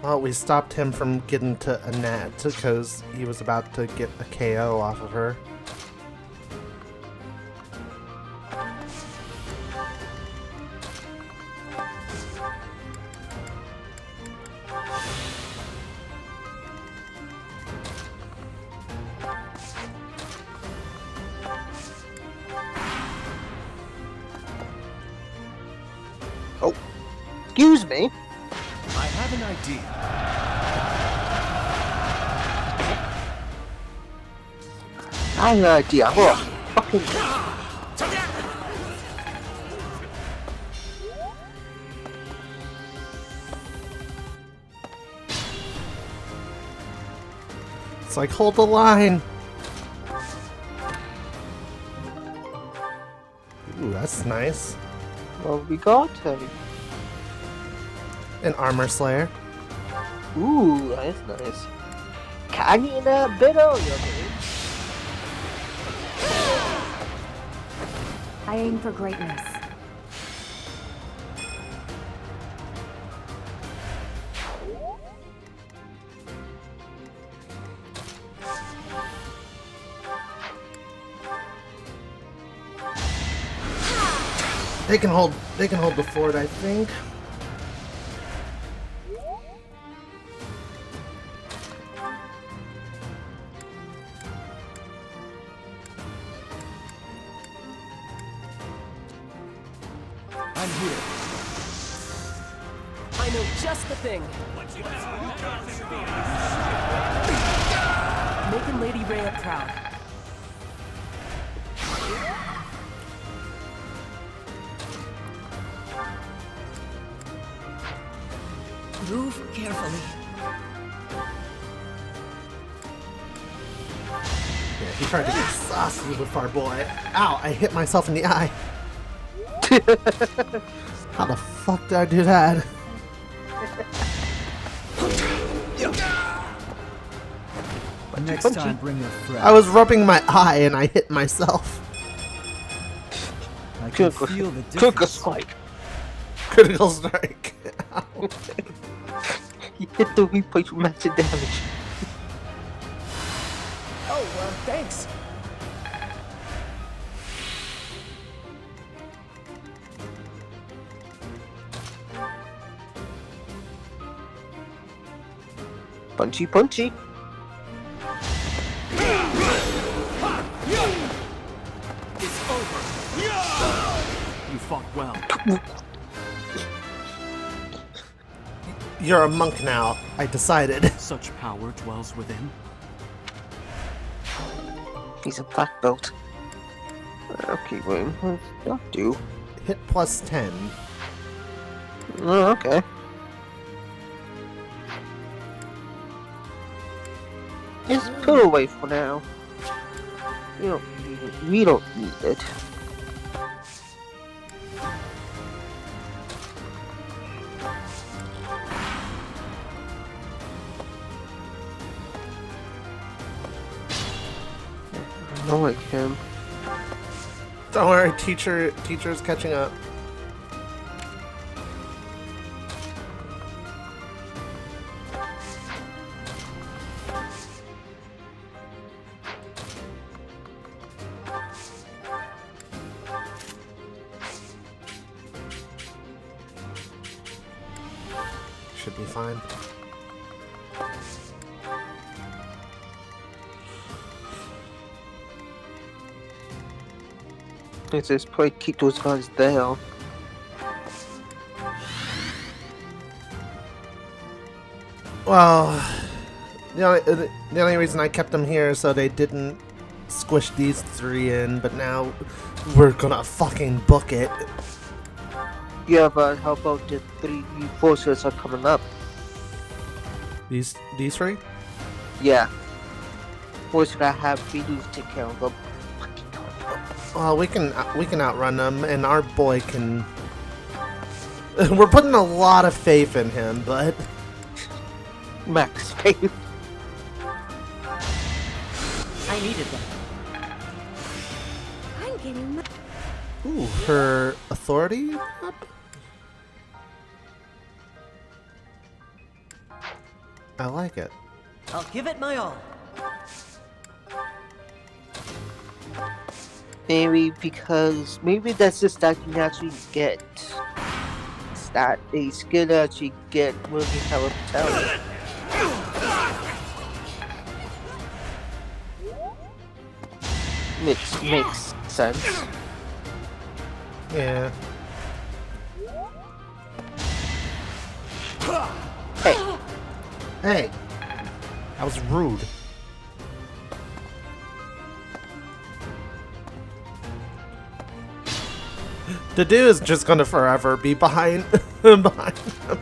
Well, we stopped him from getting to Annette because he was about to get a KO off of her. Oh, excuse me. I have an idea. I have an idea. What? Fucking. It's like, hold the line. Ooh, that's nice. Well, we got him. An armor slayer. Ooh, that's nice. Can you a bit earlier, dude? I aim for greatness. They can hold the fort, I think. I'm here. I know just the thing. Making Lady Rhea proud. Move carefully. Yeah, he tried to get saucy with our boy. Ow, I hit myself in the eye. How the fuck did I do that? Next time, bring your friend. I was rubbing my eye and I hit myself. I can feel the Took a difference. spike. Critical strike. He hit the replay for massive damage. Oh, thanks. Punchy, punchy. It's over. You fought well. You're a monk now. I decided. Such power dwells within. He's a black belt. Okay, wait, what's that do? Hit plus 10. Oh, okay. Just put away for now. We don't need it. We don't need it. I know I can. Don't worry, teacher's catching up. Should be fine. Let's just probably keep those guys there. Well, the only reason I kept them here is so they didn't squish these three in, but now we're gonna fucking book it. Yeah, but how about the 3 forces are coming up? These three? Yeah. We're gonna have Dedue take care of them. Well, we can outrun them, and our boy can. We're putting a lot of faith in him, but Max faith. I needed them. I'm getting ooh, her authority up. I like it. I'll give it my all. Maybe because maybe that's just that you actually get. It's that a skill that actually get when you have a talent. Makes sense. Yeah. Hey, Hey! That was rude. Dedue is just gonna forever be behind behind him.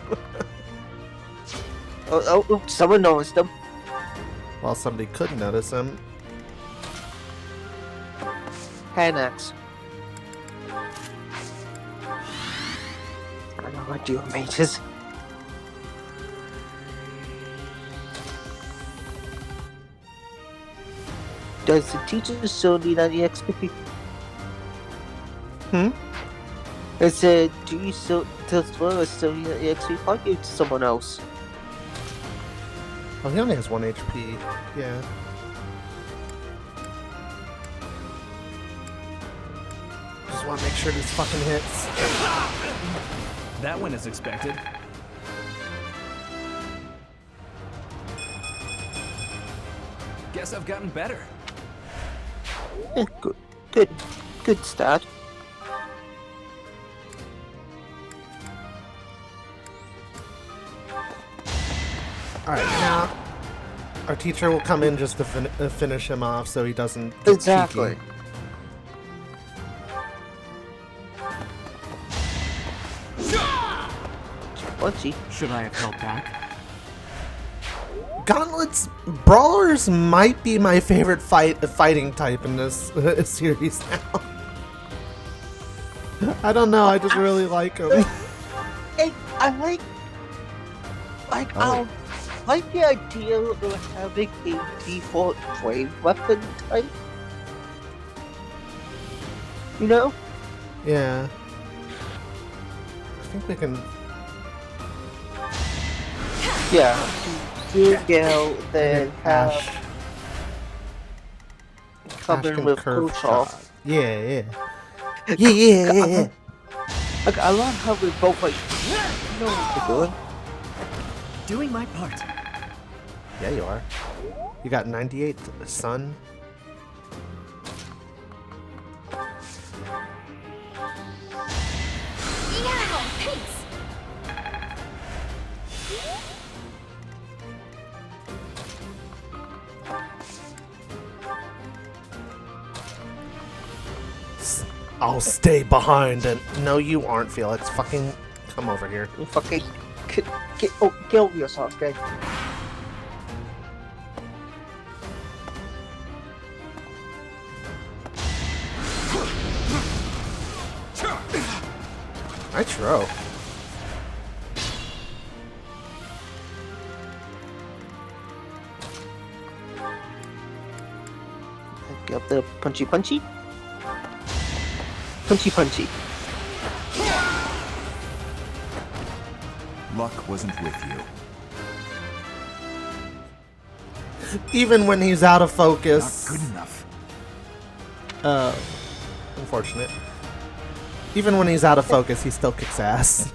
oh, someone noticed them. Well, somebody could notice him. Hand axe. I don't know what you mages. Does the teacher still need any XP? Hmm? I said, do you still need any XP? I'll give it to someone else. Oh, he only has 1 HP. Yeah. Just want to make sure this fucking hits. That went as expected. Guess I've gotten better. Good start. Alright, now our teacher will come in just to finish him off so he doesn't get Exactly. cheeky. Punchy. Should I have held back? Gauntlets, brawlers might be my favorite fighting type in this series now. I don't know, I just really like them. Hey, I like the idea of having a default flame weapon type. You know? Yeah. I think we can... Yeah. Gale, then have Ash covered can with curve crucial. shot. Yeah. Yeah. Like, I love how we both like know what we're doing. Doing my part. Yeah, you are. You got 98, son. I'll stay behind and... No, you aren't, Felix. Fucking come over here. You fucking get over yourself, guys. Nitro. Get up the punchy. Punchy. Luck wasn't with you. Even when he's out of focus. Not good enough. Unfortunate. Even when he's out of focus, he still kicks ass.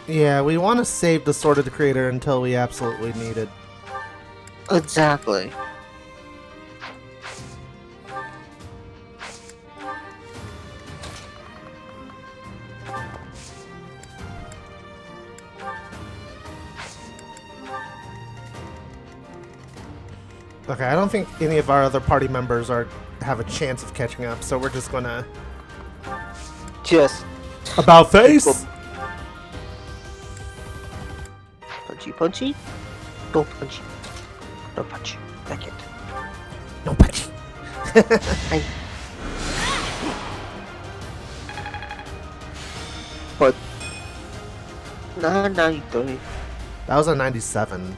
Yeah, we want to save the Sword of the Creator until we absolutely need it. Exactly. Okay, I don't think any of our other party members have a chance of catching up, so we're just gonna... Just About face? punchy. Don't punchy. No punch. Like it. No punch. Not 93. That was a 97.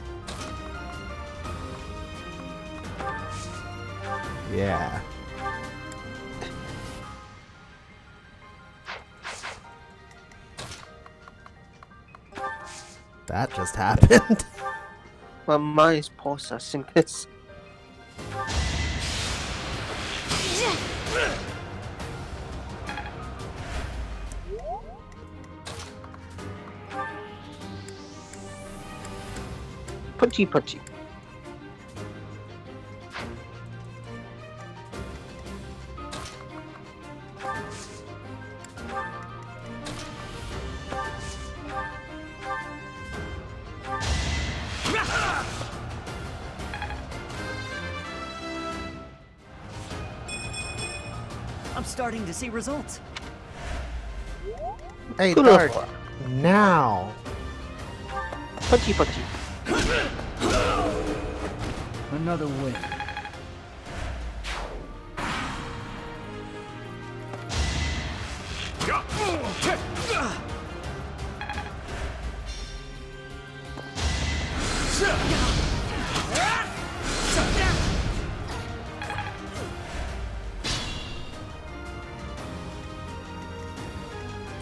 Yeah. That just happened. My mind is processing this. Punchy, punchy. I'm starting to see results. Hey, Good Dark. enough. Now. Punchy, punchy. Another win.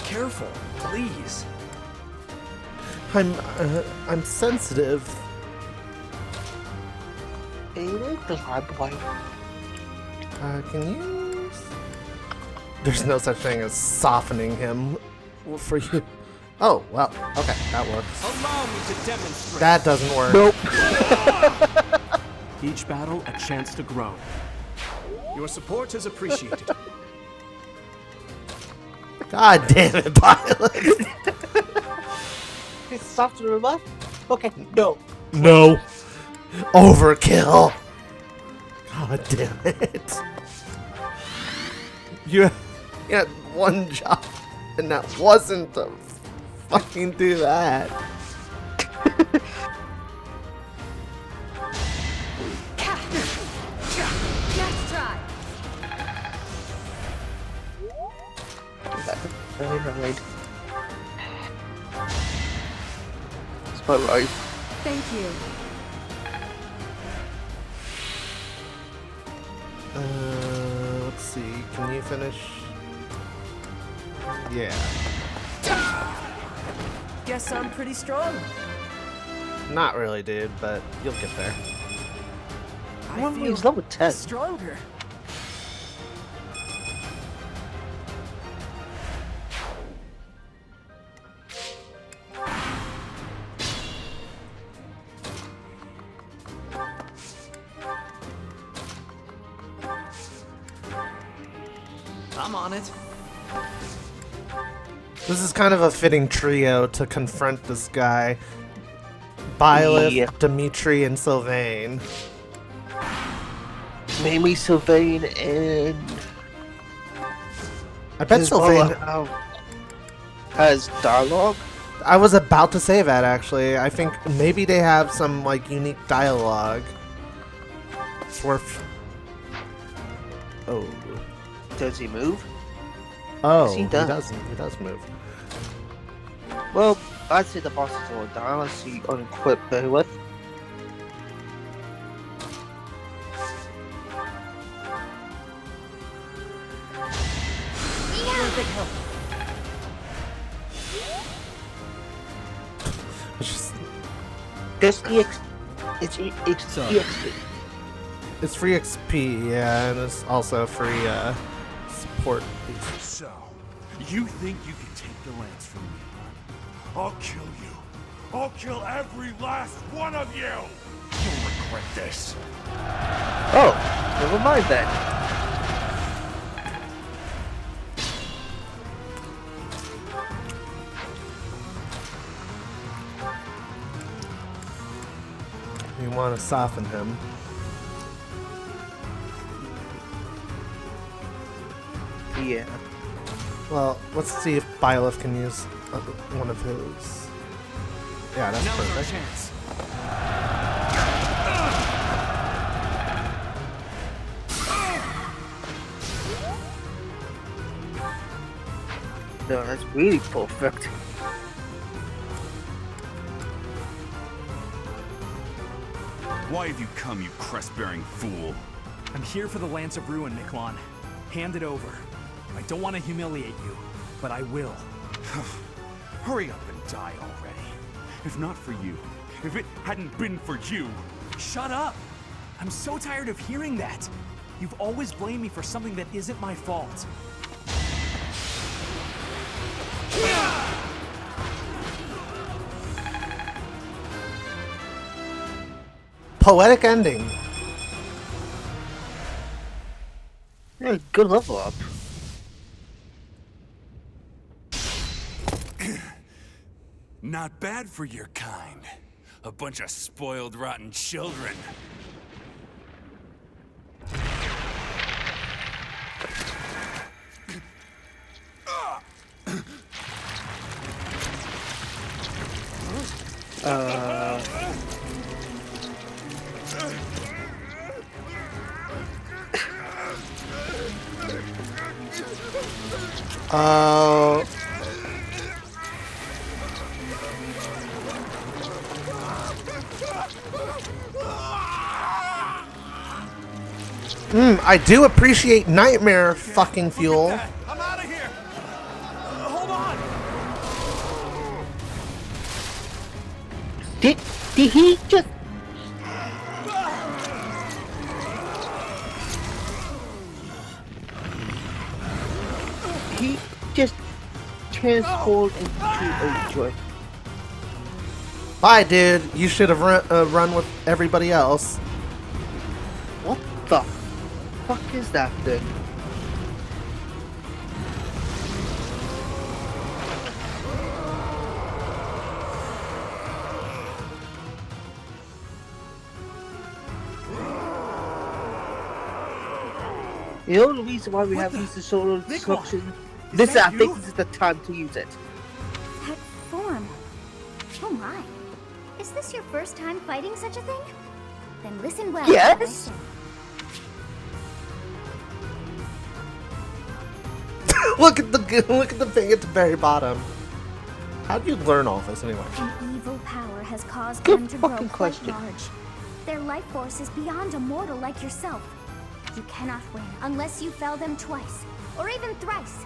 Careful, please. I'm sensitive. Ain't it the hard boy? Can you? There's no such thing as softening him for you. Oh, well, okay, that works. Allow me to demonstrate. That doesn't work. Nope. Each battle a chance to grow. Your support is appreciated. God damn it, Violet. It's softer than what? Okay, no. No. Overkill. God damn it. You had one job, and that wasn't to fucking do that. Let's try. Right. It's my life. Thank you. Let's see. Can you finish? Yeah. Guess I'm pretty strong. Not really, dude, but you'll get there. I feel He's level 10. stronger. I'm on it. This is kind of a fitting trio to confront this guy. Byleth, Yeah. Dimitri, and Sylvain. Maybe Sylvain and I bet Sylvain... has dialogue. I was about to say that, actually. I think maybe they have some, like, unique dialogue. It's worth... Oh. Does he move? Oh, Yes, he does. He does move. Well, I'd say the boss is all down. Let's see unequip Byleth. You're a big help. It's just... This EX. It's Sorry. EXP. It's free XP, yeah, and it's also free, support. So, you think you can take the lance from me, huh? I'll kill you. I'll kill every last one of you! You'll regret this. Oh, never mind then. You want to soften him. Yeah. Well, let's see if Byleth can use one of his. Yeah, that's Now's our perfect. chance. No, that's really perfect. Why have you come, you crest-bearing fool? I'm here for the Lance of Ruin, Miklon. Hand it over. I don't want to humiliate you, but I will. Hurry up and die already. If not for you, if it hadn't been for you... Shut up! I'm so tired of hearing that. You've always blamed me for something that isn't my fault. Poetic ending. Hey, good level up. Not bad for your kind. A bunch of spoiled, rotten children. I do appreciate nightmare fucking fuel. I'm out of here! Hold on! Did he just... He just transformed into a joy. Bye, dude. You should have run with everybody else. What the fuck is that thing? The only reason why we have these solo destruction, I think this is the time to use it. That form. Oh my. Is this your first time fighting such a thing? Then listen well. Yes. to what I say. Look at the thing at the very bottom. How do you learn all this anyway? An evil power has caused Good them to grow fucking quite question. large. Their life force is beyond a mortal like yourself. You cannot win unless you fell them twice, or even thrice.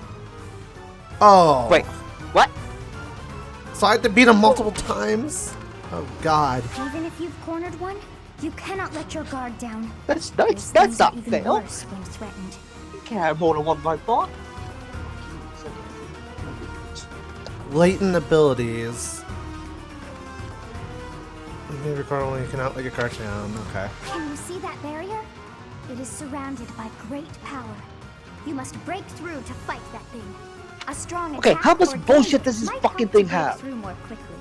Oh. Wait, what? So I had to beat him multiple times? Oh god. Even if you've cornered one, you cannot let your guard down. That's Those nice. That's things are not even fair. worse when threatened. You can't have more than one right bot. Latent abilities. You may record only you can outlet your card down. Okay. Can you see that barrier? It is surrounded by great power. You must break through to fight that thing. A strong Okay, attack how much or bullshit gambit does this might fucking help to thing break have? through more quickly.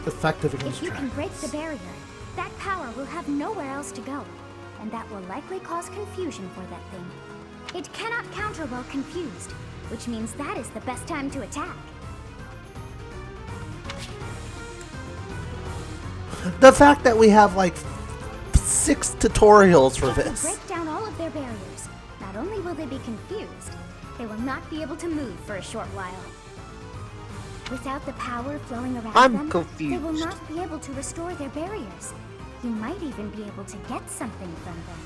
Effective against If you can traps. break the barrier, that power will have nowhere else to go, and that will likely cause confusion for that thing. It cannot counter while confused, which means that is the best time to attack. The fact that we have like 6 tutorials for If you this. break down all of their barriers, not only will they be confused, they will not be able to move for a short while. Without the power flowing around I'm them, confused. they will not be able to restore their barriers. You might even be able to get something from them.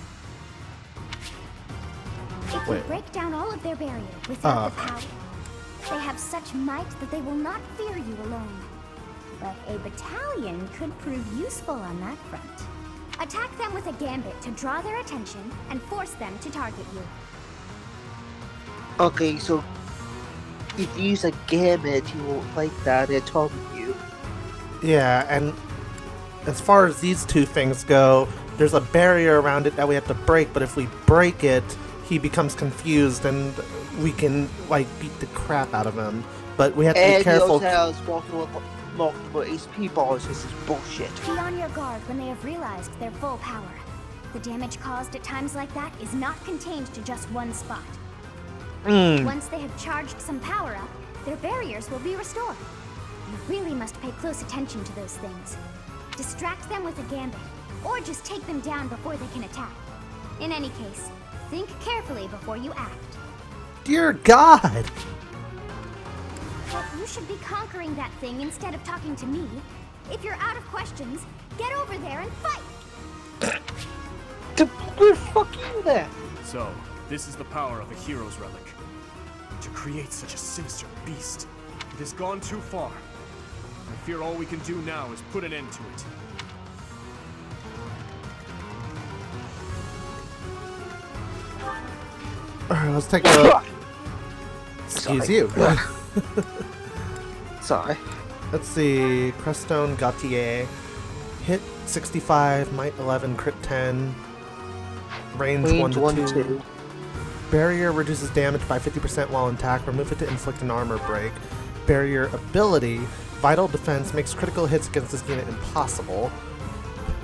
If you Wait. break down all of their barrier without the power, they have such might that they will not fear you alone. But a battalion could prove useful on that front. Attack them with a gambit to draw their attention and force them to target you. Okay, so if you use a gambit, you won't like that and target you. Yeah, and as far as these two things go, there's a barrier around it that we have to break, but if we break it, he becomes confused and we can like beat the crap out of him. But we have to And be careful. he also has multiple HP bars. This is bullshit. Be on your guard when they have realized their full power. The damage caused at times like that is not contained to just one spot. Once they have charged some power up, their barriers will be restored. You really must pay close attention to those things. Distract them with a gambit, or just take them down before they can attack. In any case, think carefully before you act. Dear God! But you should be conquering that thing instead of talking to me. If you're out of questions, get over there and fight! Fuck you there! So, this is the power of a hero's relic. To create such a sinister beast, it has gone too far. I fear all we can do now is put an end to it. Alright, let's take a look. Excuse you. Sorry. Let's see. Crestone Gautier. Hit 65, might 11, crit 10. Range 1 to 2. Barrier reduces damage by 50% while intact. Remove it to inflict an armor break. Barrier ability. Vital defense makes critical hits against this unit impossible.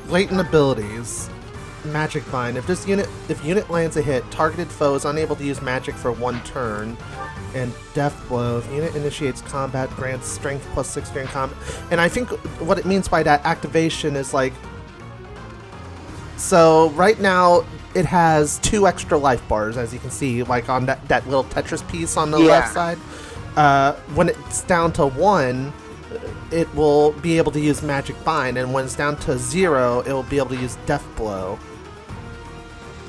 Latent abilities. Magic Bind. If unit lands a hit, targeted foe is unable to use magic for 1 turn. And Death Blow. If unit initiates combat, grants strength plus 6 during combat. And I think what it means by that activation is like... So, right now, it has 2 extra life bars, as you can see, like on that little Tetris piece on the left side. When it's down to 1, it will be able to use Magic Bind, and when it's down to 0, it will be able to use Death Blow.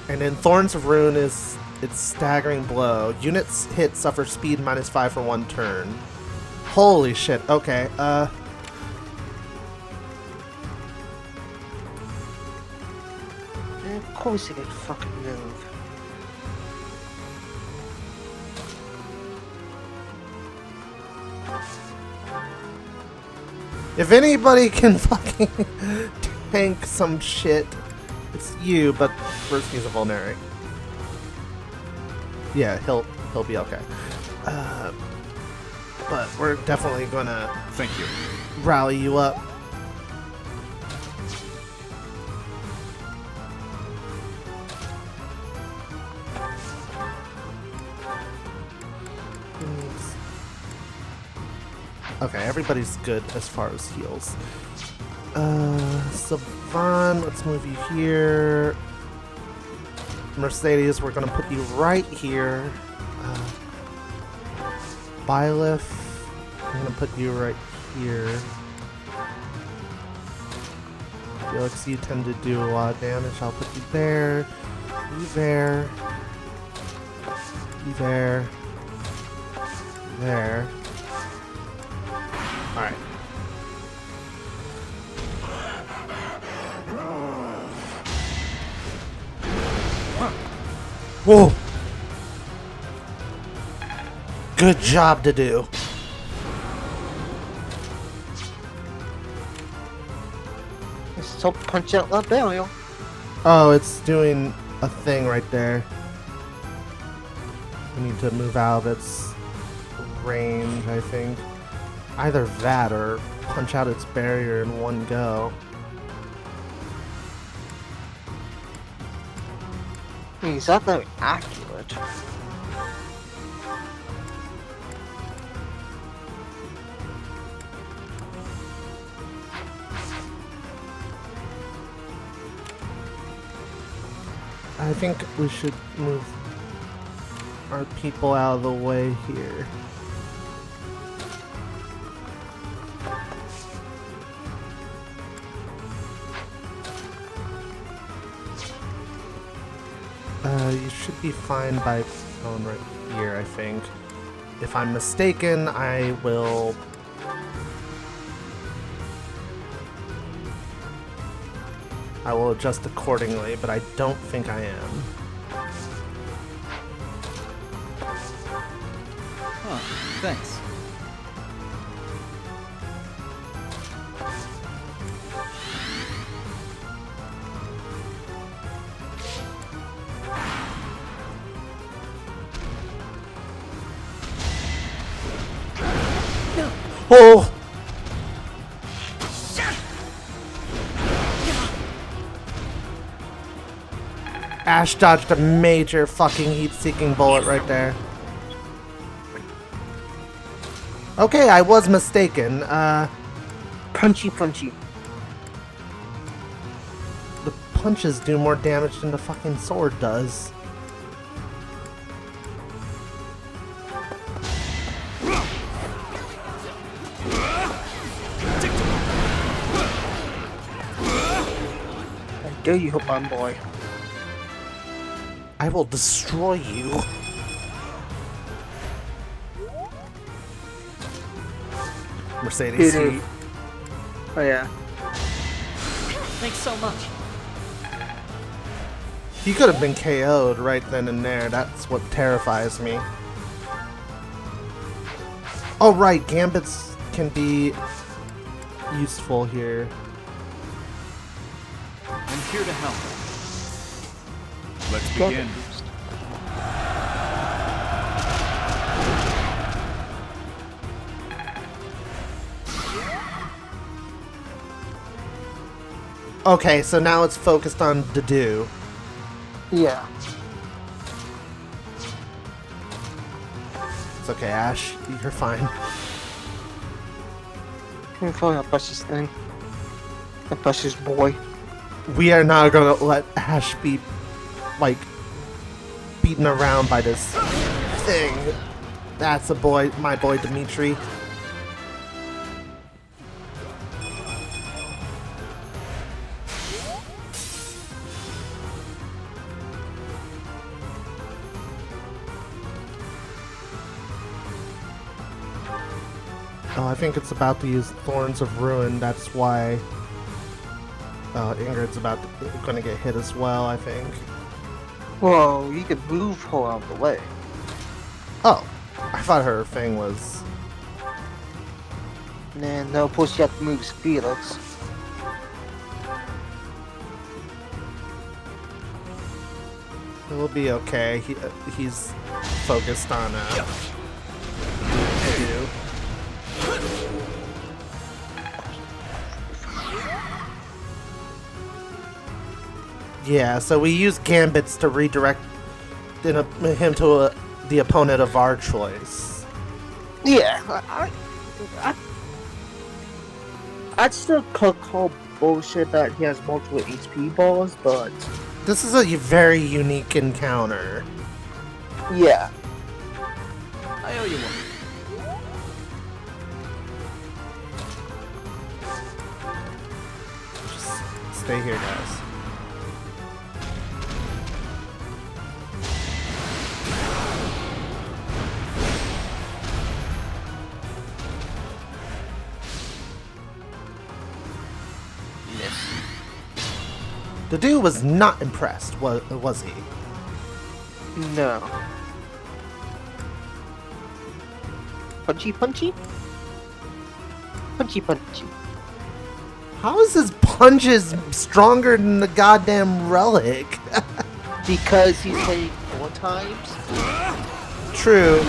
And then Thorns of Ruin is its staggering blow. Units hit suffer speed -5 for 1 turn. Holy shit, okay, Of course it can fucking move. if anybody can fucking tank some shit, it's you, but first he's a Vulnerary. Yeah, he'll be okay. But we're definitely gonna Thank you. rally you up. Okay, everybody's good as far as heals. Savon, let's move you here. Mercedes, we're gonna put you right here. Byleth, I'm gonna put you right here. Felix, you tend to do a lot of damage. I'll put you there. You there. You there. There. Alright. Whoa! Good job, Dedue. So punch out that barrier. Oh, it's doing a thing right there. We need to move out of its range, I think. Either that or punch out its barrier in one go. Is that very accurate? I think we should move our people out of the way here. You should be fine by going right here, I think. If I'm mistaken, I will... adjust accordingly, but I don't think I am. Huh, thanks. Oh! Ash dodged a major fucking heat-seeking bullet right there. Okay, I was mistaken. Punchy, punchy. The punches do more damage than the fucking sword does. There you go, boy. I will destroy you. Mercedes. Dedue. Oh yeah. Thanks so much. He could have been KO'd right then and there. That's what terrifies me. Oh right, gambits can be useful here. I'm here to help. Let's begin. Okay, so now it's focused on Dedue. Yeah. It's okay, Ash. You're fine. Can't find a precious thing. A precious boy. We are not gonna let Ash be, like, beaten around by this thing. That's a boy, my boy Dimitri. Oh, I think it's about to use Thorns of Ruin. That's why Ingrid's gonna get hit as well, I think. Whoa, you can move her out of the way. Oh, I thought her thing was... And now, of course, you have to move Felix. It'll be okay. He's focused on Dedue. Yeah, so we use gambits to redirect him to the opponent of our choice. Yeah, I'd still call bullshit that he has multiple HP balls, but This is a very unique encounter. yeah. I owe you one. Just stay here, guys. Dedue was not impressed, was he? No. Punchy, punchy? Punchy, punchy. How is his punches stronger than the goddamn relic? Because he's hitting 4 times? True.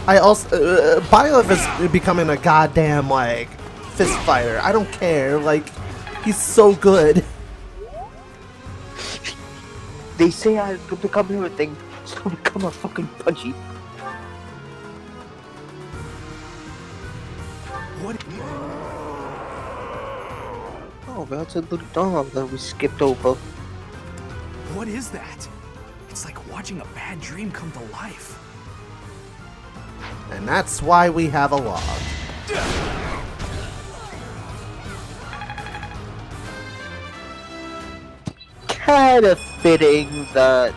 I also Byleth is becoming a goddamn like fist fighter. I don't care. Like he's so good. They say I could become everything, so I become a fucking punchy. What? Oh, that's a little dog that we skipped over. What is that? It's like watching a bad dream come to life. And that's why we have a log. Kinda fitting that.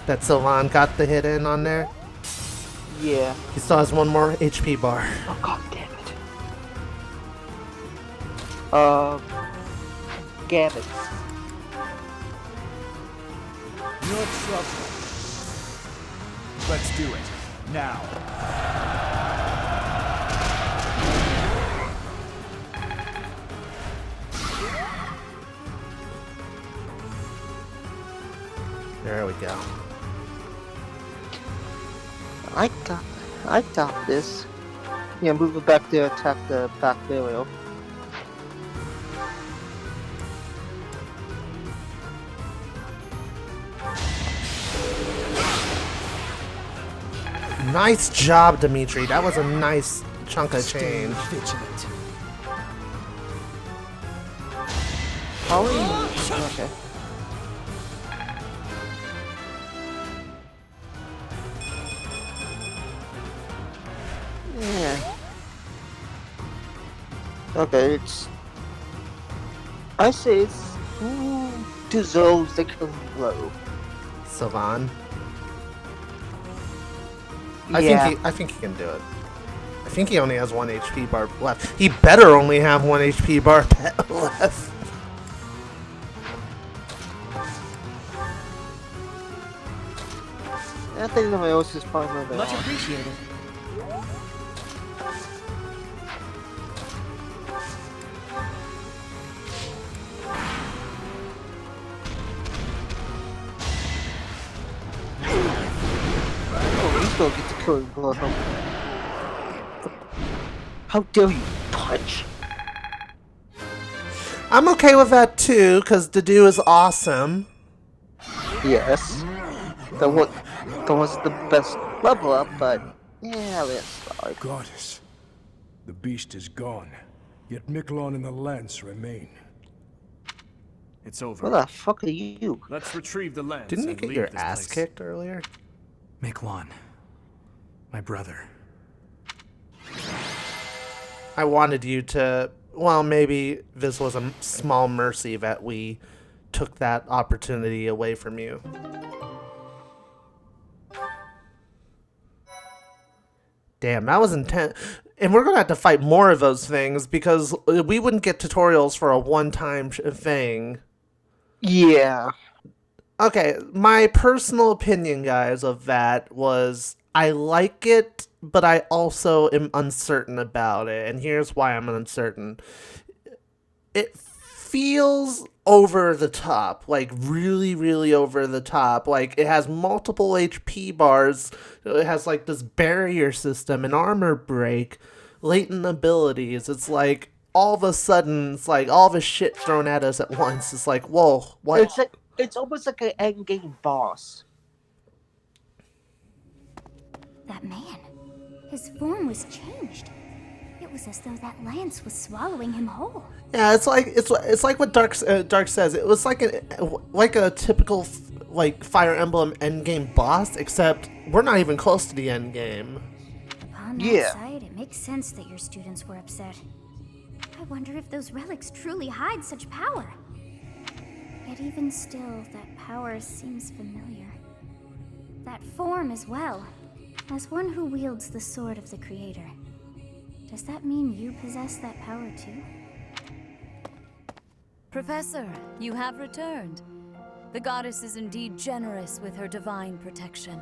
That Sylvan got the hit in on there. Yeah. He still has one more HP bar. Oh, god damn it. Gambit. No trouble. Let's do it. Now. There we go. I got this. Yeah, move it back there, attack the back burial. Nice job, Dimitri. That was a nice chunk of change. Vigilant. Okay. Yeah. Okay, it's I say it's who deserves the killing blow. Sylvan. Yeah. I think he can do it. I think he only has 1 HP bar left. He better only have 1 HP bar left. I think everyone else is fine with Much it. appreciated. Oh, he's gonna get the killing blow. How dare you punch? I'm okay with that too, because Dedue is awesome. Yes. That was the best level up, but yeah, let's start. Goddess, the beast is gone, yet Miquelon and the lance remain. It's over. What the fuck are you? Let's retrieve the lance. Didn't you and get leave your this ass place. kicked earlier? Miquelon. My brother. I wanted you to... Well, maybe this was a small mercy that we took that opportunity away from you. Damn, that was intense. And we're going to have to fight more of those things because we wouldn't get tutorials for a one-time thing. Yeah. Okay, my personal opinion, guys, of that was I like it, but I also am uncertain about it. And here's why I'm uncertain. It feels over the top, like really, really over the top. Like it has multiple HP bars. It has like this barrier system, an armor break, latent abilities. It's like all of a sudden, it's like all the shit thrown at us at once. It's like, whoa, what? It's almost like an endgame boss. That man, his form was changed. It was as though that lance was swallowing him whole. Yeah, it's like what Dark says. It was like a typical like Fire Emblem endgame boss, except we're not even close to the end game. Upon that Yeah. sight, it makes sense that your students were upset. I wonder if those relics truly hide such power. Yet even still, that power seems familiar. That form as well, as one who wields the sword of the Creator. Does that mean you possess that power too? Professor, you have returned. The goddess is indeed generous with her divine protection.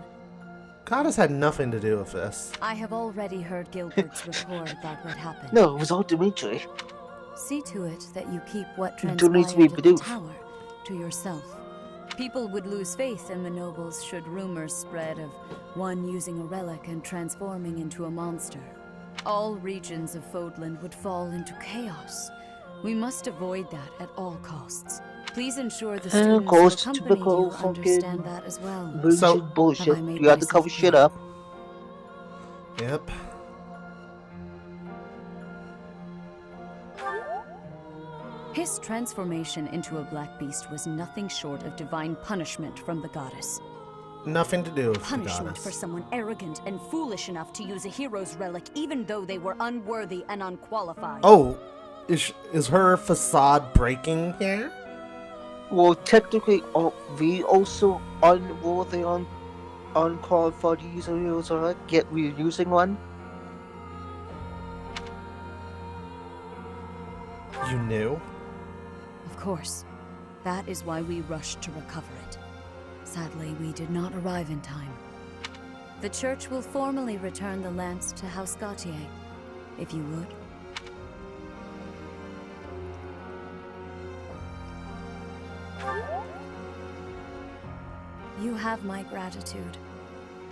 Goddess had nothing to do with this. I have already heard Gilbert's report about what happened. No, it was all Dimitri. See to it that you keep what It still needs transpired to be at the produced. tower to yourself. People would lose faith in the nobles should rumors spread of one using a relic and transforming into a monster. All regions of Fodland would fall into chaos. We must avoid that at all costs. Please ensure the students who course, accompany typical you fucking understand that as well. Bullshit, bullshit. Have I made You have to myself cover shit clear? up. Yep. His transformation into a black beast was nothing short of divine punishment from the goddess. Nothing to do with the Punishment goddess. for someone arrogant and foolish enough to use a hero's relic even though they were unworthy and unqualified. Oh, is her facade breaking here? Well, technically, we also unworthy, unqualified users are yet we're using one. You knew? Of course. That is why we rushed to recover it. Sadly, we did not arrive in time. The church will formally return the lance to House Gautier, if you would. You have my gratitude.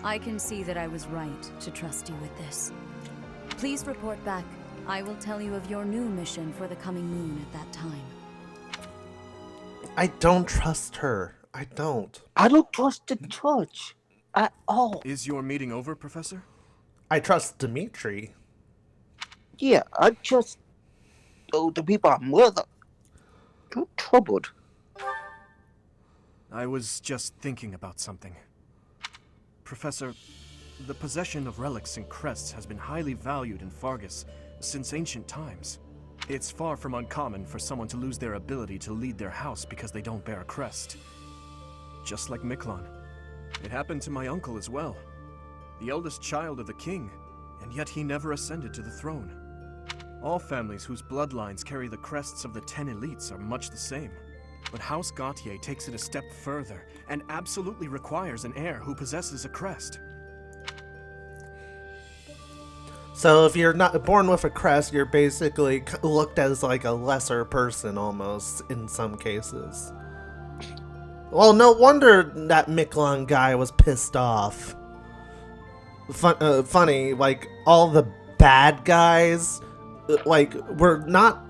I can see that I was right to trust you with this. Please report back. I will tell you of your new mission for the coming moon at that time. I don't trust her. I don't. I don't trust the church at all. Is your meeting over, Professor? I trust Dimitri. Yeah, I just... Oh, the people I'm with are too troubled. I was just thinking about something. Professor, the possession of relics and crests has been highly valued in Fargus since ancient times. It's far from uncommon for someone to lose their ability to lead their house because they don't bear a crest. Just like Miklon. It happened to my uncle as well. The eldest child of the king, and yet he never ascended to the throne. All families whose bloodlines carry the crests of the 10 elites are much the same. But House Gautier takes it a step further and absolutely requires an heir who possesses a crest. So if you're not born with a crest, you're basically looked as like a lesser person almost in some cases. Well, no wonder that Miklon guy was pissed off. Funny, like, all the bad guys, like, we're not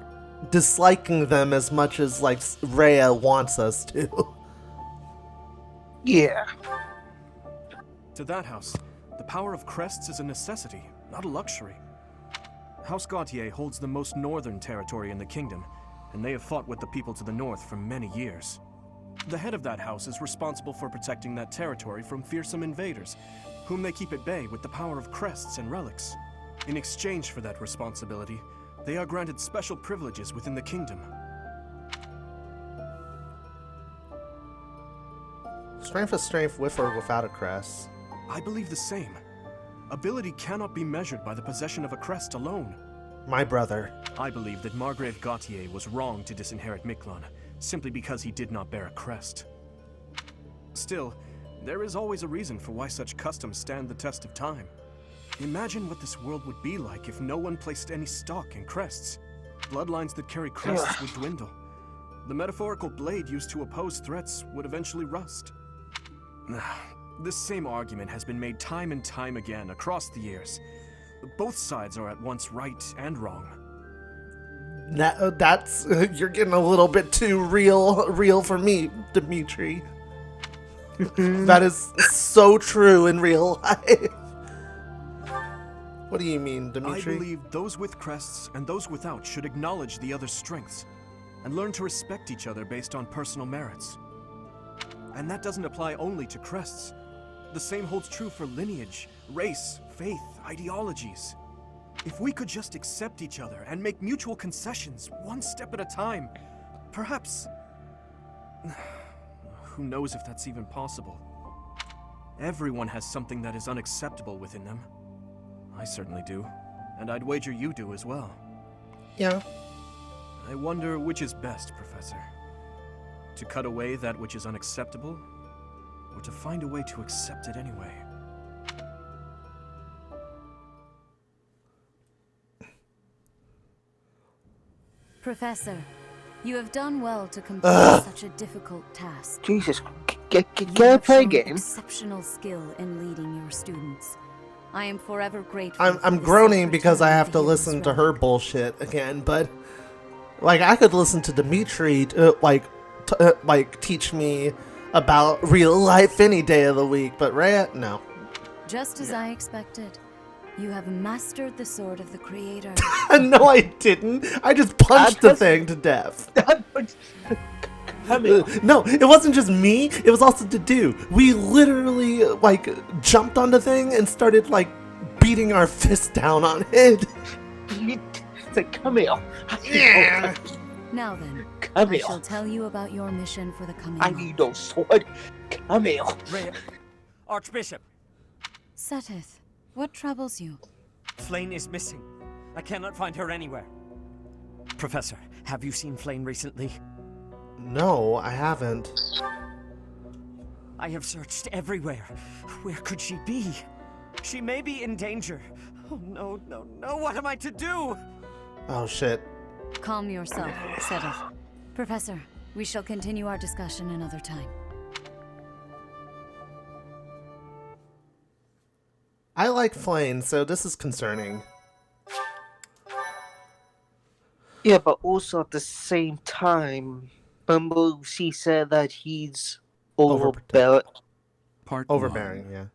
disliking them as much as, like, Rhea wants us to. Yeah. To that house, the power of crests is a necessity, not a luxury. House Gautier holds the most northern territory in the kingdom, and they have fought with the people to the north for many years. The head of that house is responsible for protecting that territory from fearsome invaders, whom they keep at bay with the power of crests and relics. In exchange for that responsibility, they are granted special privileges within the kingdom. Strength is strength with or without a crest. I believe the same. Ability cannot be measured by the possession of a crest alone. My brother. I believe that Margrave Gautier was wrong to disinherit Miklon, simply because he did not bear a crest. Still, there is always a reason for why such customs stand the test of time. Imagine what this world would be like if no one placed any stock in crests. Bloodlines that carry crests would dwindle. The metaphorical blade used to oppose threats would eventually rust. This same argument has been made time and time again across the years. Both sides are at once right and wrong. That's you're getting a little bit too real for me, Dimitri. That is so true in real life. What do you mean, Dimitri? I believe those with crests and those without should acknowledge the other's strengths and learn to respect each other based on personal merits. And that doesn't apply only to crests. The same holds true for lineage, race, faith, ideologies. If we could just accept each other and make mutual concessions, one step at a time, perhaps... Who knows if that's even possible? Everyone has something that is unacceptable within them. I certainly do, and I'd wager you do as well. Yeah. I wonder which is best, Professor. To cut away that which is unacceptable, or to find a way to accept it anyway? Professor, you have done well to complete such a difficult task. Jesus, You can I have play a shown game? exceptional skill in leading your students. I am forever grateful. for I'm the groaning safe because I return have of to the listen hero's to her relic. bullshit again, but like I could listen to Dimitri teach me about real life any day of the week, but Rhea, no. Just as I expected, you have mastered the sword of the Creator. No, I didn't. I just punched the thing to death. No, it wasn't just me. It was also Dedue. We literally jumped on the thing and started beating our fist down on it. It's like, come here. Yeah. Now then, Come I here. shall tell you about your mission for the coming I month. need no sword. Come here. Rhea, Archbishop, Seteth, what troubles you? Flayn is missing. I cannot find her anywhere. Professor, have you seen Flayn recently? No, I haven't. I have searched everywhere. Where could she be? She may be in danger. Oh no, no, no, what am I to do? Oh shit. Calm yourself, Seteth. Professor, we shall continue our discussion another time. I like Flayn, so this is concerning. Yeah, but also at the same time, remember she said that he's overbearing. Part Overbearing, 1. yeah.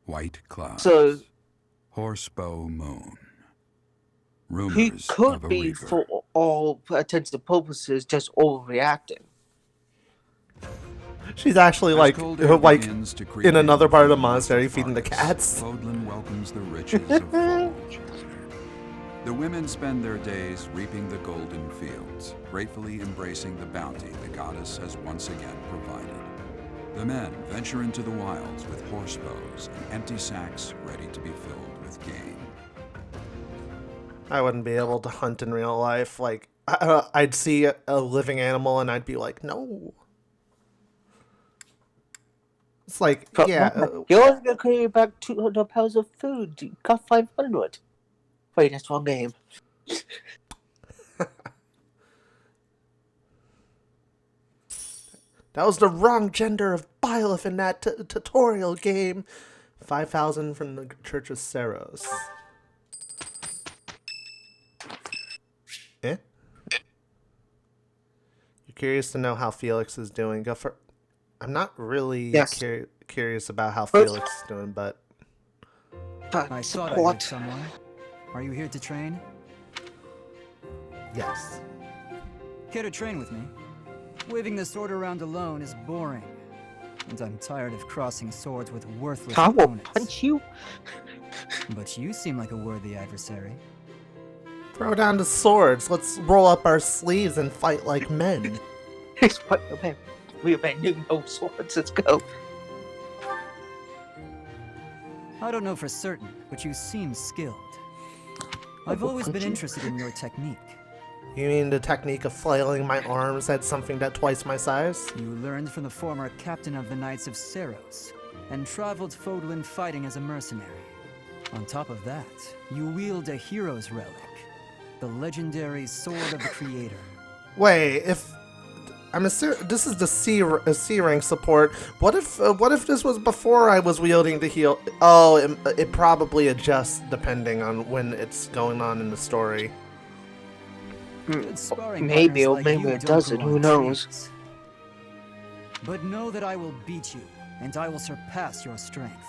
White clouds. So Horsebow moon. he Rumors could of a be, reaver. for all intents and purposes, just overreacting. She's actually As cold air begins to creep in another into part of the the monastery feeding the forest, cats. Fodlan welcomes the riches of Folge. The women spend their days reaping the golden fields, gratefully embracing the bounty the goddess has once again provided. The men venture into the wilds with horse bows and empty sacks ready to be filled with game. I wouldn't be able to hunt in real life. Like, I'd see a living animal and I'd be like, no. It's like, yeah. You're only gonna carry back 200 pounds of food. You got 500. Wait, that's wrong game. That was the wrong gender of Byleth in that tutorial game. 5,000 from the Church of Seros. Eh? You're curious to know how Felix is doing? Go for. I'm not really curious about how Felix is doing, but. I thought I heard someone. Are you here to train? Yes. Care to train with me? Waving the sword around alone is boring. And I'm tired of crossing swords with worthless opponents. Punch you? But you seem like a worthy adversary. Throw down the swords. Let's roll up our sleeves and fight like men. We've been doing no swords. Let's go. I don't know for certain, but you seem skilled. I've always been interested in your technique. You mean the technique of flailing my arms at something that twice my size? You learned from the former captain of the Knights of Seros, and traveled Fodlan fighting as a mercenary. On top of that, you wield a hero's relic, the legendary Sword of the Creator. Wait, if I'm assuming this is the C rank support. What if this was before I was wielding the heal? Oh, it probably adjusts depending on when it's going on in the story. Maybe, or maybe it doesn't. Who knows? But know that I will beat you, and I will surpass your strength.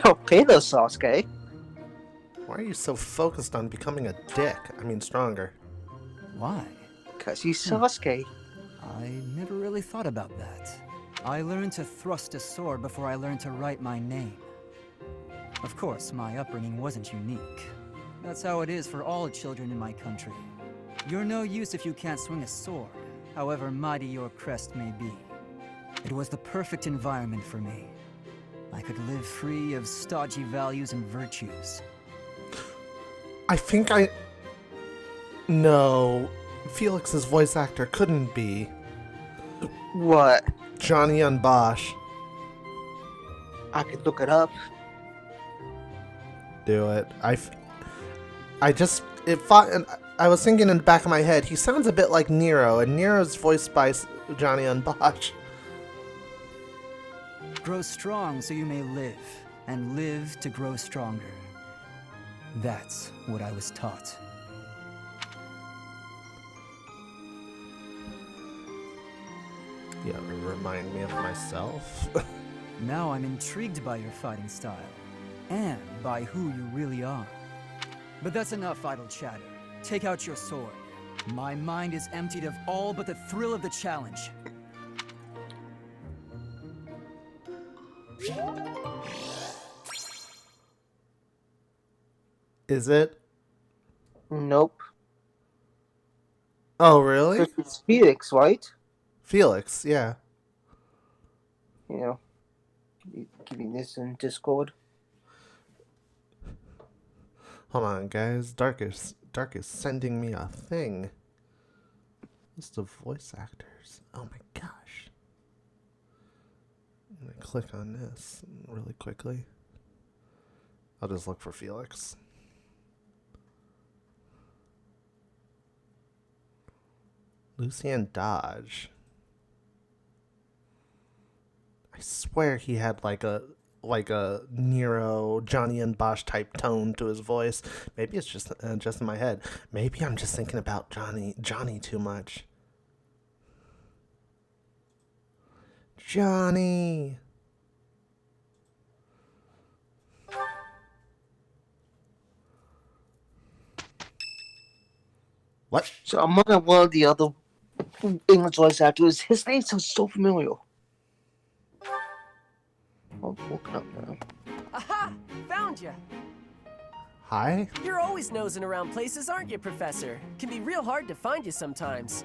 Okay, though, Sasuke. Why are you so focused on becoming a dick? I mean, stronger. Why? Because he's Sasuke. I never really thought about that. I learned to thrust a sword before I learned to write my name. Of course, my upbringing wasn't unique. That's how it is for all children in my country. You're no use if you can't swing a sword, however mighty your crest may be. It was the perfect environment for me. I could live free of stodgy values and virtues. I think No. Felix's voice actor couldn't be. What? Johnny and Bosch. I could look it up. Do it. I was thinking in the back of my head, he sounds a bit like Nero, and Nero's voiced by Johnny and Bosch. Grow strong so you may live, and live to grow stronger. That's what I was taught. You remind me of myself. Now I'm intrigued by your fighting style, and by who you really are. But that's enough idle chatter. Take out your sword. My mind is emptied of all but the thrill of the challenge. Is it? Nope. Oh, really? It's Felix, right? Felix, yeah. You know, give me this in Discord. Hold on, guys. Dark is sending me a thing. List of voice actors. Oh my gosh. I'm gonna click on this really quickly. I'll just look for Felix. Lucian Dodge. I swear he had like a Nero, Johnny and Bosch type tone to his voice. Maybe it's just in my head. Maybe I'm just thinking about Johnny too much. Johnny. What? So I'm on one of the other English voice actors. His name sounds so familiar. I'm looking up now. Aha! Found you! Hi? You're always nosing around places, aren't you, Professor? Can be real hard to find you sometimes.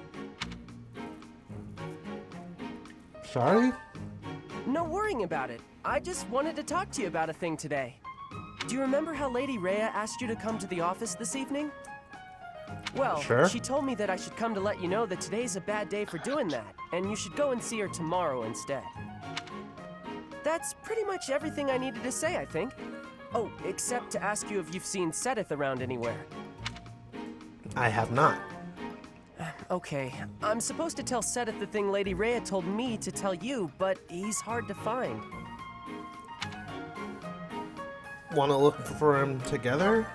Sorry? No worrying about it. I just wanted to talk to you about a thing today. Do you remember how Lady Rhea asked you to come to the office this evening? Well, Sure. she told me that I should come to let you know that today's a bad day for doing that, and you should go and see her tomorrow instead. That's pretty much everything I needed to say, I think. Oh, except to ask you if you've seen Sedith around anywhere. I have not. Okay, I'm supposed to tell Sedith the thing Lady Rhea told me to tell you, but he's hard to find. Want to look for him together?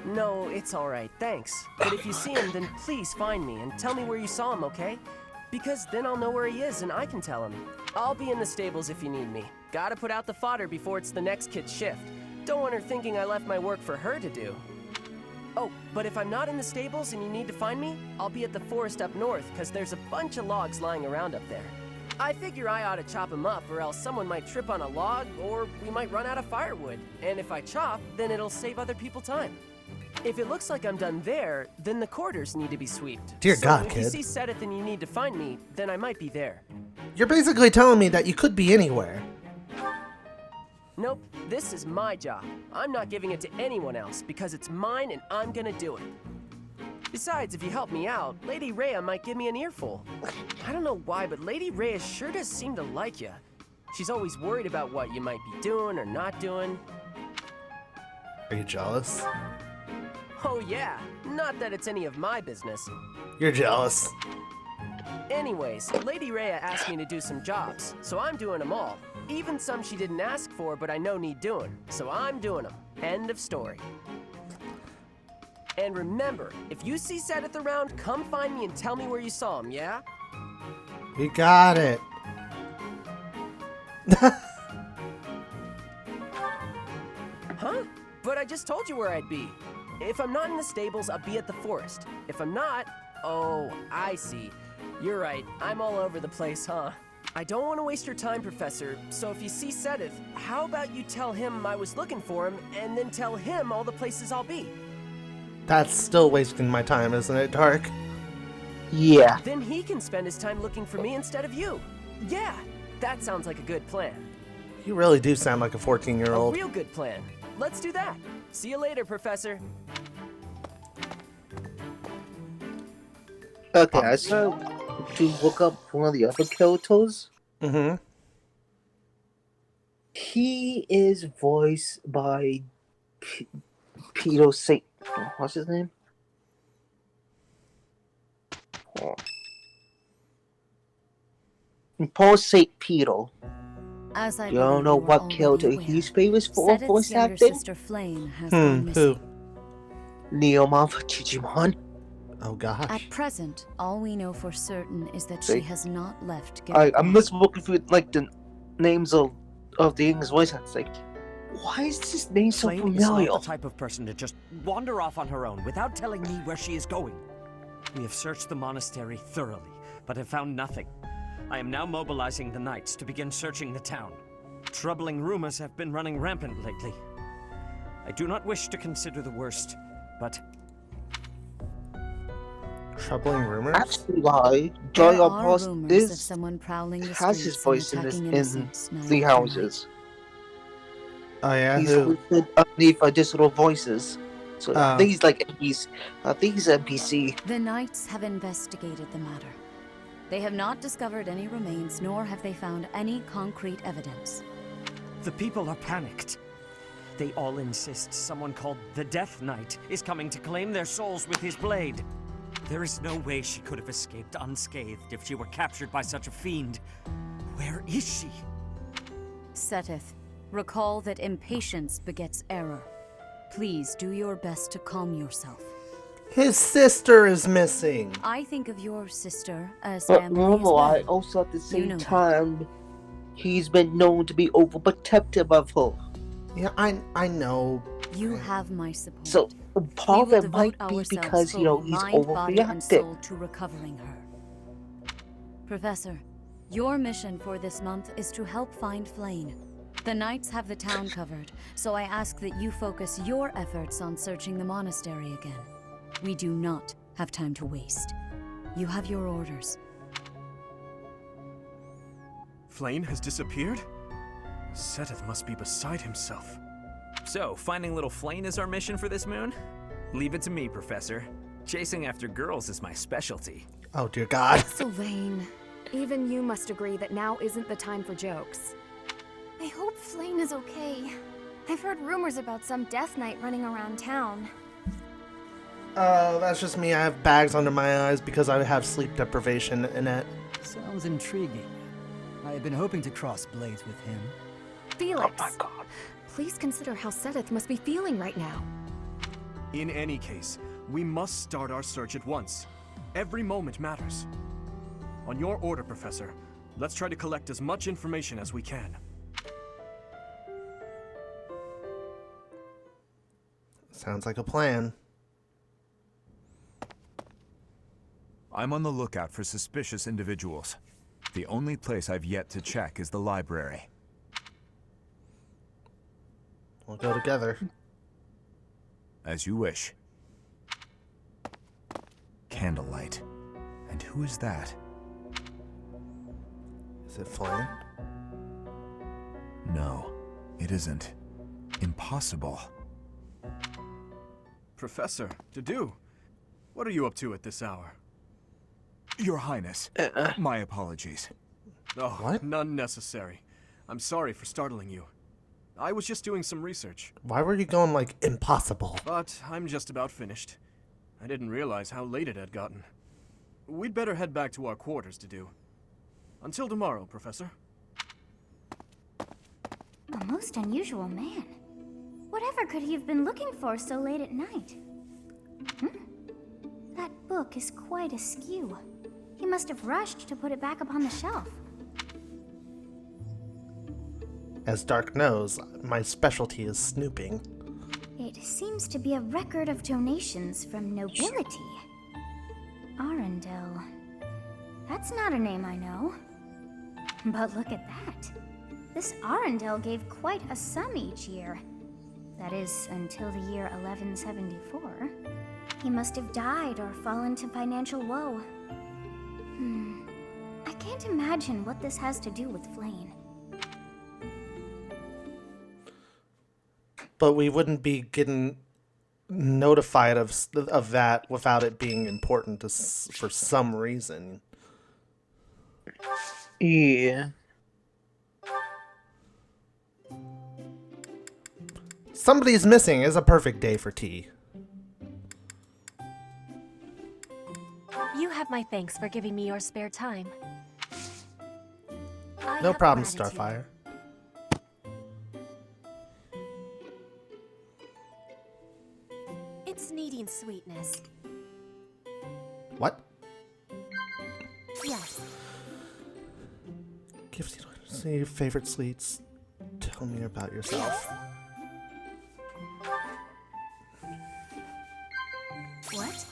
No, it's alright, thanks. But if you see him, then please find me and tell me where you saw him, okay? Because then I'll know where he is and I can tell him. I'll be in the stables if you need me. Gotta put out the fodder before it's the next kid's shift. Don't want her thinking I left my work for her to do. Oh, but if I'm not in the stables and you need to find me, I'll be at the forest up north, because there's a bunch of logs lying around up there. I figure I ought to chop them up, or else someone might trip on a log, or we might run out of firewood. And if I chop, then it'll save other people time. If it looks like I'm done there, then the quarters need to be swept. Dear God, if kid. you see Sedith and you need to find me, then I might be there. You're basically telling me that you could be anywhere. Nope, this is my job. I'm not giving it to anyone else because it's mine and I'm gonna do it. Besides, if you help me out, Lady Rhea might give me an earful. I don't know why, but Lady Rhea sure does seem to like you. She's always worried about what you might be doing or not doing. Are you jealous? Oh yeah, not that it's any of my business. You're jealous. Anyways, Lady Rhea asked me to do some jobs, so I'm doing them all. Even some she didn't ask for, but I know need doing, so I'm doing them. End of story. And remember, if you see Sedith around, come find me and tell me where you saw him, yeah? You got it. Huh? But I just told you where I'd be. If I'm not in the stables, I'll be at the forest. If I'm not, oh, I see. You're right, I'm all over the place, huh? I don't want to waste your time, Professor, so if you see Sedith, how about you tell him I was looking for him, and then tell him all the places I'll be? That's still wasting my time, isn't it, Dark? Yeah. Then he can spend his time looking for me instead of you. Yeah, that sounds like a good plan. You really do sound like a 14-year-old. A real good plan. Let's do that. See you later, Professor. Okay, I started to look up one of the other characters. Mm-hmm. He is voiced by Peter St. What's his name? Oh. Paul St. Peter. As I You don't know what character he's famous for voice younger acting? sister Flayn has gone Who? missing. Neomon for Digimon. Oh gosh. At present, all we know for certain is that she See? has not left. I'm just looking for like the names of the English voice actors. Like, why is this name so Flayn is familiar? not the type of person to just wander off on her own without telling me where she is going. We have searched the monastery thoroughly, but have found nothing. I am now mobilizing the knights to begin searching the town. Troubling rumors have been running rampant lately. I do not wish to consider the worst, but... Troubling rumors? Actually, why? Joy There of are Horse rumors of is someone prowling the has his streets and voice in attacking this in innocents night the after houses. Oh yeah. He's Who? listed underneath additional voices. So I Oh. think he's like I think he's NPC. The knights have investigated the matter. They have not discovered any remains, nor have they found any concrete evidence. the people are panicked. They all insist someone called the Death Knight is coming to claim their souls with his blade. There is no way she could have escaped unscathed if she were captured by such a fiend. Where is she? Seteth, recall that impatience begets error. Please do your best to calm yourself. His sister is missing. I think of your sister as But family as remember, well. I also at the You same know that. time, he's been known to be overprotective of her. Yeah, I know. You have my support. So part of We will it might devote be ourselves because fully, he's mind, body, and soul overreacting. to recovering her. Professor, your mission for this month is to help find Flayn. The knights have the town covered, so I ask that you focus your efforts on searching the monastery again. We do not have time to waste. You have your orders. Flayn has disappeared? Seteth must be beside himself. So, finding little Flayn is our mission for this moon? Leave it to me, Professor. Chasing after girls is my specialty. Oh dear God. Sylvain, even you must agree that now isn't the time for jokes. I hope Flayn is okay. I've heard rumors about some Death Knight running around town. That's just me. I have bags under my eyes because I have sleep deprivation in it. Sounds intriguing. I have been hoping to cross blades with him. Felix, oh my God. Please consider how Seteth must be feeling right now. In any case, we must start our search at once. Every moment matters. On your order, Professor, let's try to collect as much information as we can. Sounds like a plan. I'm on the lookout for suspicious individuals. The only place I've yet to check is the library. We'll go together. As you wish. Candlelight. And who is that? Is it Flayn? No, it isn't. Impossible. Professor, Dedue, what are you up to at this hour? Your Highness, my apologies. Oh, what? None necessary. I'm sorry for startling you. I was just doing some research. Why were you going like impossible? But I'm just about finished. I didn't realize how late it had gotten. We'd better head back to our quarters, Dedue. Until tomorrow, Professor. A most unusual man. Whatever could he have been looking for so late at night? That book is quite askew. He must have rushed to put it back upon the shelf. As Dark knows, my specialty is snooping. It seems to be a record of donations from nobility. Arundel. That's not a name I know. But look at that. This Arundel gave quite a sum each year. That is, until the year 1174. He must have died or fallen to financial woe. I can't imagine what this has to do with Flayn. But we wouldn't be getting notified of that without it being important for some reason. Yeah. Somebody's missing is a perfect day for tea. You have my thanks for giving me your spare time. No problem, Starfire. It's needing sweetness. What? Yes. Gives you say your favorite sweets. Tell me about yourself. What?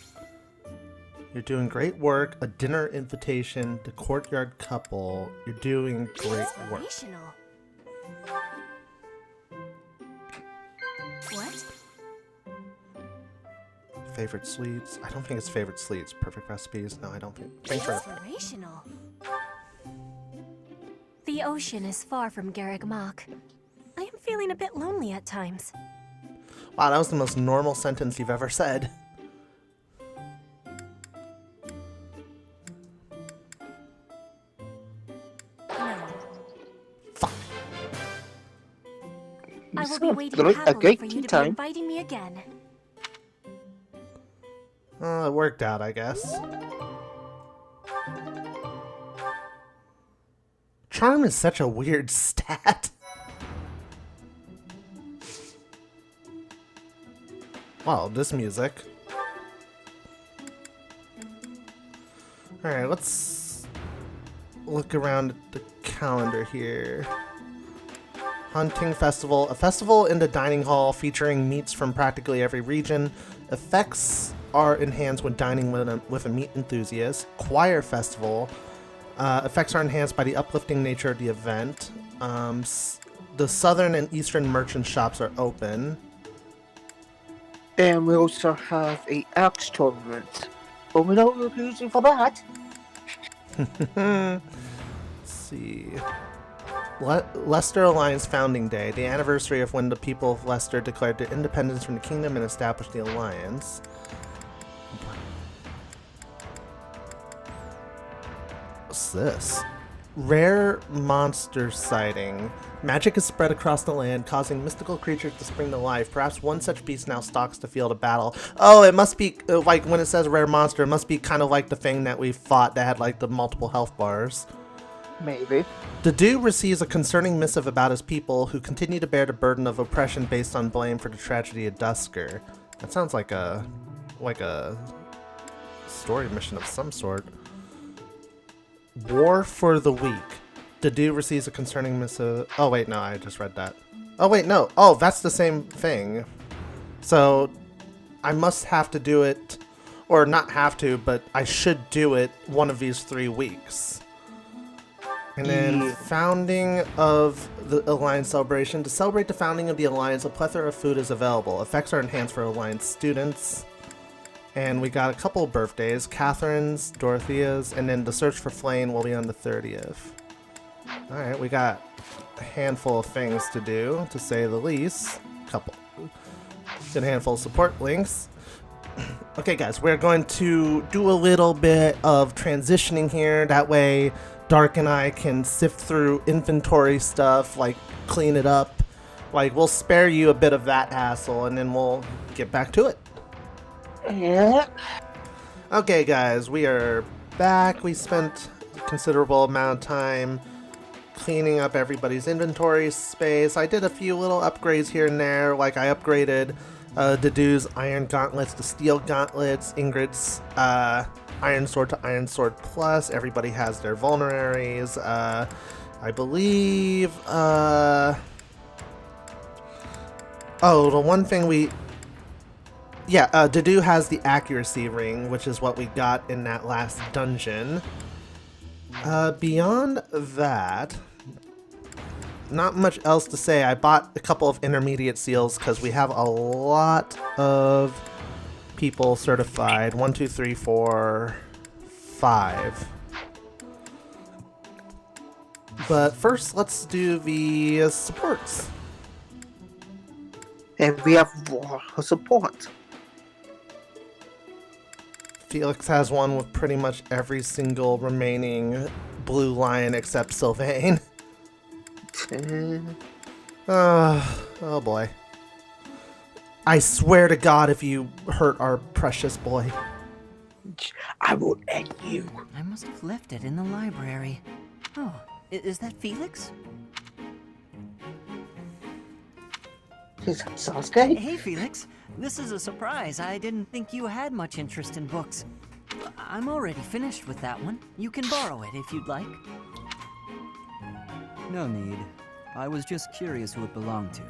You're doing great work. A dinner invitation. The courtyard couple. You're doing great work. Inspirational. What? Favorite sweets? I don't think it's favorite sweets. Perfect recipes? No, I don't think. Thanks for. Inspirational. The ocean is far from Garreg Mach. I am feeling a bit lonely at times. Wow, that was the most normal sentence you've ever said. No. Fuck. I will be waiting happily for you to be inviting me again. It worked out, I guess. Charm is such a weird stat. Wow, this music. Alright, let's look around at the calendar here. Hunting Festival. A festival in the dining hall featuring meats from practically every region. Effects are enhanced when dining with a meat enthusiast. Choir Festival. Effects are enhanced by the uplifting nature of the event. the southern and eastern merchant shops are open. And we also have a axe tournament. But we don't look using for that. Let's see. Leicester Alliance Founding Day, the anniversary of when the people of Leicester declared their independence from the kingdom and established the alliance. What's this? Rare monster sighting. Magic is spread across the land, causing mystical creatures to spring to life. Perhaps one such beast now stalks the field of battle. Oh, it must be, like, when it says rare monster, it must be kind of like the thing that we fought that had, like, the multiple health bars. Maybe. Dedue receives a concerning missive about his people, who continue to bear the burden of oppression based on blame for the tragedy of Dusker. That sounds like a story mission of some sort. War for the Weak. Dedue receives a concerning missive. Oh wait, no, I just read that. Oh wait, no. Oh, that's the same thing. So I must have to do it, or not have to, but I should do it one of these 3 weeks. And then founding of the Alliance celebration. To celebrate the founding of the Alliance, a plethora of food is available. Effects are enhanced for Alliance students. And we got a couple of birthdays, Catherine's, Dorothea's, and then the search for Flayn will be on the 30th. Alright, we got a handful of things to do, to say the least. Good handful of support links. Okay guys, we're going to do a little bit of transitioning here, that way Dark and I can sift through inventory stuff, like clean it up. Like, we'll spare you a bit of that hassle, and then we'll get back to it. Yeah. Okay guys, we are back. We spent a considerable amount of time cleaning up everybody's inventory space. I did a few little upgrades here and there, like I upgraded Dedue's iron gauntlets to steel gauntlets, Ingrid's iron sword to iron sword plus. Everybody has their vulneraries. I believe oh, the one thing Dedue has the accuracy ring, which is what we got in that last dungeon. Beyond that, not much else to say. I bought a couple of intermediate seals because we have a lot of people certified. 1, 2, 3, 4, 5. But first, let's do the supports. And we have support. Felix has one with pretty much every single remaining blue lion except Sylvain. Oh boy. I swear to God, if you hurt our precious boy, I will end you. I must have left it in the library. Oh, is that Felix? Is that Sasuke? Hey, Felix. This is a surprise. I didn't think you had much interest in books. I'm already finished with that one. You can borrow it if you'd like. No need. I was just curious who it belonged to.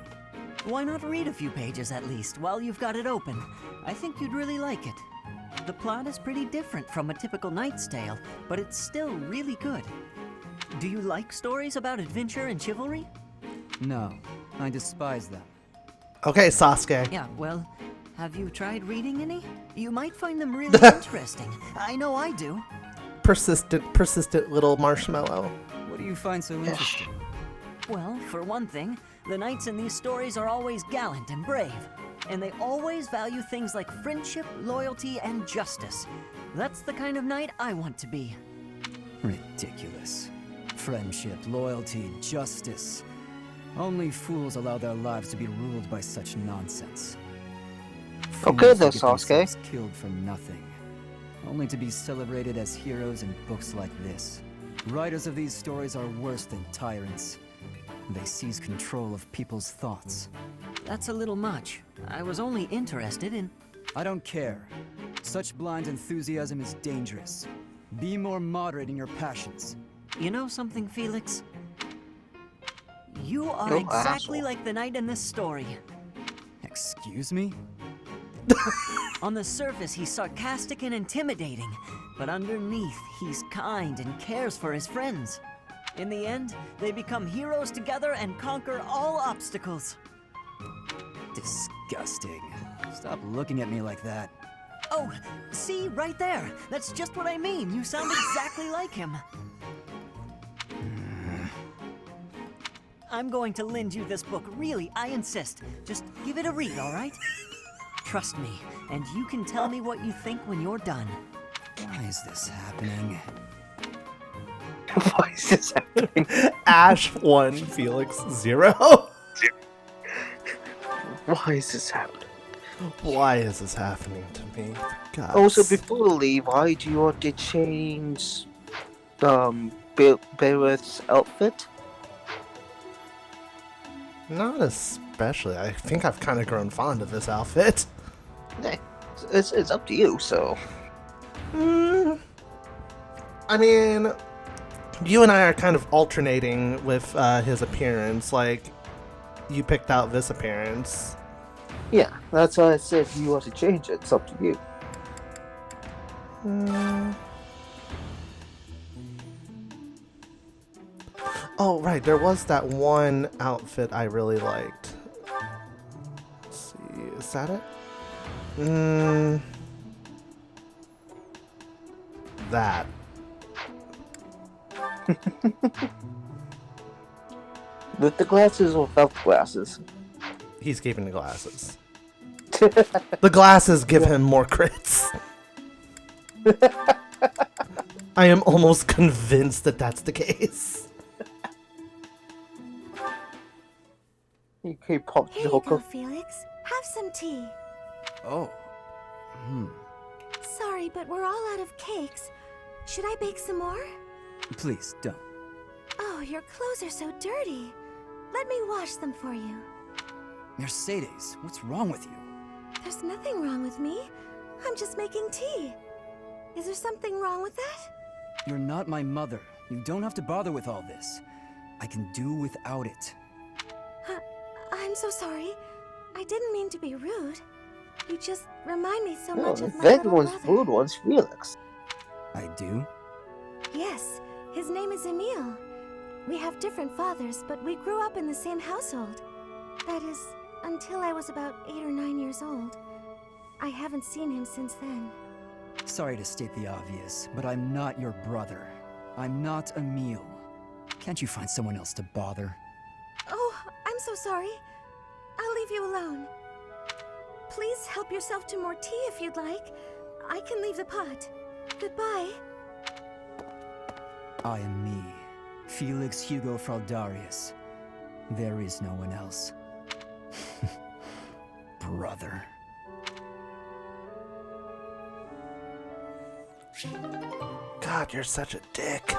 Why not read a few pages at least while you've got it open? I think you'd really like it. The plot is pretty different from a typical knight's tale, but it's still really good. Do you like stories about adventure and chivalry? No, I despise them. Okay, Sasuke. Yeah, well, have you tried reading any? You might find them really interesting. I know I do. Persistent little marshmallow. What do you find so interesting? Well, for one thing, the knights in these stories are always gallant and brave, and they always value things like friendship, loyalty, and justice. That's the kind of knight I want to be. Ridiculous. Friendship, loyalty, justice. Only fools allow their lives to be ruled by such nonsense. Okay then, Fools Sasuke. get themselves killed for nothing, only to be celebrated as heroes in books like this. Writers of these stories are worse than tyrants. They seize control of people's thoughts. That's a little much. I was only interested in... I don't care. Such blind enthusiasm is dangerous. Be more moderate in your passions. You know something, Felix? You are exactly like the knight in this story. Excuse me? On the surface, he's sarcastic and intimidating, but underneath, he's kind and cares for his friends. In the end, they become heroes together and conquer all obstacles. Disgusting. Stop looking at me like that. Oh, see, right there. That's just what I mean. You sound exactly like him. I'm going to lend you this book, really, I insist. Just give it a read, all right? Trust me, and you can tell me what you think when you're done. Why is this happening? Why is this happening? Ash 1, Felix 0. Why is this happening? Why is this happening to me? God. Also, before we leave, why do you want to change Barrett's outfit? Not especially. I think I've kind of grown fond of this outfit. It's up to you, so... I mean, you and I are kind of alternating with his appearance. Like, you picked out this appearance. Yeah, that's why I said if you want to change it, it's up to you. Oh, right, there was that one outfit I really liked. Let's see, is that it? That. With the glasses or without the glasses? He's keeping the glasses. The glasses give him more crits. I am almost convinced that that's the case. Okay, Pop Here you Joker. go, Felix. Have some tea. Oh. Sorry, but we're all out of cakes. Should I bake some more? Please, don't. Oh, your clothes are so dirty. Let me wash them for you. Mercedes, what's wrong with you? There's nothing wrong with me. I'm just making tea. Is there something wrong with that? You're not my mother. You don't have to bother with all this. I can do without it. I'm so sorry. I didn't mean to be rude. You just remind me so much of my That little one's brother. rude one's Felix. I do? Yes, his name is Emile. We have different fathers, but we grew up in the same household. That is, until I was about 8 or 9 years old. I haven't seen him since then. Sorry to state the obvious, but I'm not your brother. I'm not Emile. Can't you find someone else to bother? Oh, I'm so sorry. I'll leave you alone. Please help yourself to more tea if you'd like. I can leave the pot. Goodbye. I am me, Felix Hugo Fraldarius. There is no one else. Brother. God, you're such a dick.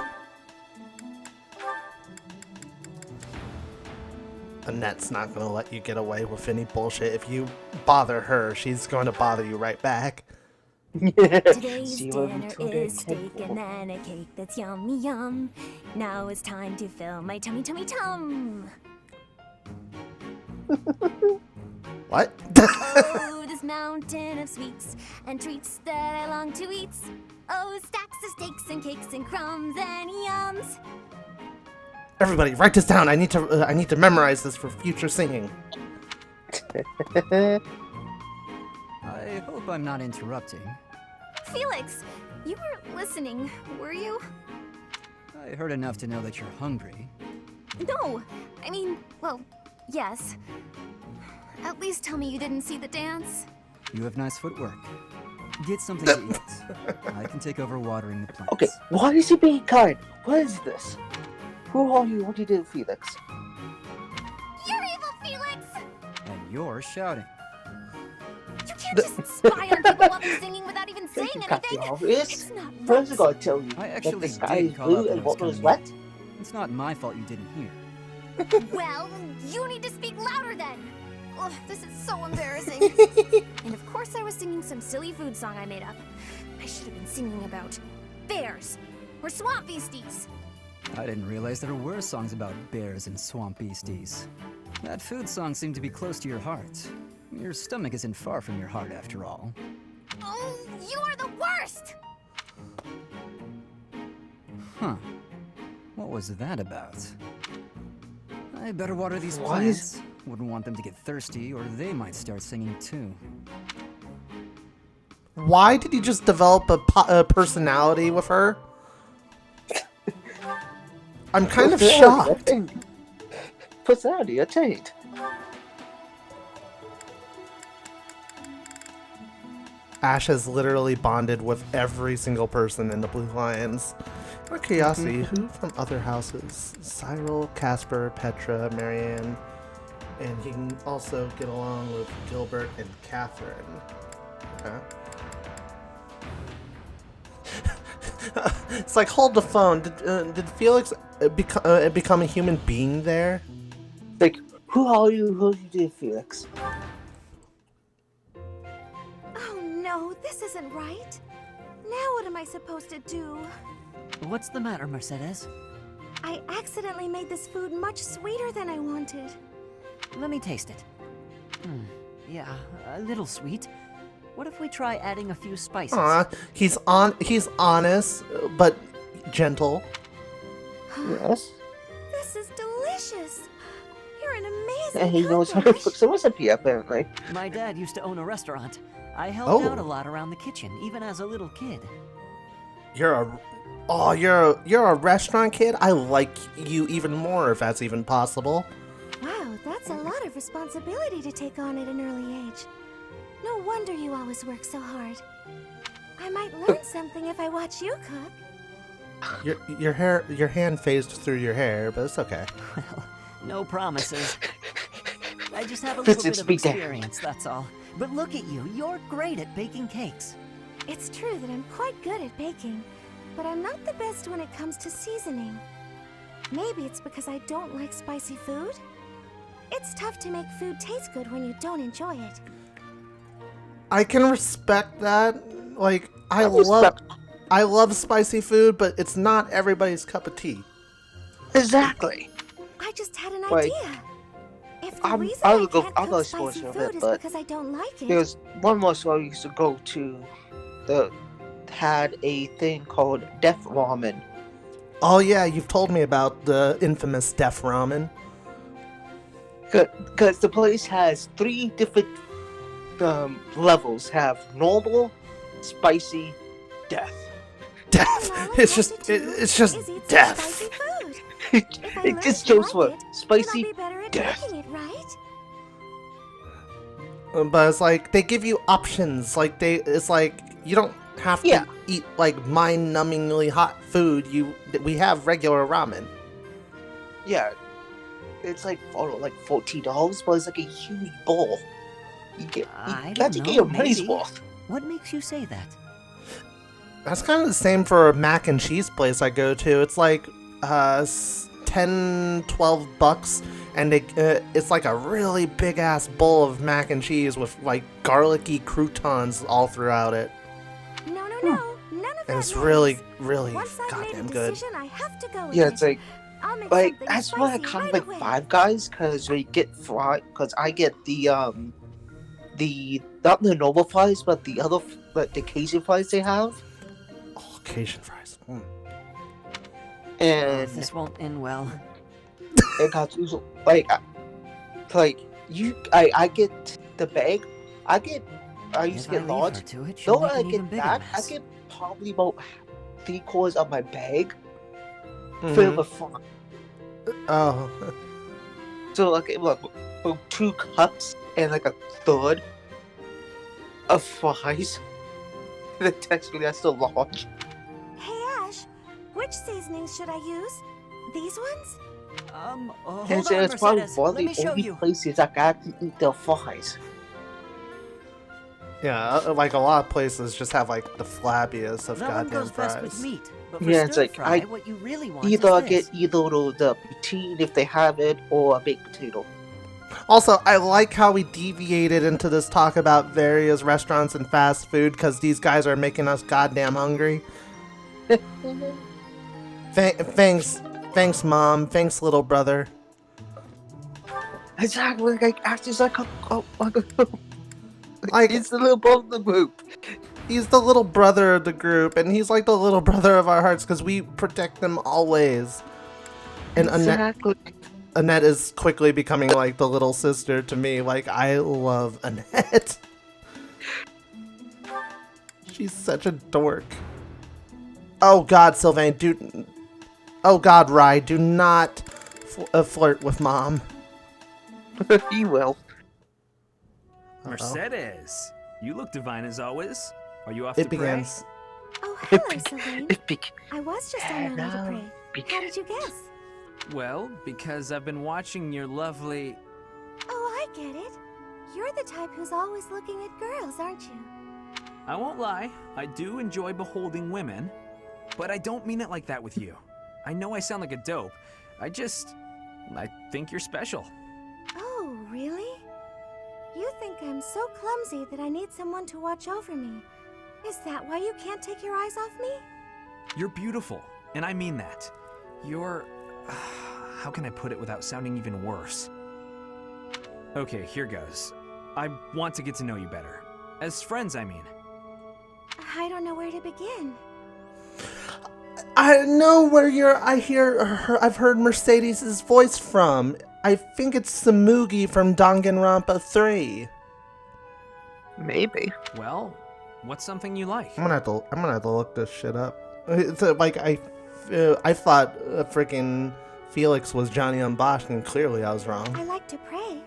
Annette's not gonna let you get away with any bullshit. If you bother her, she's going to bother you right back. Today's dinner is steak and then a cake that's yummy yum. Now it's time to fill my tummy tummy tum. What? Oh, this mountain of sweets and treats that I long to eat. Oh, stacks of steaks and cakes and crumbs and yums. Everybody, write this down. I need to memorize this for future singing. I hope I'm not interrupting. Felix, you were listening, were you? I heard enough to know that you're hungry. No, I mean, well, yes. At least tell me you didn't see the dance. You have nice footwork. Get something to eat. I can take over watering the plants. Okay, why is he being kind? What is this? Who are you? What do you do, Felix? You're evil, Felix! And you're shouting. You can't just spy on people while they're singing without even saying anything. It's not First I gotta tell you I that actually the sky did is call blue out that and I was water is coming wet. in. It's not my fault you didn't hear. Well, you need to speak louder then. Ugh, this is so embarrassing. And of course I was singing some silly food song I made up. I should have been singing about bears or swamp beasties. I didn't realize there were songs about bears and swamp beasties. That food song seemed to be close to your heart. Your stomach isn't far from your heart, after all. Oh, you are the worst! Huh. What was that about? I better water these What? plants. Wouldn't want them to get thirsty, or they might start singing too. Why did you just develop a personality with her? I'm kind of shocked. Personality attained. Ash has literally bonded with every single person in the Blue Lions. Out of curiosity, who from other houses? Cyril, Casper, Petra, Marianne, and he can also get along with Gilbert and Catherine. Okay. It's like, hold the phone. Did Felix become a human being there? Like, who are you? Who are you, Felix? Oh no, this isn't right. Now what am I supposed to do? What's the matter, Mercedes? I accidentally made this food much sweeter than I wanted. Let me taste it. Yeah, a little sweet. What if we try adding a few spices? He's honest, but gentle. Yes. This is delicious. You're an amazing And he knows how cook, to Ash. fix a recipe, apparently. My dad used to own a restaurant. I helped out a lot around the kitchen, even as a little kid. You're a restaurant kid? I like you even more if that's even possible. Wow, that's a lot of responsibility to take on at an early age. No wonder you always work so hard. I might learn something if I watch you cook. Your hand phased through your hair, but it's okay. Well, no promises. I just have a little bit of experience, that's all. But look at you, you're great at baking cakes. It's true that I'm quite good at baking, but I'm not the best when it comes to seasoning. Maybe it's because I don't like spicy food. It's tough to make food taste good when you don't enjoy it. I can respect that. Like, I love spicy food, but it's not everybody's cup of tea. Exactly. I just had an Like, idea. If the reason I can't I'll go cook spoil spicy some of food it, is but because I don't like it. there's one more store we used to go to that had a thing called Death Ramen. Oh yeah, you've told me about the infamous Death Ramen. Because the place has 3 different levels. Have normal, spicy, death. Death. It's just death. It just shows what spicy death. But it's like they give you options. Like it's like you don't have to eat like mind-numbingly hot food. We have regular ramen. Yeah, it's like $14, but it's like a huge bowl. You get your money's worth. What makes you say that? That's kind of the same for a mac and cheese place I go to. It's like $10-12, and it's like a really big ass bowl of mac and cheese with like garlicky croutons all throughout it. No, none of that. And it's really Once I've goddamn made a good. decision, I have to go with Yeah, it. it's like I'll make like something that's why I spicy kind of right like away. Five Guys, because we get fried. Because I get the not the normal fries, but the other the Cajun fries they have. Oh, Cajun fries. And this won't end well. It got I get the bag. I used to get large. Though I get that, I get probably about 3/4 of my bag filled with fries. Oh. So like 2 cups and like a third of fries. The technically that's still large. Hey Ash, which seasonings should I use? These ones? Hold And on, so it's probably Mercedes. one of Let me the show only you. places I can actually eat their fries. Yeah, like a lot of places just have like the flabbiest of That one goddamn goes fries. best with meat. But for Yeah, it's stir like fry, I what you really want either is this. get the poutine if they have it or a baked potato. Also, I like how we deviated into this talk about various restaurants and fast food because these guys are making us goddamn hungry. Thanks, Mom. Thanks, little brother. Exactly, like Ash's like he's the little brother of the group. He's the little brother of the group, and he's like the little brother of our hearts because we protect them always. And Exactly. Annette is quickly becoming like the little sister to me. Like, I love Annette. She's such a dork. Oh God, Sylvain, oh God, Rye, do not flirt with Mom. He will. Mercedes, you look divine as always. Are you off to It begins. Oh, hello, Sylvain. I was just on my way to pray. How did you guess? Well, because I've been watching your lovely... Oh, I get it. You're the type who's always looking at girls, aren't you? I won't lie, I do enjoy beholding women, but I don't mean it like that with you. I know I sound like a dope. I think you're special. Oh, really? You think I'm so clumsy that I need someone to watch over me. Is that why you can't take your eyes off me? You're beautiful, and I mean that. You're... how can I put it without sounding even worse? Okay, here goes. I want to get to know you better. As friends, I mean. I don't know where to begin. I know where I've heard Mercedes' voice from. I think it's Samugi from Danganronpa 3. Maybe. Well, what's something you like? I'm gonna have to look this shit up. It's like I thought freaking Felix was Johnny Unbossed, and clearly I was wrong. I like to pray.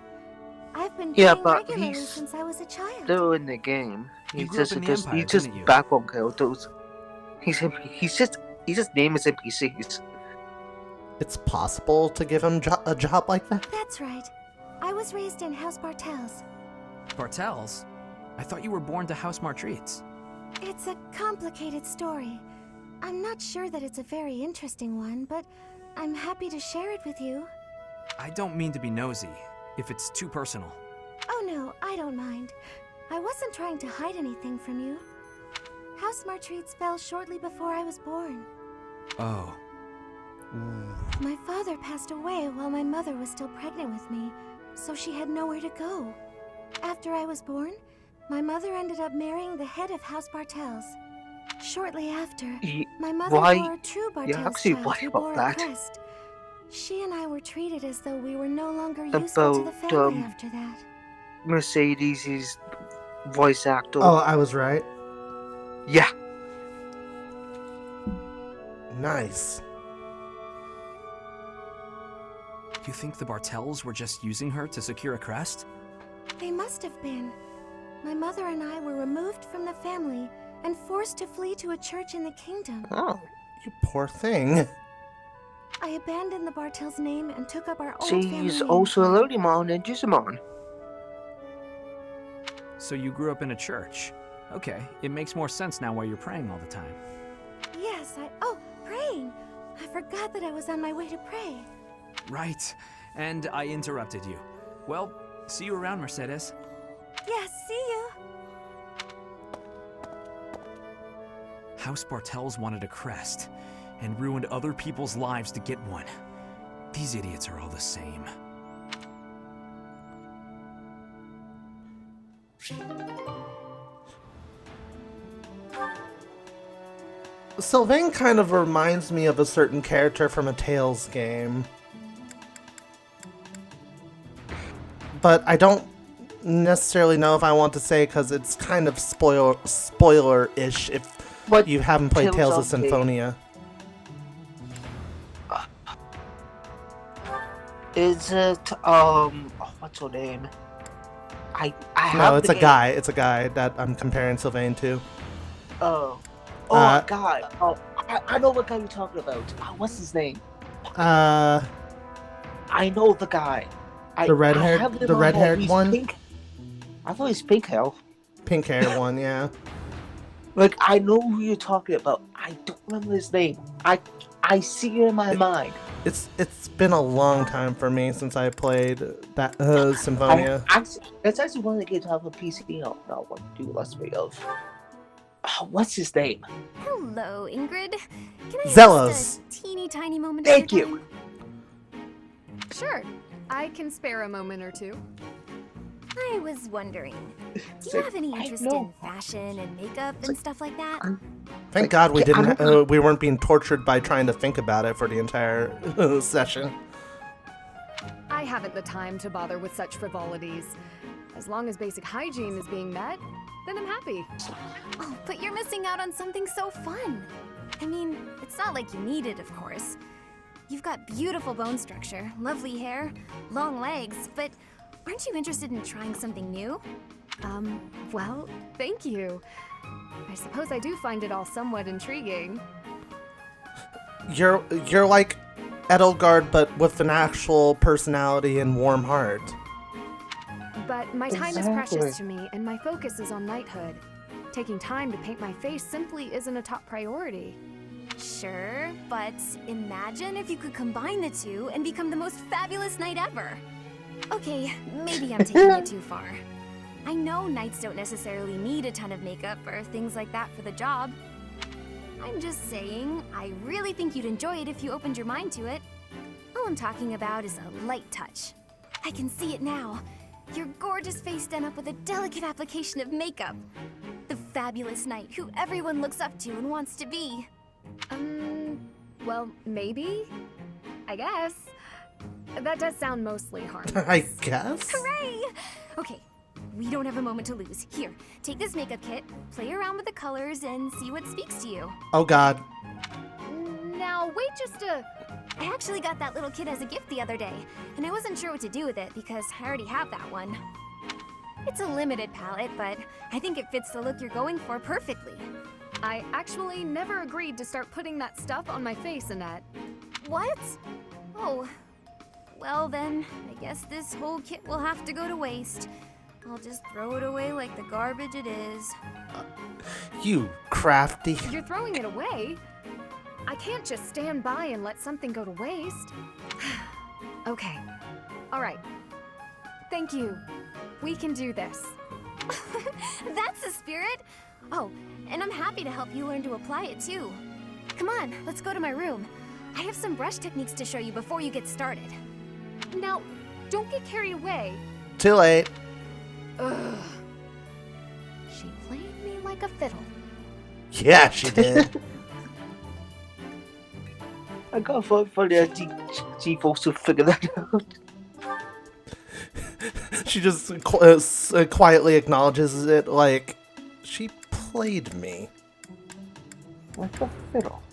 I've been Yeah, praying but regularly he's since I was a child. still in the game. You He's grew up just in the Empire, he's just didn't you? background characters. He's just name is NPCs. It's possible to give him a job like that? That's right. I was raised in House Bartels. Bartels? I thought you were born to House Martreats. It's a complicated story. I'm not sure that it's a very interesting one, but I'm happy to share it with you. I don't mean to be nosy, if it's too personal. Oh no, I don't mind. I wasn't trying to hide anything from you. House Martreats fell shortly before I was born. Oh. My father passed away while my mother was still pregnant with me, so she had nowhere to go. After I was born, my mother ended up marrying the head of House Bartels. Shortly after, my mother bore a true Bartels child who bore a crest. She and I were treated as though we were no longer useful to the family after that. Mercedes' voice actor. Oh, I was right. Yeah. Nice. You think the Bartels were just using her to secure a crest? They must have been. My mother and I were removed from the family and forced to flee to a church in the kingdom. Oh. You poor thing. I abandoned the Bartels' name and took up our old family She's name. also a Lodimon and Jusamon. So you grew up in a church. Okay, it makes more sense now why you're praying all the time. Yes, praying. I forgot that I was on my way to pray. Right, and I interrupted you. Well, see you around, Mercedes. Yes, see you. House Bartels wanted a crest, and ruined other people's lives to get one. These idiots are all the same. Sylvain kind of reminds me of a certain character from a Tales game. But I don't necessarily know if I want to say because it's kind of spoiler-ish if you haven't played Tales of Symphonia. Is it what's her name? I have No, it's a guy. It's a guy that I'm comparing Sylvain to. God. Oh, I know what guy you're talking about. What's his name? I know the guy. The red-haired one? Pink. I thought he's pink hair. Pink hair one, yeah. Like, I know who you're talking about. I don't remember his name. I see it in my mind. It's been a long time for me since I played that Symphonia. That's actually one of the games I have a PC on. I want to do Let's Play of. What's his name? Hello, Ingrid. Can I Zelos. Just a teeny tiny moment? Thank you. Sure, I can spare a moment or two. I was wondering, do you have any interest in fashion and makeup and stuff like that? Thank God we didn't. We weren't being tortured by trying to think about it for the entire session. I haven't the time to bother with such frivolities. As long as basic hygiene is being met, then I'm happy. Oh, but you're missing out on something so fun. I mean, it's not like you need it, of course. You've got beautiful bone structure, lovely hair, long legs, but aren't you interested in trying something new? Well, thank you. I suppose I do find it all somewhat intriguing. You're like Edelgard, but with an actual personality and warm heart. But my time is precious to me, and my focus is on knighthood. Taking time to paint my face simply isn't a top priority. Sure, but imagine if you could combine the two and become the most fabulous knight ever. Okay, maybe I'm taking it too far. I know knights don't necessarily need a ton of makeup or things like that for the job. I'm just saying, I really think you'd enjoy it if you opened your mind to it. All I'm talking about is a light touch. I can see it now. Your gorgeous face done up with a delicate application of makeup. The fabulous knight who everyone looks up to and wants to be. Well, maybe? I guess. That does sound mostly harmless. I guess? Hooray! Okay, we don't have a moment to lose. Here, take this makeup kit, play around with the colors, and see what speaks to you. Oh God. Now, wait just a... I actually got that little kit as a gift the other day, and I wasn't sure what to do with it because I already have that one. It's a limited palette, but I think it fits the look you're going for perfectly. I actually never agreed to start putting that stuff on my face, Annette. What? Oh, well then, I guess this whole kit will have to go to waste. I'll just throw it away like the garbage it is. You crafty. You're throwing it away? I can't just stand by and let something go to waste. Okay, all right. Thank you. We can do this. That's the spirit! Oh, and I'm happy to help you learn to apply it too. Come on, let's go to my room. I have some brush techniques to show you before you get started. Now, don't get carried away. Too late. Ugh. She played me like a fiddle. Yeah, she did. I gotta vote for the G-Force to figure that out. She just quietly acknowledges it like, she played me. Like a fiddle.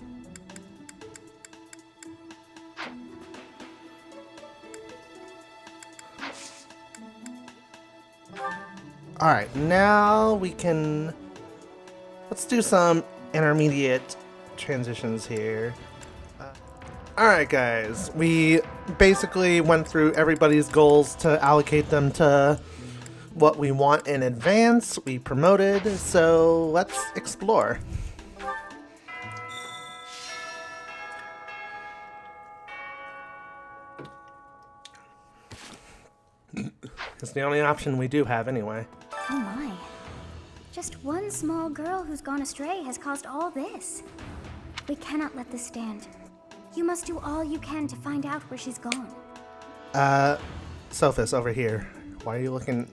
Alright, now we can... Let's do some intermediate transitions here. Alright guys, we basically went through everybody's goals to allocate them to what we want in advance. We promoted, so let's explore. It's the only option we do have anyway. Oh my. Just one small girl who's gone astray has caused all this. We cannot let this stand. You must do all you can to find out where she's gone. Sophus, over here. Why are you looking...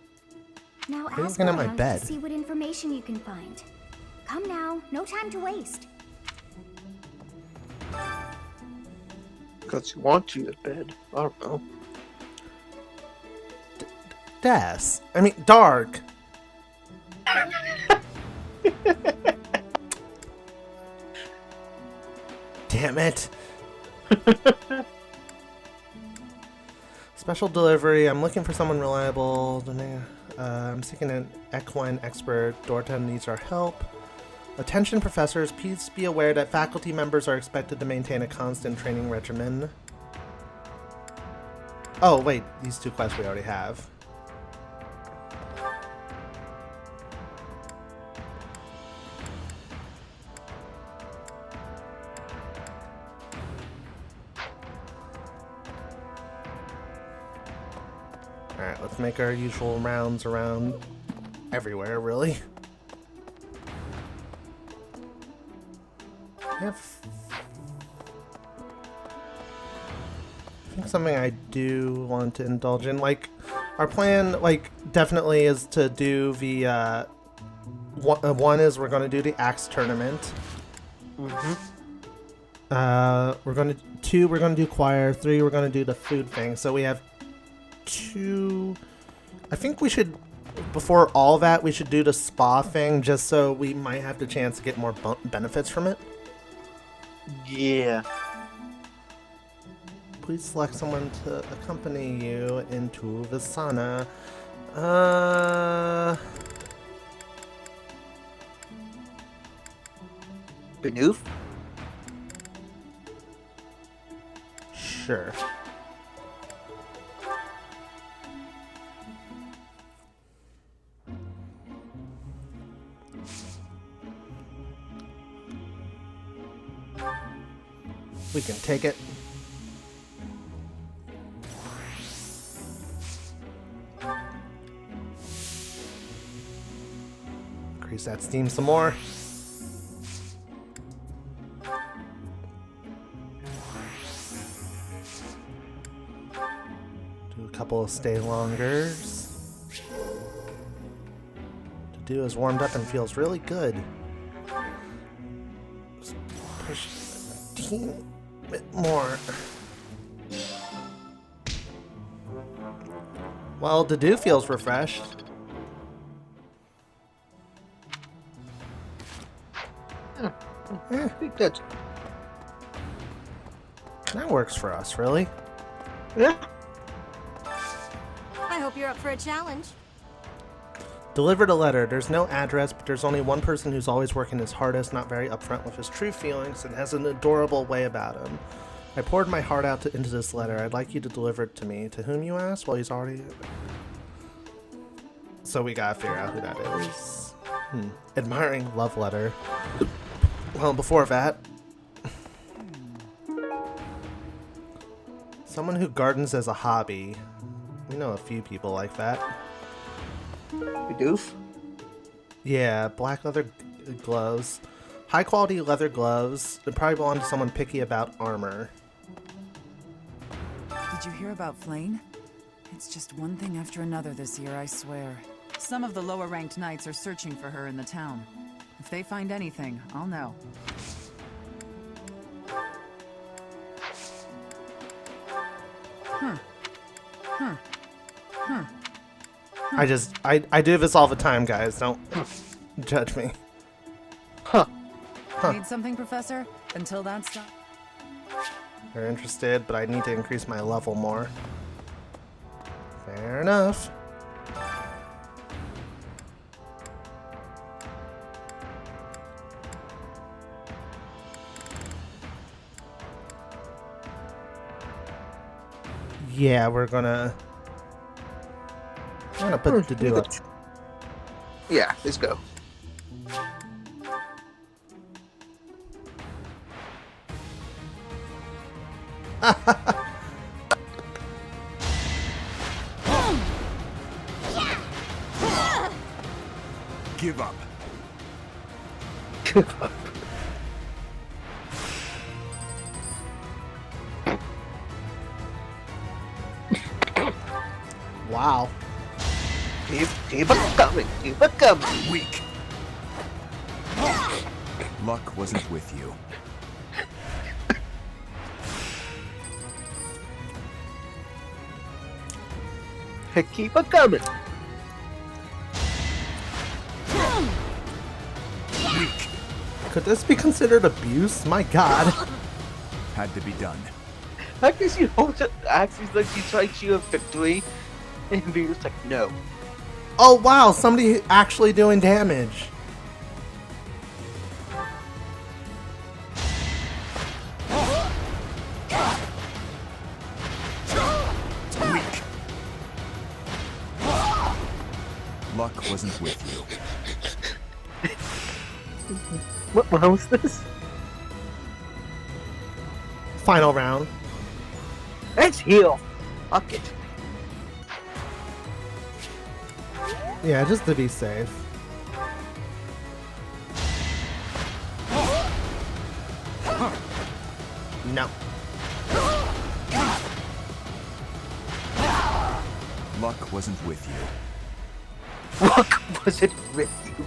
Now Why are you ask looking at my around bed? to see what information you can find. Come now, no time to waste. Because you want you in bed. I don't know. Des. I mean, Dark. Damn it. Special delivery. I'm looking for someone reliable. I'm seeking an equine expert. Dorta needs our help. Attention professors, please be aware that faculty members are expected to maintain a constant training regimen. Oh, wait. These two quests we already have. Alright, let's make our usual rounds around everywhere, really. I think something I do want to indulge in, like, Our plan, like, definitely is to do the, one is we're going to do the axe tournament. We're going to, 2, we're going to do choir. 3, we're going to do the food thing. So we have 2, I think we should, before all that, we should do the spa thing just so we might have the chance to get more benefits from it. Yeah. Please select someone to accompany you into the sauna. Benoof? Sure. We can take it. Increase that steam some more. Do a couple of stay longers. Dedue is warmed up and feels really good. Just push a teeny bit more. Well, Dedue feels refreshed. I think that works for us, really. Yeah. I hope you're up for a challenge. Delivered a letter. There's no address, but there's only one person who's always working his hardest, not very upfront with his true feelings, and has an adorable way about him. I poured my heart out into this letter. I'd like you to deliver it to me. To whom, you ask? Well, he's already... So we gotta figure out who that is. Admiring love letter. Well, before that... Someone who gardens as a hobby. We know a few people like that. Doof? Yeah, black leather gloves. High quality leather gloves. They probably belong to someone picky about armor. Did you hear about Flayn? It's just one thing after another this year, I swear. Some of the lower-ranked knights are searching for her in the town. If they find anything, I'll know. I do this all the time, guys. Don't judge me. Need something, Professor? Until that's done. They're interested, but I need to increase my level more. Fair enough. Yeah, we're gonna put Dedue up. Yeah, let's go. Give up. Give up. Wow. Keep it coming. Keep it coming. Weak. Luck wasn't with you. Keep it coming. Weak. Could this be considered abuse? My God. Had to be done. I guess you hold it. Actually, like you tried to a victory, and Vito's like, no. Oh wow, somebody actually doing damage. Weak. Luck wasn't with you. What round was this? Final round. Let's heal. Fuck it. Yeah, just to be safe. No. luck wasn't with you. Luck wasn't with you.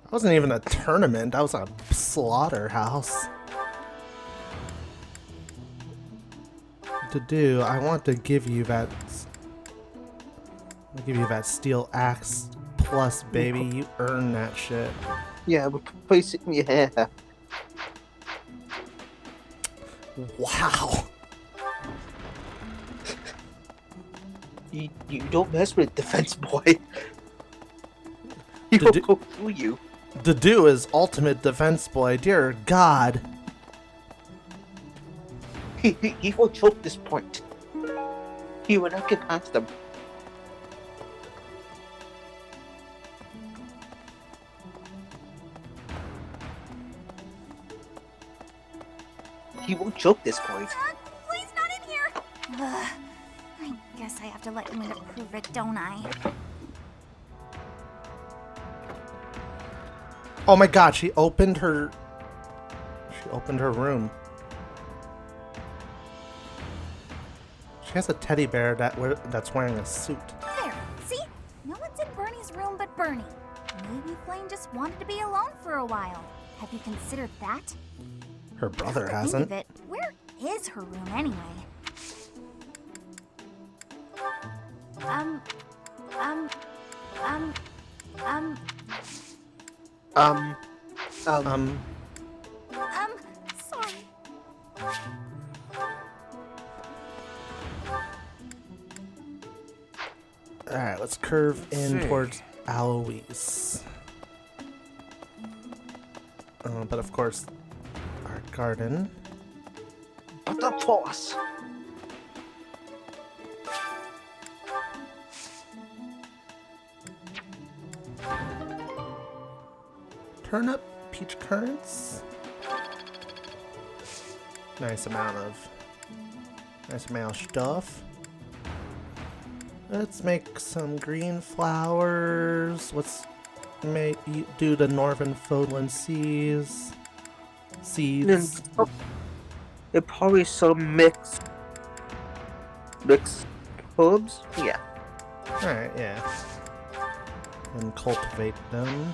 That wasn't even a tournament. That was a slaughterhouse. Dedue, I want to give you that. I'll give you that steel axe plus, baby. You earn that shit. Yeah, we're placing your hair. Wow. You don't mess with defense boy. He will go through you. Dedue is ultimate defense boy. Dear God. He will choke this point. He will not get past them. He won't choke this point. Please, not in here! I guess I have to let him in to prove it, don't I? Oh my God, she opened her room. She has a teddy bear that's wearing a suit. There, see? No one's in Bernie's room but Bernie. Maybe Flayn just wanted to be alone for a while. Have you considered that? Her brother Think hasn't. of it, where is her room anyway? Sorry. Alright, let's curve in towards Alois. But of course, our garden. But the force. Turnip, peach currants. Nice amount of stuff. Let's make some green flowers. Let's do the Northern Fodland seeds. There probably some mixed herbs. Yeah. Alright, yeah. And cultivate them.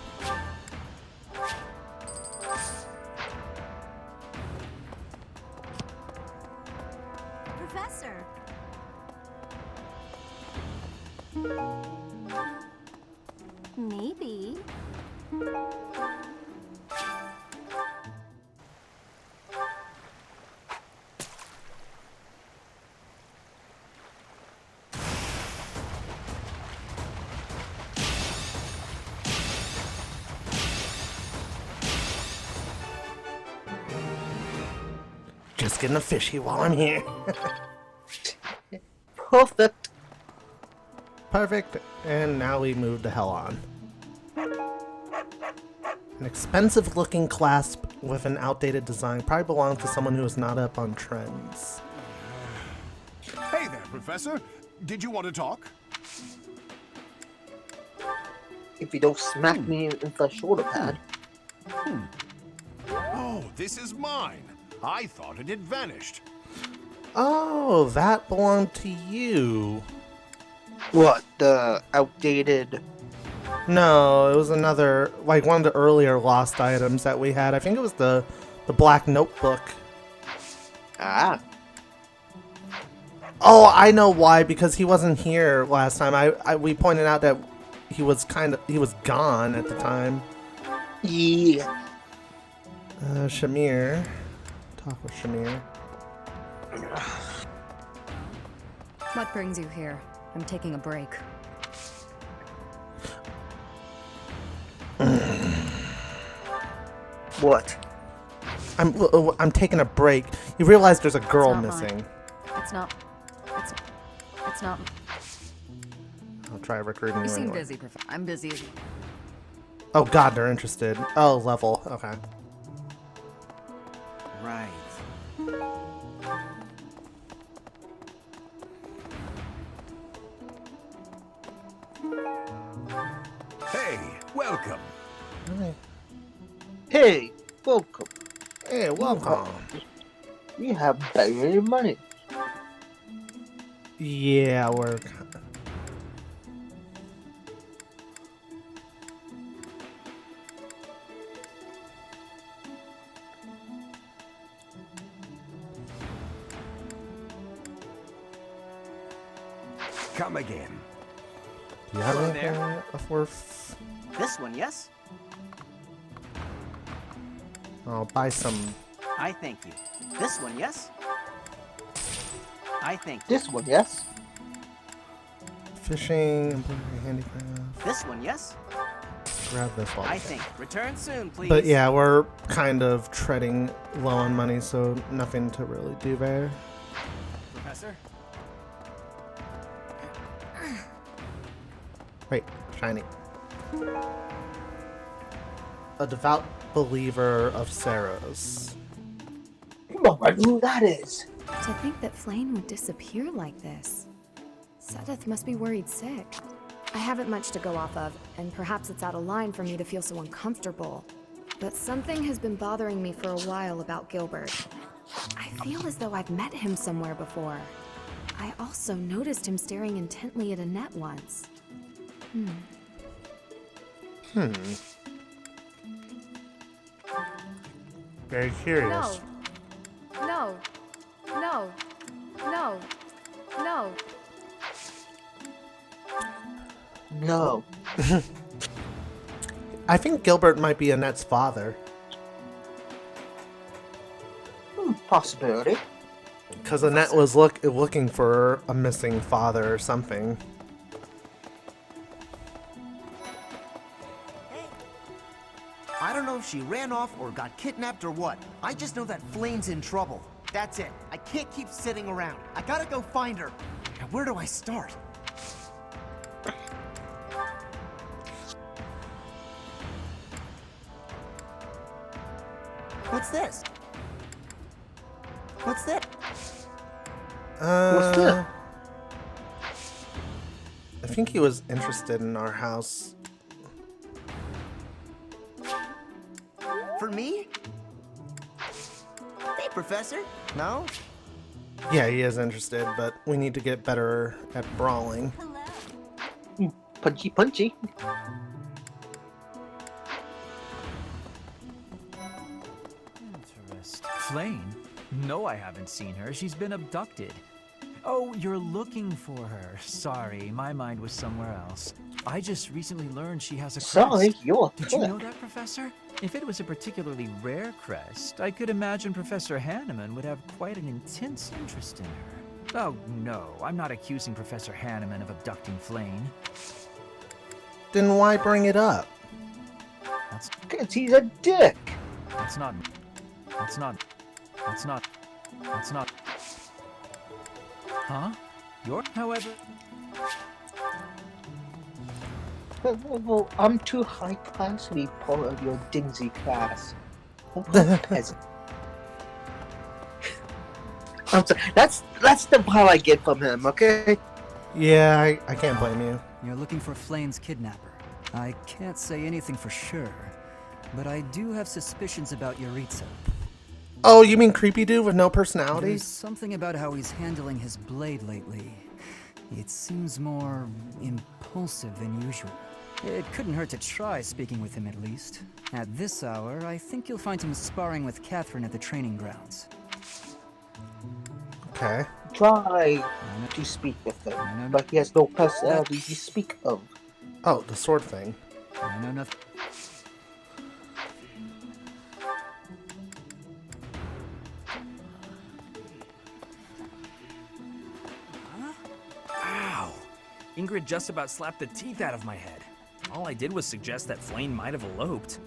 Professor. Maybe. Just getting a fishy while I'm here. Perfect. Perfect. And now we move the hell on. An expensive looking clasp with an outdated design probably belongs to someone who is not up on trends. Hey there, Professor. Did you want to talk? If you don't smack me in the shoulder pad. Oh, this is mine. I thought it had vanished. Oh, that belonged to you. What, the outdated? No, it was another, like one of the earlier lost items that we had. I think it was the black notebook. Ah. Oh, I know why, because he wasn't here last time. We pointed out that he was gone at the time. Yeah. Shamir. Talk with Shamir. What brings you here? I'm taking a break. What? I'm taking a break. You realize there's a girl missing. It's not. I'll try recruiting you You seem anyway. busy, I'm busy. Oh God, they're interested. Oh, level. Okay. Right. Hey, welcome. Hi. Hey, welcome. Hey, welcome. You have better money. Yeah, we're. Come again. Do you have Hello anything there. of worth? This one, yes? I'll buy some. I thank you. This one, yes? I thank you. This one, yes? Fishing, embroidery, handicraft. This one, yes? Grab this one. I think. Return soon, please. But yeah, we're kind of treading low on money, so nothing to really do there. Professor? Wait, shiny. A devout believer of Saros. Come on, I know who that is. To think that Flayn would disappear like this. Sedith must be worried sick. I haven't much to go off of, and perhaps it's out of line for me to feel so uncomfortable. But something has been bothering me for a while about Gilbert. I feel as though I've met him somewhere before. I also noticed him staring intently at Annette once. Very curious. No. No. No. No. No. I think Gilbert might be Annette's father. Possibility. Because Annette was looking for a missing father or something. I don't know if she ran off or got kidnapped or what. I just know that Flayn's in trouble. That's it. I can't keep sitting around. I gotta go find her. Now, where do I start? What's this? What's that? What's that? I think he was interested in our house. For me? Hey, Professor. No? Yeah, he is interested, but we need to get better at brawling. Punchy, punchy. Interesting. Flayn? No, I haven't seen her. She's been abducted. Oh, you're looking for her. Sorry, my mind was somewhere else. I just recently learned she has a crest. Sorry, you're Did you know that, Professor? If it was a particularly rare crest, I could imagine Professor Hanneman would have quite an intense interest in her. Oh, no, I'm not accusing Professor Hanneman of abducting Flayn. Then why bring it up? Because he's a dick. That's not... Huh? You're, however... Well, I'm too high class to be part of your dingsy class. I'm a peasant. I'm sorry. That's the vibe I get from him, okay? Yeah, I can't blame you. You're looking for Flayn's kidnapper. I can't say anything for sure, but I do have suspicions about Yuritsa. Oh, you mean creepy dude with no personality? There's something about how he's handling his blade lately. It seems more impulsive than usual. It couldn't hurt to try speaking with him at least. At this hour, I think you'll find him sparring with Catherine at the training grounds. Okay. Try to speak with him, but he has no personality to speak of. Oh, the sword thing. I know nothing. Ow! Ingrid just about slapped the teeth out of my head. All I did was suggest that Flayn might have eloped.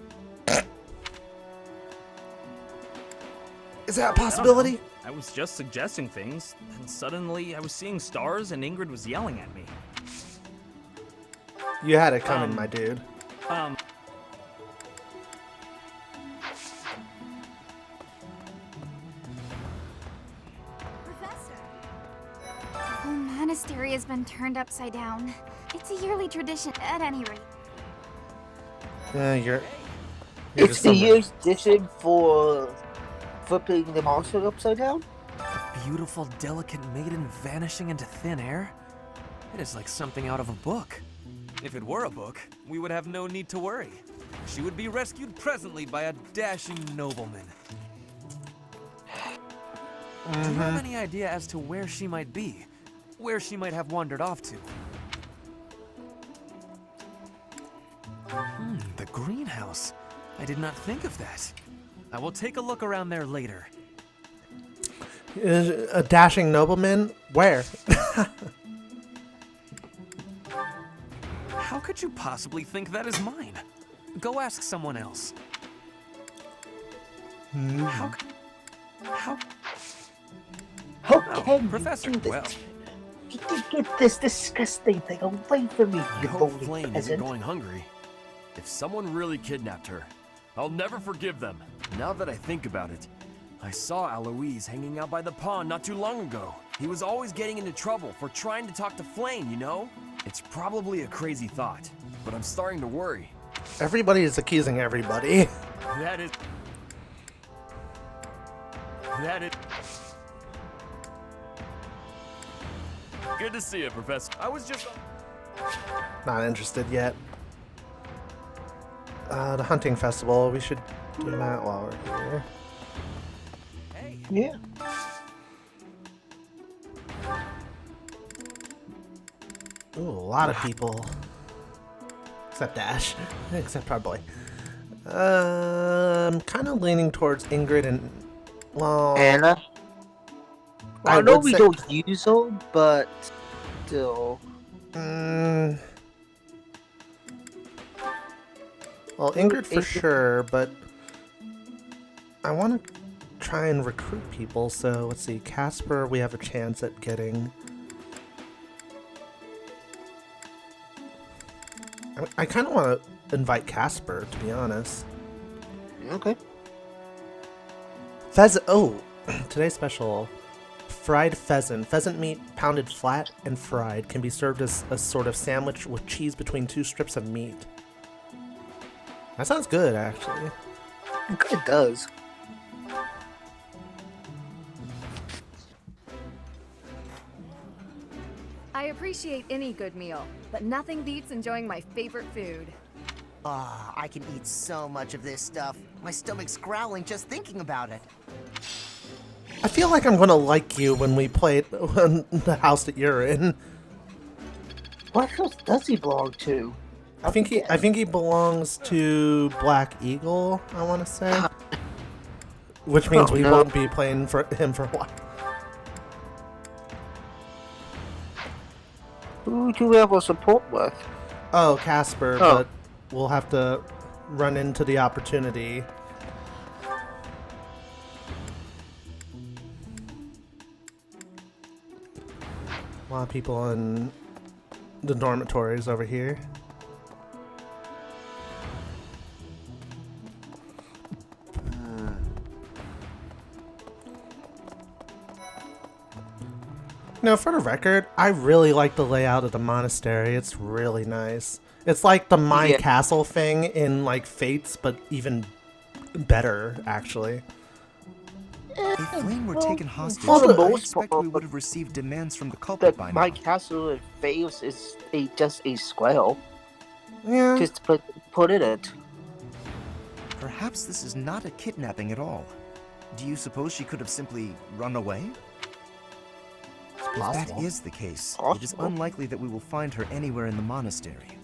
Is that a possibility? I was just suggesting things, and suddenly I was seeing stars and Ingrid was yelling at me. You had it coming, my dude. The whole monastery has been turned upside down. It's a yearly tradition, at any rate. You're... It's the year's edition for flipping the monster upside down? A beautiful, delicate maiden vanishing into thin air? It is like something out of a book. If it were a book, we would have no need to worry. She would be rescued presently by a dashing nobleman. Do you have any idea as to where she might be? Where she might have wandered off to? The greenhouse. I did not think of that. I will take a look around there later. A dashing nobleman? Where? How could you possibly think that is mine? Go ask someone else. How can Professor, you do this? well, Get this disgusting thing away from me, I you hope lonely Flayn isn't peasant. going hungry. If someone really kidnapped her, I'll never forgive them. Now that I think about it, I saw Aloise hanging out by the pond not too long ago. He was always getting into trouble for trying to talk to Flayn, you know? It's probably a crazy thought, but I'm starting to worry. Everybody is accusing everybody. That is... Good to see you, Professor. I was just... Not interested yet. The hunting festival, we should do that while we're here. Yeah. Ooh, a lot of people. Except Ash. Except our boy. I'm kind of leaning towards Ingrid and... Well... Anna? I know we don't use them, but still. Well, Ingrid for sure, but I want to try and recruit people, so let's see. Casper, we have a chance at getting... I kind of want to invite Casper, to be honest. Okay. Pheasant. Oh, today's special. Fried pheasant. Pheasant meat pounded flat and fried can be served as a sort of sandwich with cheese between two strips of meat. That sounds good, actually. It does. I appreciate any good meal, but nothing beats enjoying my favorite food. Ah, I can eat so much of this stuff. My stomach's growling just thinking about it. I feel like I'm gonna like you when we play the house that you're in. What house does he belong to? I think he belongs to Black Eagle, I want to say. Which means we won't be playing for him for a while. Who do we have a support with? Oh, Casper, but we'll have to run into the opportunity. A lot of people in the dormitories over here. Now, for the record, I really like the layout of the monastery. It's really nice. It's like the My Castle thing in like Fates, but even better, actually. If Flayn were taken hostage, For the I most expect part, we would have received demands from the culprit by now. My castle in Fails is just a square. Yeah. Just put in it. Perhaps this is not a kidnapping at all. Do you suppose she could have simply run away? If that is the case, it is unlikely that we will find her anywhere in the monastery.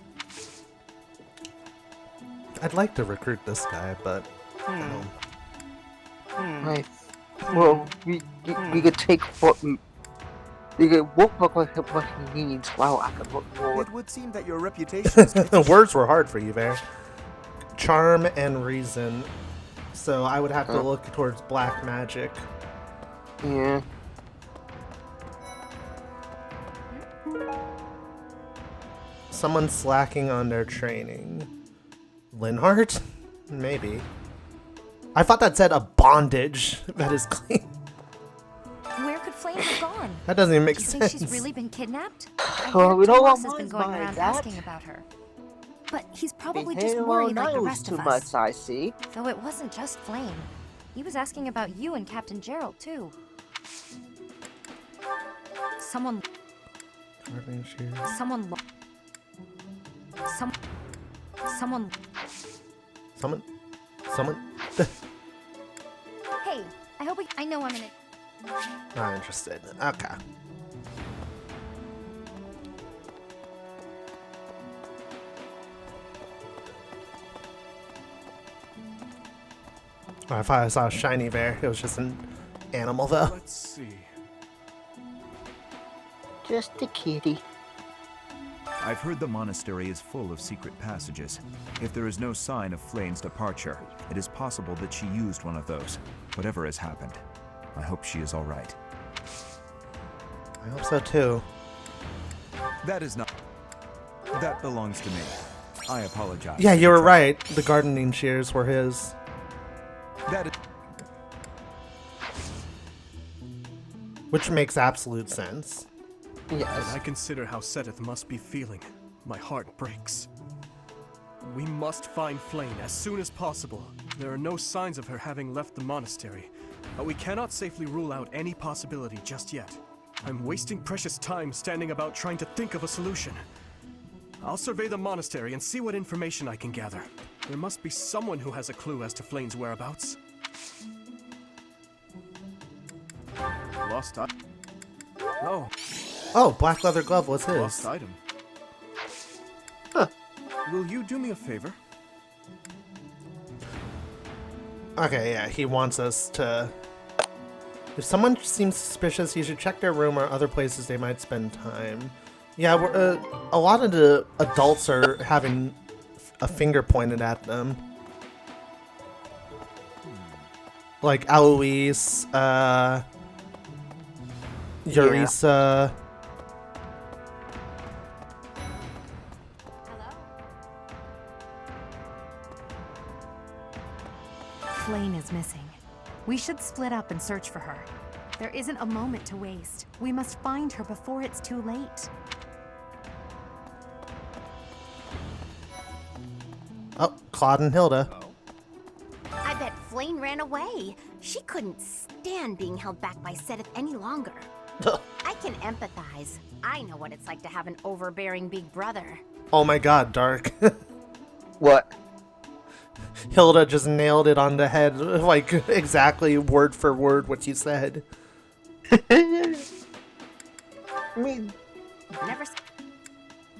I'd like to recruit this guy, but Right. Well, we could take what we could look like what he needs. Wow, I could look forward. It would seem that your reputation is words were hard for you there. Charm and reason. So I would have to look towards black magic. Yeah. Someone slacking on their training. Linhardt? Maybe. I thought that said a bondage that is clean. Where could Flayn have gone? That doesn't even make Do you sense. think she's really been kidnapped? I Well, heard we don't Tomas want has been mine going by around that. asking about her. But he's probably He just held worried on like the nose rest too of much, us. I see. Though it wasn't just Flayn. He was asking about you and Captain Gerald, too. Someone... Someone... Hey, I hope I know I'm in it. Not interested. Okay. Oh, I thought I saw a shiny bear. It was just an animal, though. Let's see. Just a kitty. I've heard the monastery is full of secret passages. If there is no sign of Flayn's departure, it is possible that she used one of those. Whatever has happened, I hope she is all right. I hope so, too. That is not... That belongs to me. I apologize. Yeah, you were right. The gardening shears were his. That is... Which makes absolute sense. When I consider how Seteth must be feeling, my heart breaks. We must find Flayn as soon as possible. There are no signs of her having left the monastery, but we cannot safely rule out any possibility just yet. I'm wasting precious time standing about trying to think of a solution. I'll survey the monastery and see what information I can gather. There must be someone who has a clue as to Flayn's whereabouts. Lost item. Oh. Oh, black leather glove was his. Lost item. Huh. Will you do me a favor? Okay, yeah, he wants us to... If someone seems suspicious, you should check their room or other places they might spend time. Yeah, we're, a lot of the adults are having a finger pointed at them. Like Eloise, Eureka... Flayn is missing. We should split up and search for her. There isn't a moment to waste. We must find her before it's too late. Oh, Claude and Hilda. I bet Flayn ran away. She couldn't stand being held back by Seteth any longer. I can empathize. I know what it's like to have an overbearing big brother. Oh my god, Dark. What? Hilda just nailed it on the head, like exactly word for word what you said. I mean, Never.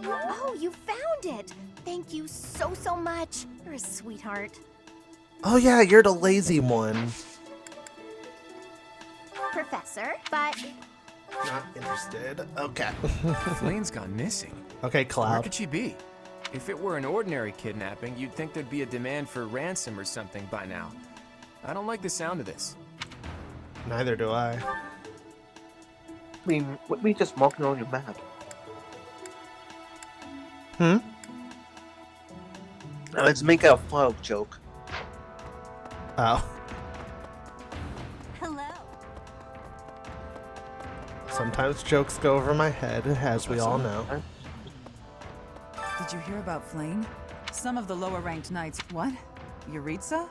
Oh, you found it! Thank you so much. You're a sweetheart. Oh yeah, you're the lazy one. Professor, but... Not interested. Okay. Flayn's gone missing. Okay, Cloud. Where could she be? If it were an ordinary kidnapping, you'd think there'd be a demand for ransom or something by now. I don't like the sound of this. Neither do I. we just marking on your map. Let's make a file joke. Oh. Hello. Sometimes jokes go over my head, as we all know. Did you hear about Flayn? Some of the lower-ranked knights... What? Eureka?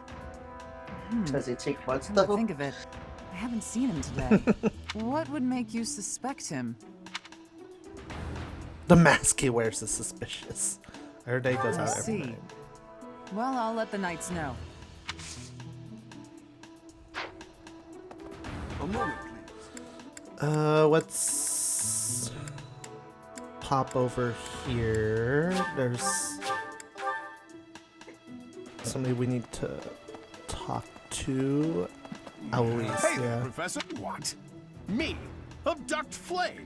Does it take months Come to though? think of it, I haven't seen him today. What would make you suspect him? The mask he wears is suspicious. Our day goes out every night. Well, I'll let the knights know. A moment, please. Let's pop over here. There's somebody we need to talk to. Eloise, Hey there, yeah. Professor. What? Me? Abduct Flayn?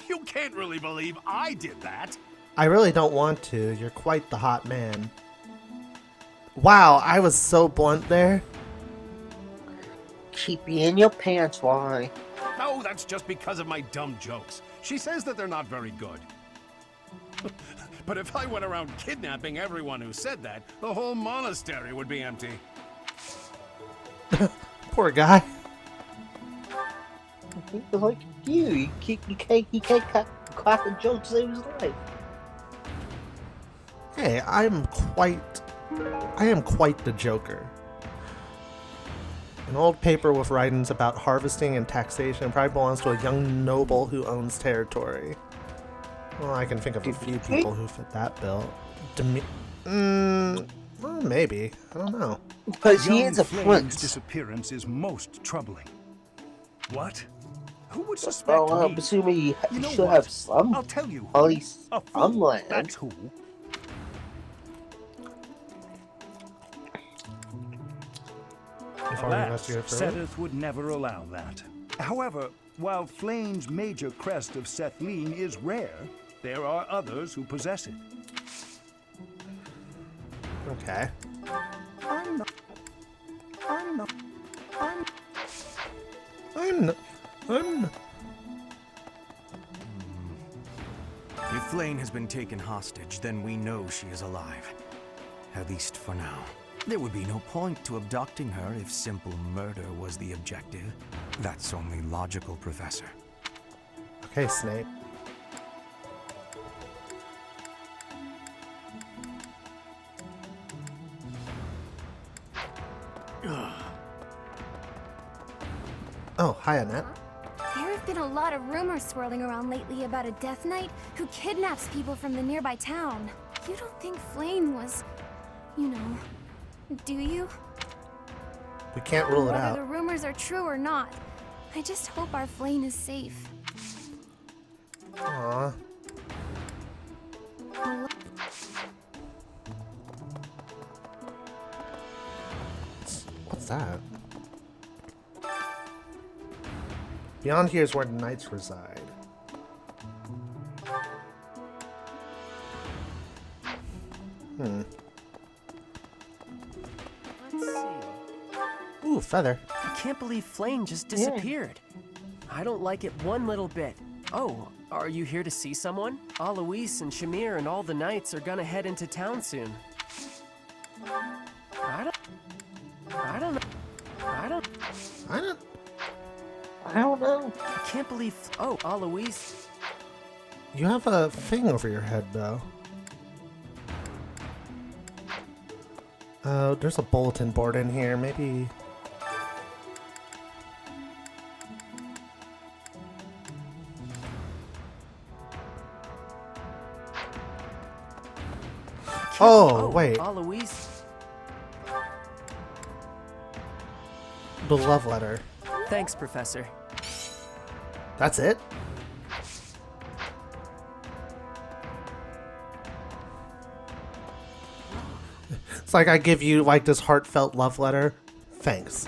You can't really believe I did that. I really don't want to. You're quite the hot man. Wow, I was so blunt there. Keep you in your pants, why? No, that's just because of my dumb jokes. She says that they're not very good. But if I went around kidnapping everyone who said that, the whole monastery would be empty. Poor guy. Like you, he can't crack a joke to save his life. Hey, I am quite the Joker. An old paper with writings about harvesting and taxation probably belongs to a young noble who owns territory. Well, I can think of a few people who fit that bill. Well, maybe. I don't know. Because he Young is a Flayn's prince. disappearance is most troubling. What? Who would suspect Well, I'm me? assuming he You know should what? have some. I'll tell you. At least A some fool. land. That's who. Alas, Seth would never allow that. However, while Flayn's major crest of Sethlin is rare, there are others who possess it. Okay. If Flayn has been taken hostage, then we know she is alive. At least for now. There would be no point to abducting her if simple murder was the objective. That's only logical, Professor. Okay, Snape. Oh, hi, Annette. There have been a lot of rumors swirling around lately about a Death Knight who kidnaps people from the nearby town. You don't think Flayn was, you know, do you? We can't rule it Whether out. the rumors are true or not, I just hope our Flayn is safe. Aww. What's that? Beyond here is where the knights reside. Hmm. Let's see. Ooh, feather. I can't believe Flayn just disappeared. I don't like it one little bit. Oh, are you here to see someone? Alois and Shamir and all the knights are gonna head into town soon. I don't know. I can't believe. Oh, Alois. You have a thing over your head, though. Oh, there's a bulletin board in here. Maybe. Oh, wait. Alois. The love letter. Thanks, Professor. That's it? It's like I give you like this heartfelt love letter. Thanks.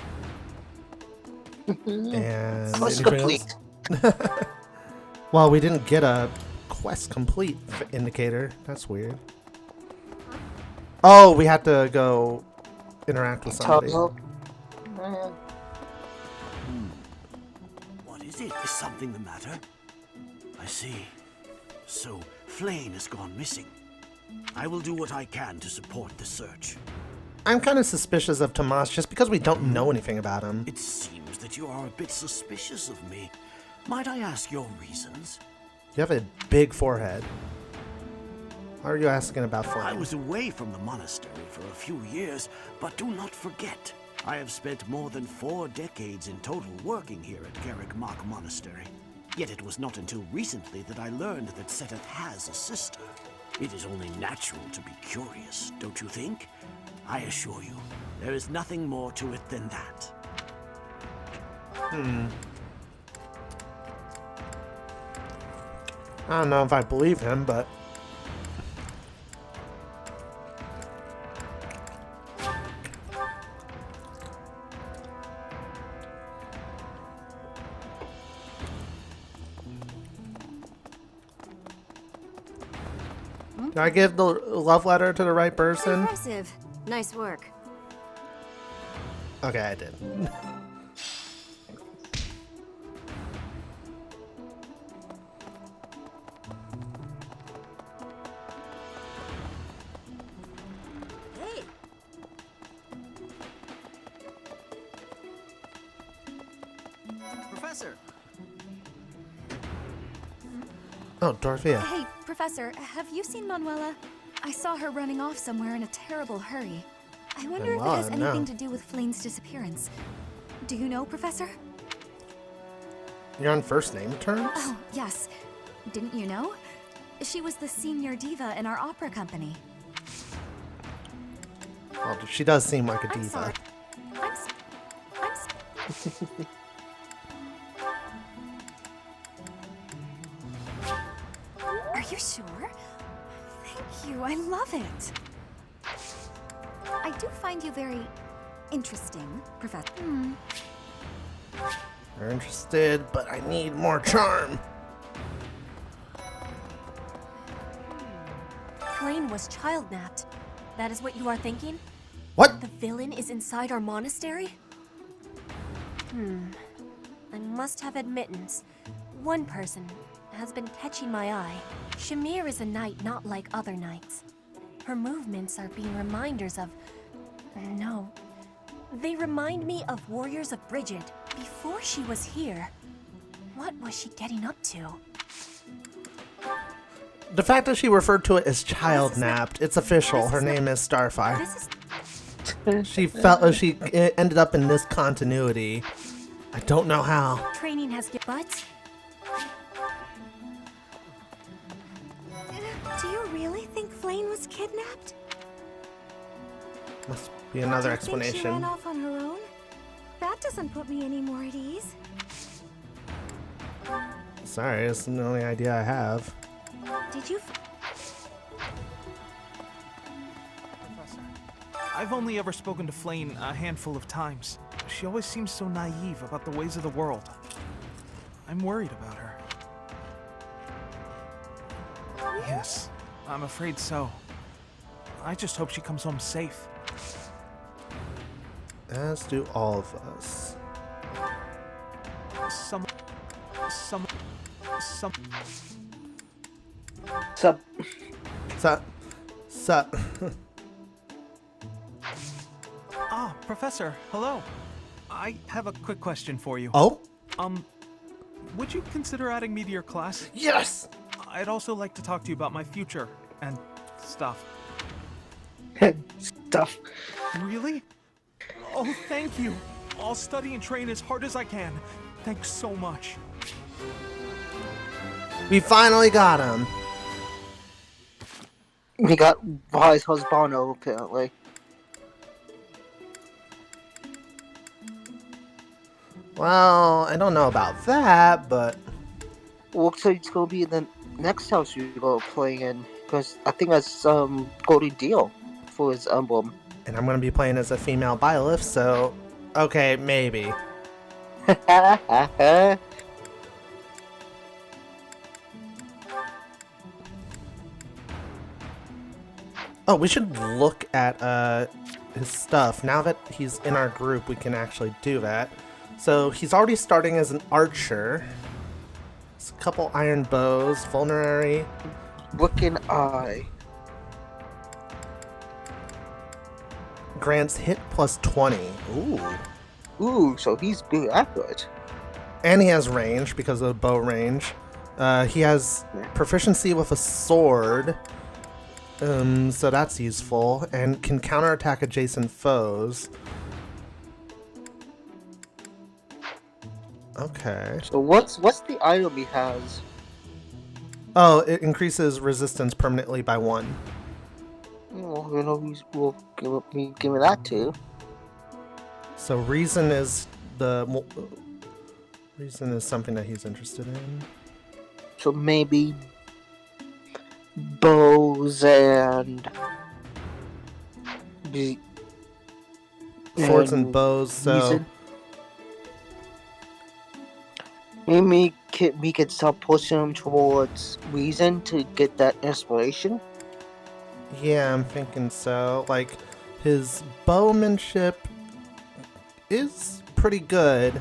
And Quest anything complete. else? Well, we didn't get a quest complete indicator. That's weird. Oh, we had to go interact with somebody. What is it? Is something the matter? I see. So, Flayn has gone missing. I will do what I can to support the search. I'm kind of suspicious of Tomas just because we don't know anything about him. It seems that you are a bit suspicious of me. Might I ask your reasons? You have a big forehead. Why are you asking about Flayn? I was away from the monastery for a few years, but do not forget, I have spent more than 4 decades in total working here at Garrick Mach Monastery. Yet it was not until recently that I learned that Seteth has a sister. It is only natural to be curious, don't you think? I assure you, there is nothing more to it than that. I don't know if I believe him, but... Did I give the love letter to the right person? Impressive. Nice work. Okay, I did. Hey. Professor. Oh, Dorothea. Hey, Professor, have you seen Manuela? I saw her running off somewhere in a terrible hurry. I wonder if it Well, has no. anything to do with Flayn's disappearance. Do you know, Professor? You're on first name terms? Oh, yes. Didn't you know? She was the senior diva in our opera company. Well, she does seem like a diva. I'm sorry. Are you sure? Thank you, I love it. I do find you very interesting, Professor. You're interested, but I need more charm. Flayn was child-napped. That is what you are thinking? What? The villain is inside our monastery? I must have admittance. One person has been catching my eye. Shamir is a knight not like other knights. Her movements are being reminders of... No. They remind me of warriors of Bridget before she was here. What was she getting up to? The fact that she referred to it as child napped, it's official. Her name is Starfire. She ended up in this continuity. I don't know how. Training has given but... Do you really think Flayn was kidnapped? Must be another Do you think she explanation. ran off on her own? That doesn't put me any more at ease. Sorry, it's the only idea I have. Did you... I've only ever spoken to Flayn a handful of times. She always seems so naive about the ways of the world. I'm worried about her. Yes, I'm afraid so. I just hope she comes home safe. As do all of us. Some... Sup. Ah, Professor, hello. I have a quick question for you. Oh? Would you consider adding me to your class? Yes! I'd also like to talk to you about my future and stuff. Stuff. Really? Oh, thank you. I'll study and train as hard as I can. Thanks so much. We finally got him. We got Wise Husbando, apparently. Well, I don't know about that, but... Looks like it's gonna be in the next house you go play in, because I think that's Golden Deal for his emblem. And I'm gonna be playing as a female Byleth, so... Okay, maybe. Oh, we should look at his stuff. Now that he's in our group, we can actually do that. So he's already starting as an archer. It's a couple iron bows, vulnerary. Looking eye. Grants hit plus 20. Ooh. Ooh, so he's good at it. And he has range because of the bow range. He has proficiency with a sword. So that's useful. And can counterattack adjacent foes. Okay. So what's the item he has? Oh, it increases resistance permanently by 1. Well, you know, we'll give me that too. So reason is something that he's interested in. So maybe bows and swords and bows. So reason. Maybe we could start pushing him towards reason to get that inspiration. yeah, I'm thinking so. Like his bowmanship is pretty good,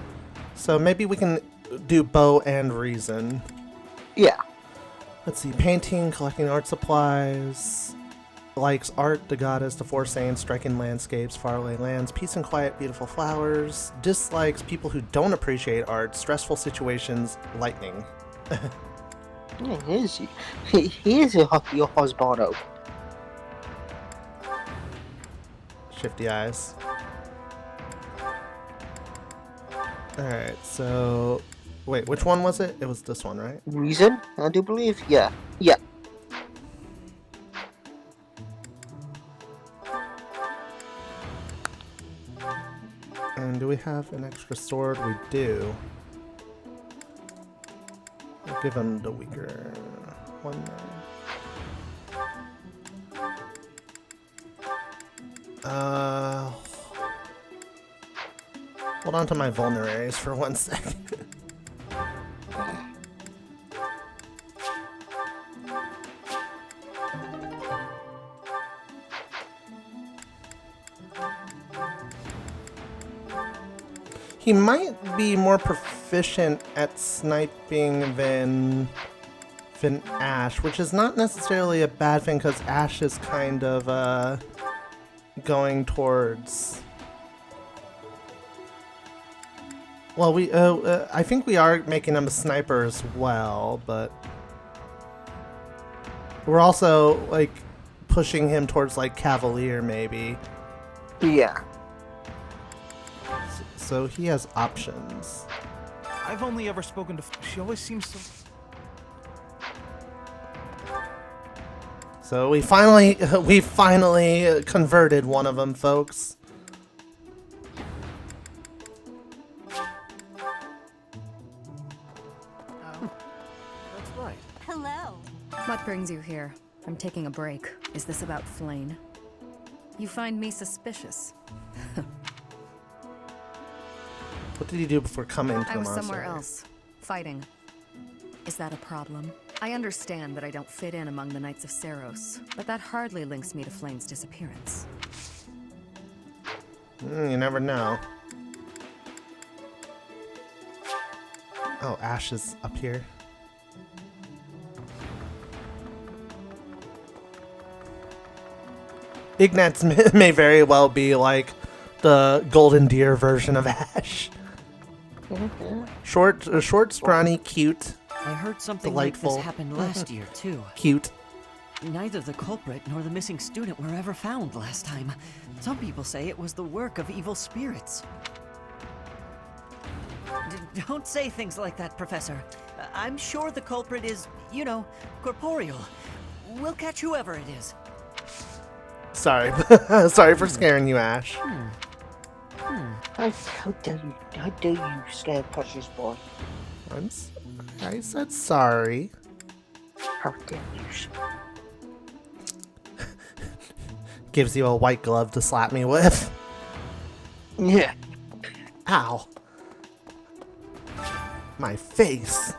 so maybe we can do bow and reason. Yeah. Let's see, painting, collecting art supplies, likes art, the goddess, the four saints, striking landscapes, faraway lands, peace and quiet, beautiful flowers, dislikes people who don't appreciate art, stressful situations, lightning. Yeah, he is your husbando. Shifty eyes. Alright, so... Wait, which one was it? It was this one, right? Reason, I do believe. Yeah. Yeah. And do we have an extra sword? We do. We'll give him the weaker one there. Hold on to my vulneraries for 1 second. He might be more proficient at sniping than Ash, which is not necessarily a bad thing because Ash is kind of going towards. Well, I think we are making him a sniper as well, but we're also like pushing him towards like Cavalier maybe. Yeah. So he has options. I've only ever spoken to... She always seems so... So we finally converted one of them, folks. That's right. Hello. What brings you here? I'm taking a break. Is this about Flayn? You find me suspicious. What did you do before coming to the I was monastery? somewhere else, fighting. Is that a problem? I understand that I don't fit in among the Knights of Seiros, but that hardly links me to Flayn's disappearance. You never know. Oh, Ash is up here. Ignatz may very well be like the Golden Deer version of Ash. Short, scrawny, cute. I heard something delightful. like this happened last year, too. Cute. Neither the culprit nor the missing student were ever found last time. Some people say it was the work of evil spirits. Don't say things like that, Professor. I'm sure the culprit is, you know, corporeal. We'll catch whoever it is. Sorry. Sorry for scaring you, Ash. How dare you scare Precious Boy? I said sorry. How dare you? Gives you a white glove to slap me with. Yeah. Ow. My face.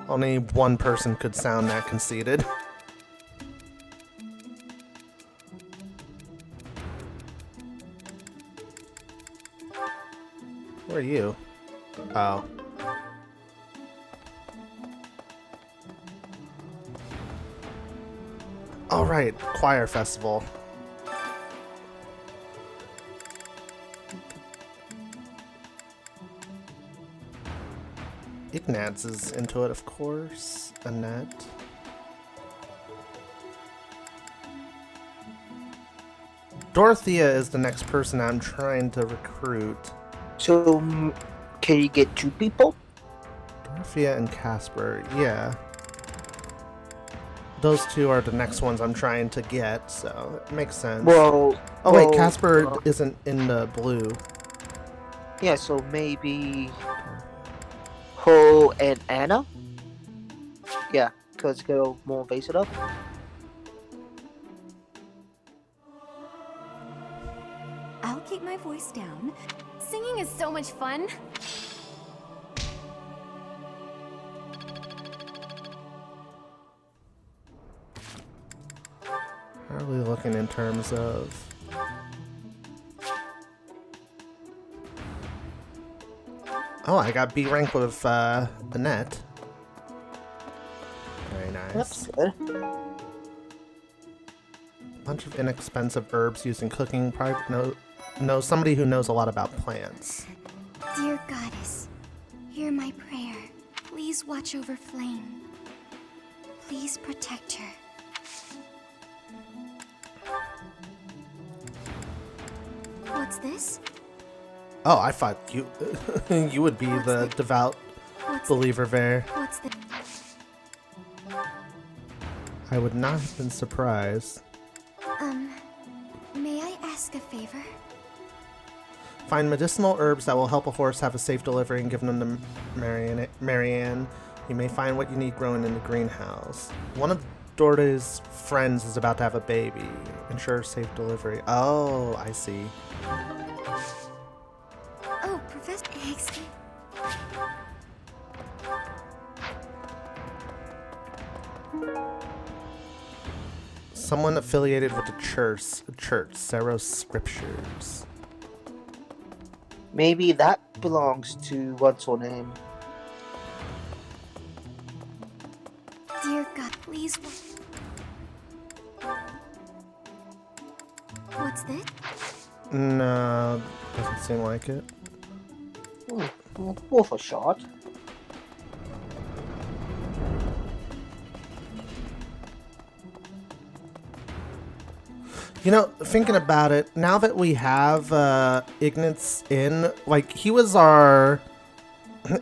Only one person could sound that conceited. Where are you? Oh. All right, choir festival. Ignatz is into it, of course. Annette. Dorothea is the next person I'm trying to recruit. So, can you get 2 people? Dorothea and Casper, yeah. Those 2 are the next ones I'm trying to get, so it makes sense. Well, oh wait, Casper isn't in the blue. Yeah, so maybe Ho and Anna? Yeah, because they'll more base it up. I'll keep my voice down. Singing is so much fun. How are we looking in terms of... Oh, I got B rank with Annette. Very nice. That's good. Bunch of inexpensive herbs used in cooking. Probably know somebody who knows a lot about plants. Dear Goddess, hear my prayer. Please Please watch over Flayn. Please protect her. What's this? Oh, I thought you you would be the devout believer there. What's this? I would not have been surprised. May I ask a favor? Find medicinal herbs that will help a horse have a safe delivery and give them to Marianne. You may find what you need growing in the greenhouse. One of Dorda's friends is about to have a baby. Ensure safe delivery. Oh, I see. Oh, Professor. Excuse. Someone affiliated with the church, Seros Scriptures. Maybe that belongs to what's her name. Dear God, please. What's this? No, doesn't seem like it. Worth a shot. You know, thinking about it, now that we have Ignatz in, like, he was our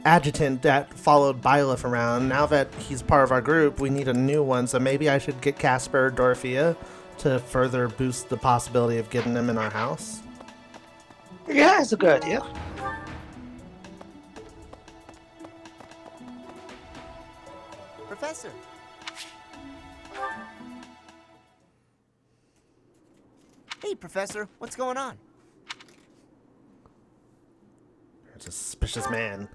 adjutant that followed Byleth around. Now that he's part of our group, we need a new one, so maybe I should get Casper or Dorothea to further boost the possibility of getting them in our house. Yeah, that's a good idea. Professor! Hey, Professor, what's going on? There's a suspicious man.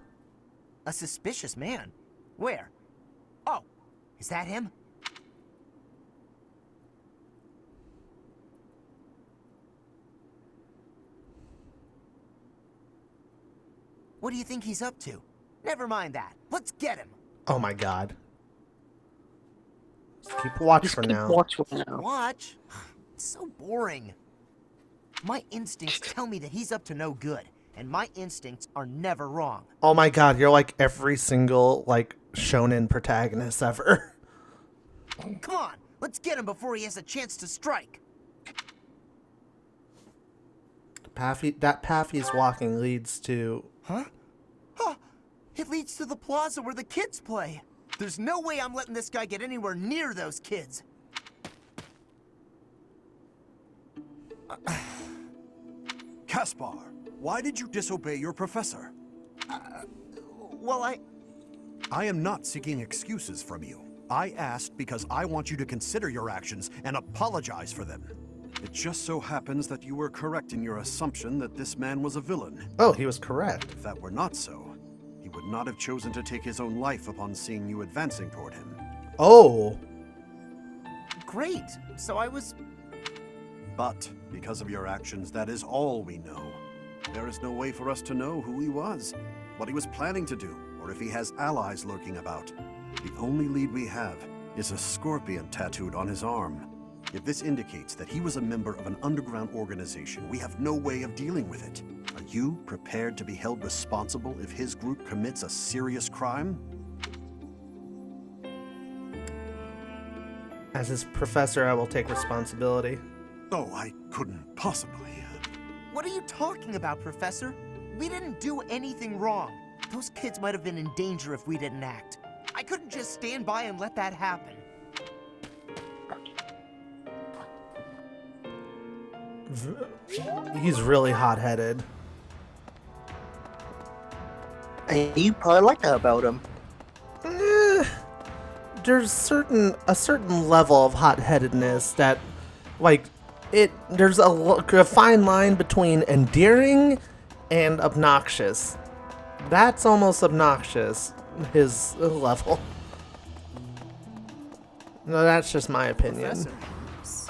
A suspicious man? Where? Oh, is that him? What do you think he's up to? Never mind that. Let's get him. Oh my god. Just keep watch for now. Watch? It's so boring. My instincts tell me that he's up to no good, and my instincts are never wrong. Oh my god, you're like every single, like, shonen protagonist ever. Come on, let's get him before he has a chance to strike. That path he's walking leads to... Huh? Huh? It leads to the plaza where the kids play. There's no way I'm letting this guy get anywhere near those kids. Caspar, why did you disobey your professor? Well, I am not seeking excuses from you. I asked because I want you to consider your actions and apologize for them. It just so happens that you were correct in your assumption that this man was a villain. Oh, he was correct. If that were not so, he would not have chosen to take his own life upon seeing you advancing toward him. Oh! Great, so I was... But, because of your actions, that is all we know. There is no way for us to know who he was, what he was planning to do, or if he has allies lurking about. The only lead we have is a scorpion tattooed on his arm. If this indicates that he was a member of an underground organization, we have no way of dealing with it. Are you prepared to be held responsible if his group commits a serious crime? As his professor, I will take responsibility. Oh, I couldn't possibly. What are you talking about, Professor? We didn't do anything wrong. Those kids might have been in danger if we didn't act. I couldn't just stand by and let that happen. He's really hot-headed. And you probably like that about him. There's a certain level of hot-headedness that, like, there's a fine line between endearing and obnoxious. That's almost obnoxious, his level. No, that's just my opinion.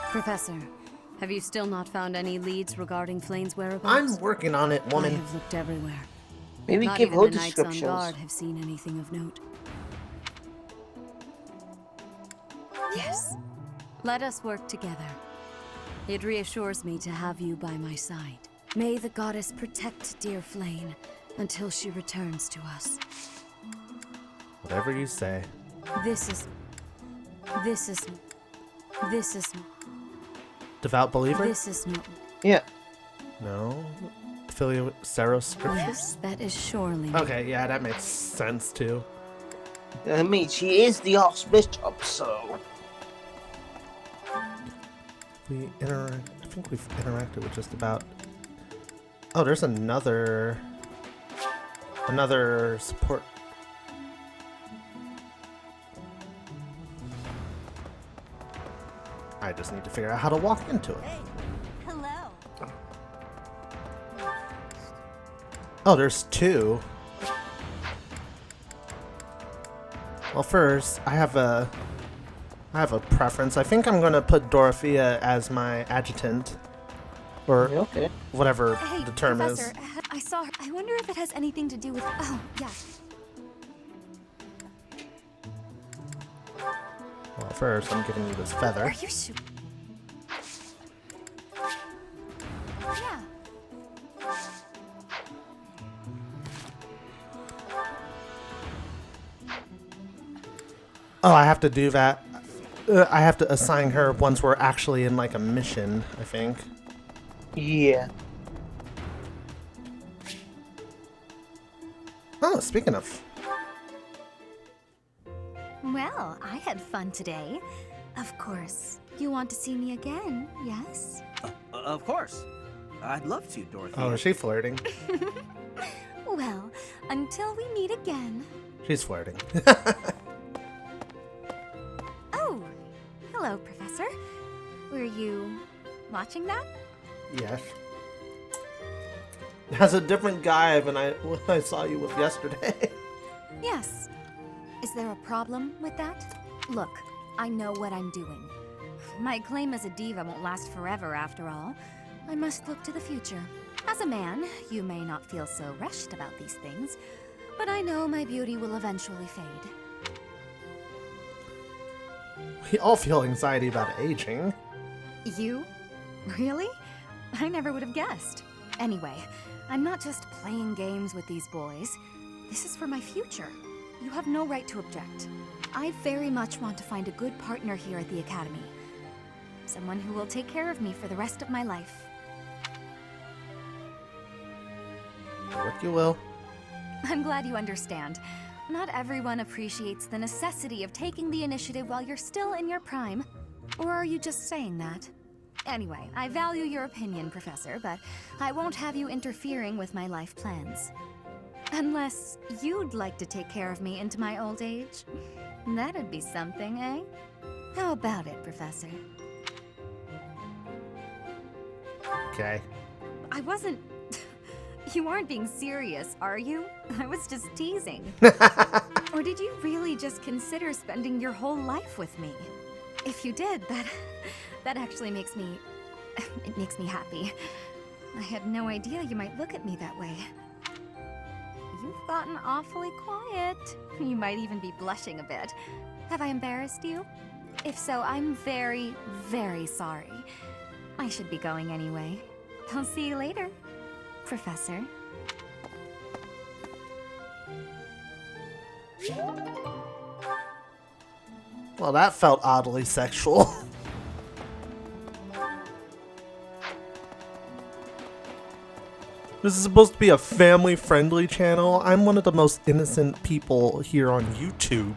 Professor, have you still not found any leads regarding Flayn's whereabouts? I'm working on it, woman. I have looked everywhere. Maybe Not give even her the knights on descriptions. guard have seen anything of note. Yes. Let us work together. It reassures me to have you by my side. May the goddess protect dear Flayn until she returns to us. Whatever you say. This is... Devout believer? This is no... Yeah. No. Affiliate with Saros scriptures? Yes, that is surely... Okay, yeah, that makes sense too. I mean, she is the Archbishop, so... I think we've interacted with just about... Oh, there's another support. I just need to figure out how to walk into it. Hey, hello. Oh, there's two. Well, first, I have a preference. I think I'm gonna put Dorothea as my adjutant, or whatever the term Professor, is. I saw her. I wonder if it has anything to do with... Oh, yeah. Well, first, I'm giving you this feather. Are you sure? Yeah. Oh, I have to do that. I have to assign her once we're actually in like a mission, I think. Yeah. Oh, speaking of. Well, I had fun today. Of course. You want to see me again, yes? Of course. I'd love to, Dorothy. Oh, is she flirting? Well, until we meet again. She's flirting. Oh, hello, Professor. Were you watching that? Yes. That's a different guy than what I saw you with yesterday. Yes. Is there a problem with that? Look, I know what I'm doing. My claim as a diva won't last forever, after all. I must look to the future. As a man, you may not feel so rushed about these things, but I know my beauty will eventually fade. We all feel anxiety about aging. You? Really? I never would have guessed. Anyway, I'm not just playing games with these boys. This is for my future. You have no right to object. I very much want to find a good partner here at the Academy. Someone who will take care of me for the rest of my life. What you will. I'm glad you understand. Not everyone appreciates the necessity of taking the initiative while you're still in your prime. Or are you just saying that? Anyway, I value your opinion, Professor, but I won't have you interfering with my life plans. Unless you'd like to take care of me into my old age. That'd be something, eh? How about it, Professor? Okay. I wasn't... You aren't being serious, are you? I was just teasing. Or did you really just consider spending your whole life with me? If you did, that actually makes me... It makes me happy. I had no idea you might look at me that way. You've gotten awfully quiet. You might even be blushing a bit. Have I embarrassed you? If so, I'm very, very sorry. I should be going anyway. I'll see you later, Professor. Well, that felt oddly sexual. This is supposed to be a family-friendly channel. I'm one of the most innocent people here on YouTube.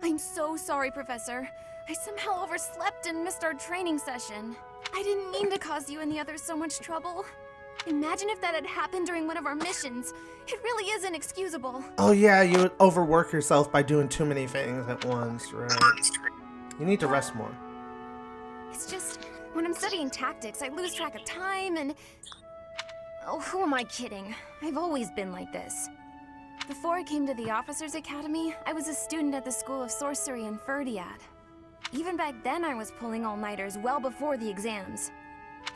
I'm so sorry, Professor. I somehow overslept and missed our training session. I didn't mean to cause you and the others so much trouble. Imagine if that had happened during one of our missions. It really is inexcusable. Oh yeah, you would overwork yourself by doing too many things at once, right? You need to rest more. It's just, when I'm studying tactics, I lose track of time and... Oh, who am I kidding? I've always been like this. Before I came to the Officers Academy, I was a student at the School of Sorcery in Ferdiad. Even back then, I was pulling all-nighters well before the exams.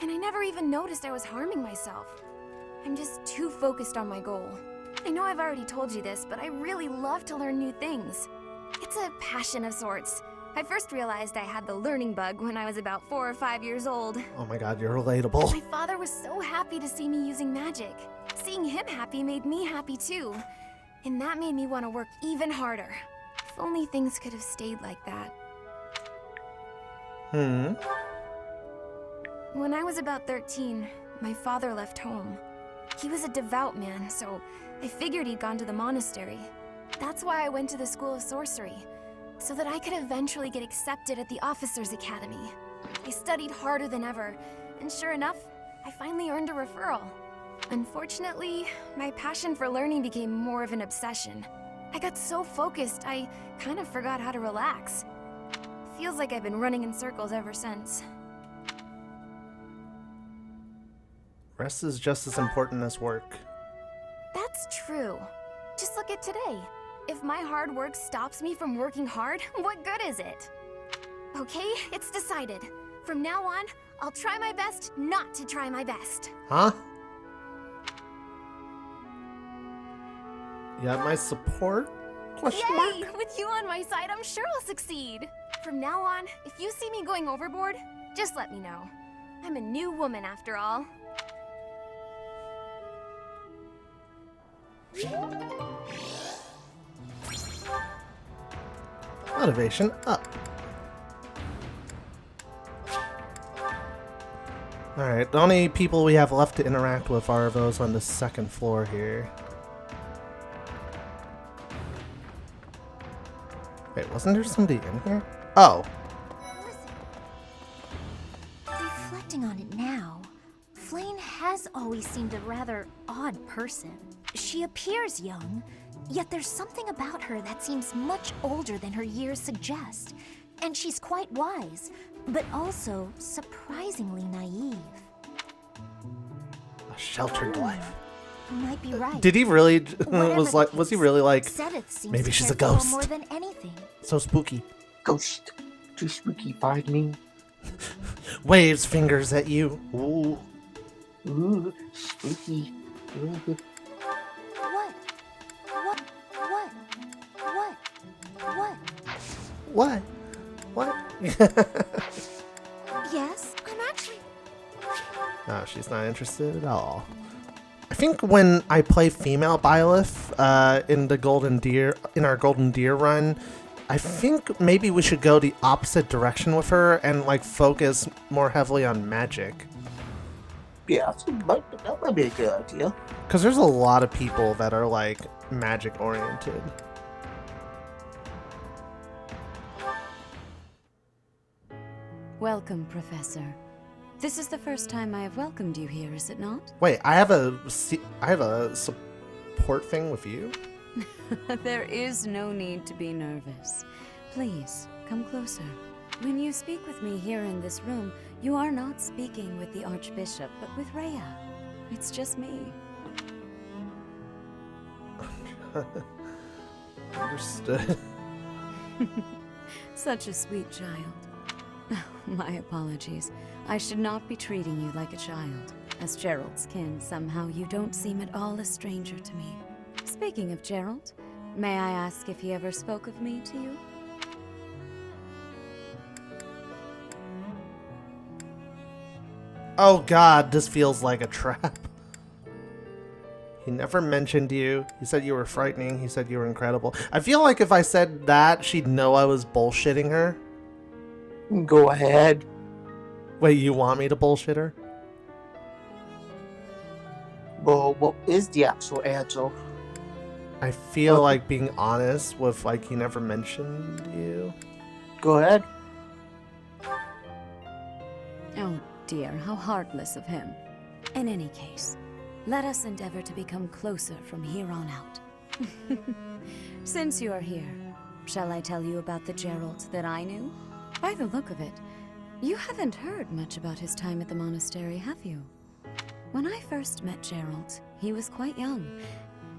And I never even noticed I was harming myself. I'm just too focused on my goal. I know I've already told you this, but I really love to learn new things. It's a passion of sorts. I first realized I had the learning bug when I was about 4 or 5 years old. Oh my god, you're relatable. My father was so happy to see me using magic. Seeing him happy made me happy too. And that made me want to work even harder. If only things could have stayed like that. When I was about 13, my father left home. He was a devout man, so I figured he'd gone to the monastery. That's why I went to the School of Sorcery, so that I could eventually get accepted at the Officers' Academy. I studied harder than ever, and sure enough, I finally earned a referral. Unfortunately, my passion for learning became more of an obsession. I got so focused, I kind of forgot how to relax. Feels like I've been running in circles ever since. Rest is just as important as work. That's true. Just look at today. If my hard work stops me from working hard, what good is it? Okay, it's decided. From now on, I'll try my best not to try my best. Huh? You have my support? Question mark? Yay! With you on my side, I'm sure I'll succeed. From now on, if you see me going overboard, just let me know. I'm a new woman after all. Motivation up. Alright, the only people we have left to interact with are those on the second floor here. Wait, wasn't there somebody in here? Oh. Reflecting on it now, Flayn has always seemed a rather odd person. She appears young, yet there's something about her that seems much older than her years suggest. And she's quite wise, but also surprisingly naive. A sheltered life. You might be right. Did he really Whatever was he really like Sedith seems maybe to she's a care for her ghost? more than anything. So spooky. Ghost. Too spooky, pardon me. Waves fingers at you. Ooh. Ooh, spooky. Ooh. What? What? Yes, I'm actually... Oh, she's not interested at all. I think when I play female Byleth in our Golden Deer run, I think maybe we should go the opposite direction with her and like focus more heavily on magic. Yeah, that might be a good idea. Because there's a lot of people that are like magic oriented. Welcome, Professor. This is the first time I have welcomed you here, is it not? Wait, I have a support thing with you? There is no need to be nervous. Please, come closer. When you speak with me here in this room, you are not speaking with the Archbishop, but with Rhea. It's just me. Understood. Such a sweet child. My apologies. I should not be treating you like a child. As Gerald's kin, somehow you don't seem at all a stranger to me. Speaking of Gerald, may I ask if he ever spoke of me to you? Oh god, this feels like a trap. He never mentioned you. He said you were frightening. He said you were incredible. I feel like if I said that, she'd know I was bullshitting her. Go ahead. Wait, you want me to bullshit her? Well, what is the actual answer? I feel like being honest with like he never mentioned you. Go ahead. Oh dear, how heartless of him. In any case, let us endeavor to become closer from here on out. Since you are here, shall I tell you about the Gerald that I knew? By the look of it, you haven't heard much about his time at the monastery, have you? When I first met Gerald, he was quite young.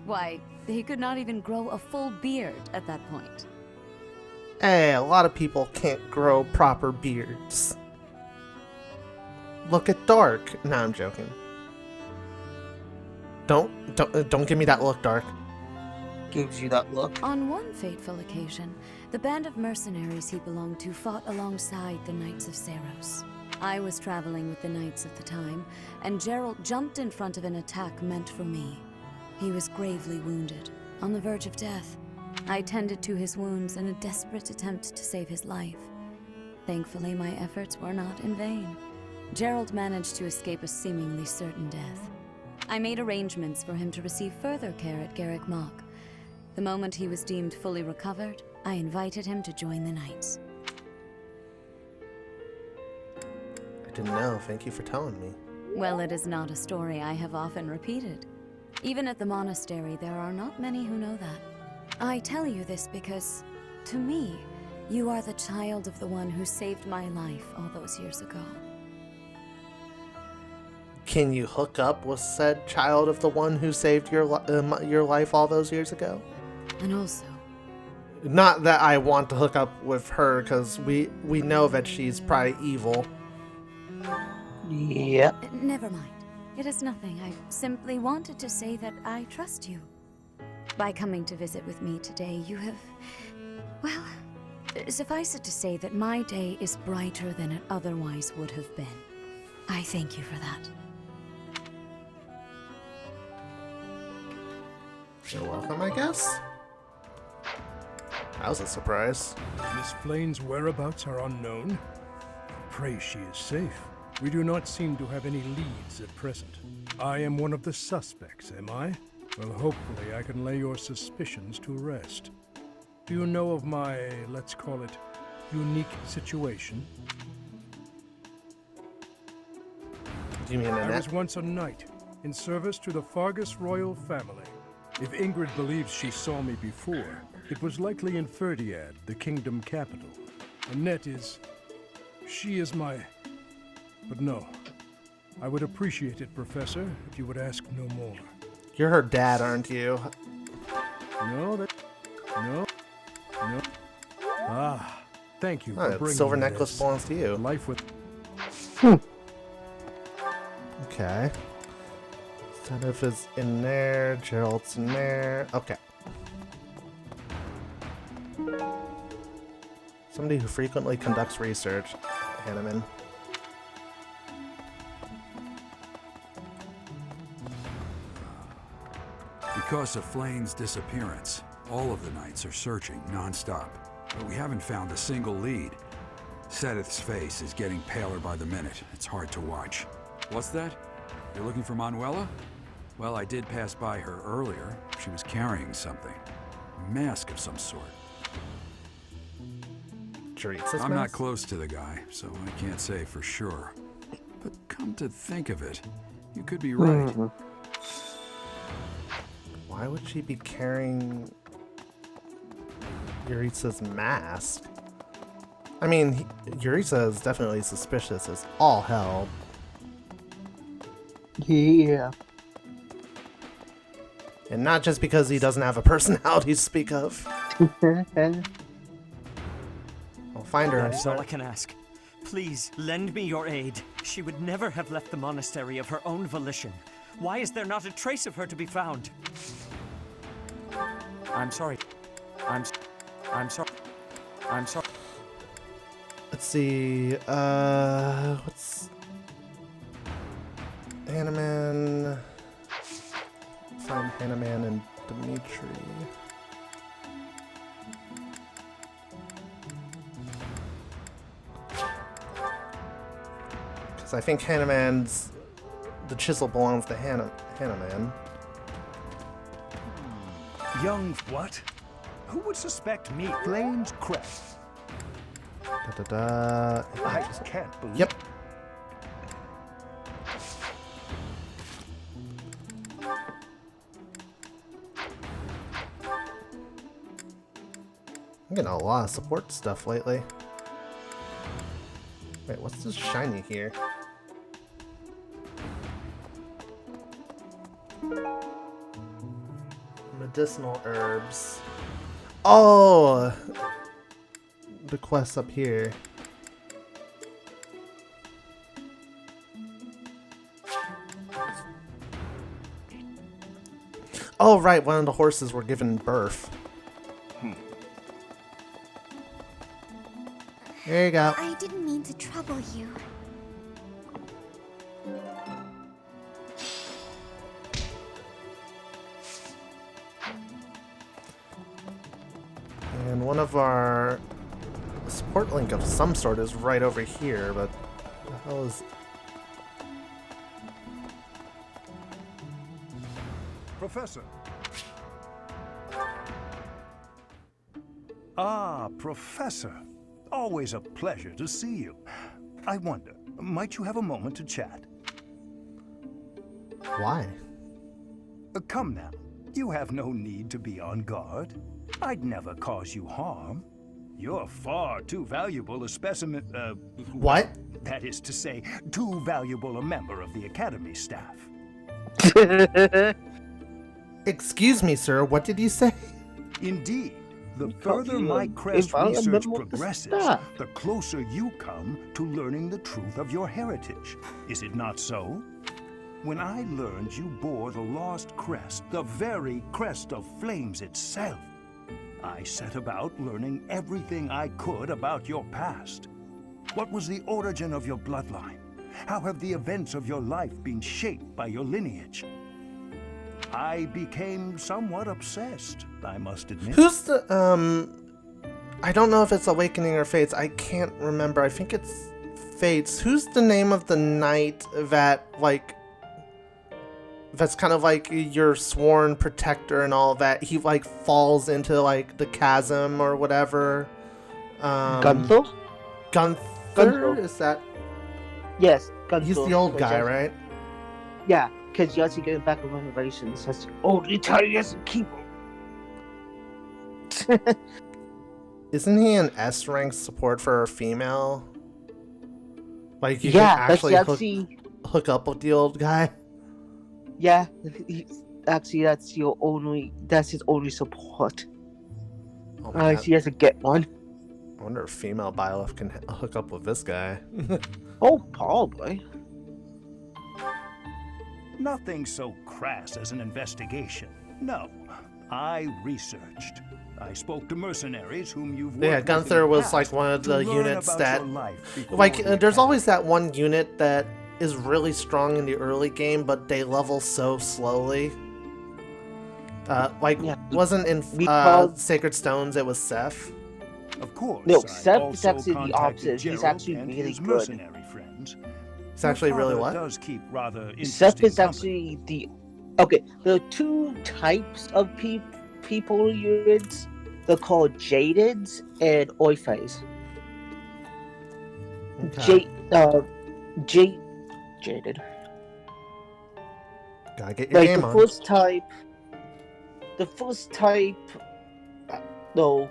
Why, he could not even grow a full beard at that point. Hey, a lot of people can't grow proper beards. Look at Dark. No, I'm joking. Don't give me that look, Dark. gives you that look. On one fateful occasion, the band of mercenaries he belonged to fought alongside the Knights of Seiros. I was traveling with the Knights at the time, and Geralt jumped in front of an attack meant for me. He was gravely wounded, on the verge of death. I tended to his wounds in a desperate attempt to save his life. Thankfully, my efforts were not in vain. Geralt managed to escape a seemingly certain death. I made arrangements for him to receive further care at Garrick Mach. The moment he was deemed fully recovered, I invited him to join the Knights. I didn't know. Thank you for telling me. Well, it is not a story I have often repeated. Even at the monastery, there are not many who know that. I tell you this because, to me, you are the child of the one who saved my life all those years ago. Can you hook up with said child of the one who saved your life all those years ago? And also... Not that I want to hook up with her, because we know that she's probably evil. Yep. Never mind. It is nothing. I simply wanted to say that I trust you. By coming to visit with me today, you have... Well, suffice it to say that my day is brighter than it otherwise would have been. I thank you for that. You're welcome, I guess? That was a surprise. Miss Flayn's whereabouts are unknown. Pray she is safe. We do not seem to have any leads at present. I am one of the suspects, am I? Well, hopefully I can lay your suspicions to rest. Do you know of my, let's call it, unique situation? Do you mean I was once a knight, in service to the Fargus royal family. If Ingrid believes she saw me before, it was likely in Ferdiad, the kingdom capital. Annette is... she is my... But no. I would appreciate it, Professor, if you would ask no more. You're her dad, aren't you? No, that... No. No. Ah, thank you Oh, for bringing silver me necklace this. belongs to you. Life with... Okay. Sedif is in there. Gerald's in there. Okay. Somebody who frequently conducts research. Hanneman. Because of Flayn's disappearance, all of the Knights are searching non-stop, but we haven't found a single lead. Sedith's face is getting paler by the minute. It's hard to watch. What's that? You're looking for Manuela? Well, I did pass by her earlier. She was carrying something. A mask of some sort. I'm not close to the guy, so I can't say for sure. But come to think of it, you could be right. Why would she be carrying Yuritsa's mask? I mean, Yuritsa is definitely suspicious as all hell. Yeah. And not just because he doesn't have a personality to speak of. I'll find her. That is all I can ask. Please, lend me your aid. She would never have left the monastery of her own volition. Why is there not a trace of her to be found? I'm sorry. I'm sorry. I'm sorry. Let's see. What's Hanneman? Find Hanneman and Dimitri. Because I think Hanneman's... the chisel belongs to Hanneman. Young what? Who would suspect me? Flayn's crest. Da-da-da. I just can't believe... Yep. I'm getting a lot of support stuff lately. Wait, what's this shiny here? Medicinal herbs. Oh! The quest up here. Oh, right, one of the horses were given birth. There you go. I didn't mean to trouble you. And one of our support link of some sort is right over here, but the hell is... Professor. Ah, Professor. Always a pleasure to see you. I wonder, might you have a moment to chat? Why? Come now. You have no need to be on guard. I'd never cause you harm. You're far too valuable a specimen, What? That is to say, too valuable a member of the Academy staff. Excuse me, sir, what did you say? Indeed. The further my crest research progresses, the closer you come to learning the truth of your heritage. Is it not so? When I learned you bore the lost crest, the very crest of Flames itself, I set about learning everything I could about your past. What was the origin of your bloodline? How have the events of your life been shaped by your lineage? I became somewhat obsessed, I must admit. Who's the, I don't know if it's Awakening or Fates. I can't remember. I think it's Fates. Who's the name of the knight that, like, that's kind of like your sworn protector and all that? He, like, falls into, like, the chasm or whatever. Gunther? Gunther? Is that? Yes, Gunther. He's the old guy, right? Yeah, because you actually going back with renovations. That's the only time he has to keep him. Isn't he an S rank support for a female? Like, you yeah, can actually, actually hook up with the old guy? Yeah, actually that's his only support. Oh my God. He has to get one. I wonder if female Byleth can hook up with this guy. Oh, probably. Nothing so crass as an investigation. No, I researched. I spoke to mercenaries whom you've worked with Gunther in the was past like one of the to learn units about that, your life before like, the there's always that one unit that is really strong in the early game, but they level so slowly. Wasn't in Sacred Stones, it was Seth. Of course. No, Seth is actually the opposite. He's actually really good. Mercenary friends. It's actually really what? Does keep rather Seth is actually the... Okay, there are two types of people units. They're called Jadeds and Orpheus. Okay. Jaded. Gotta get your game on. The first type, no,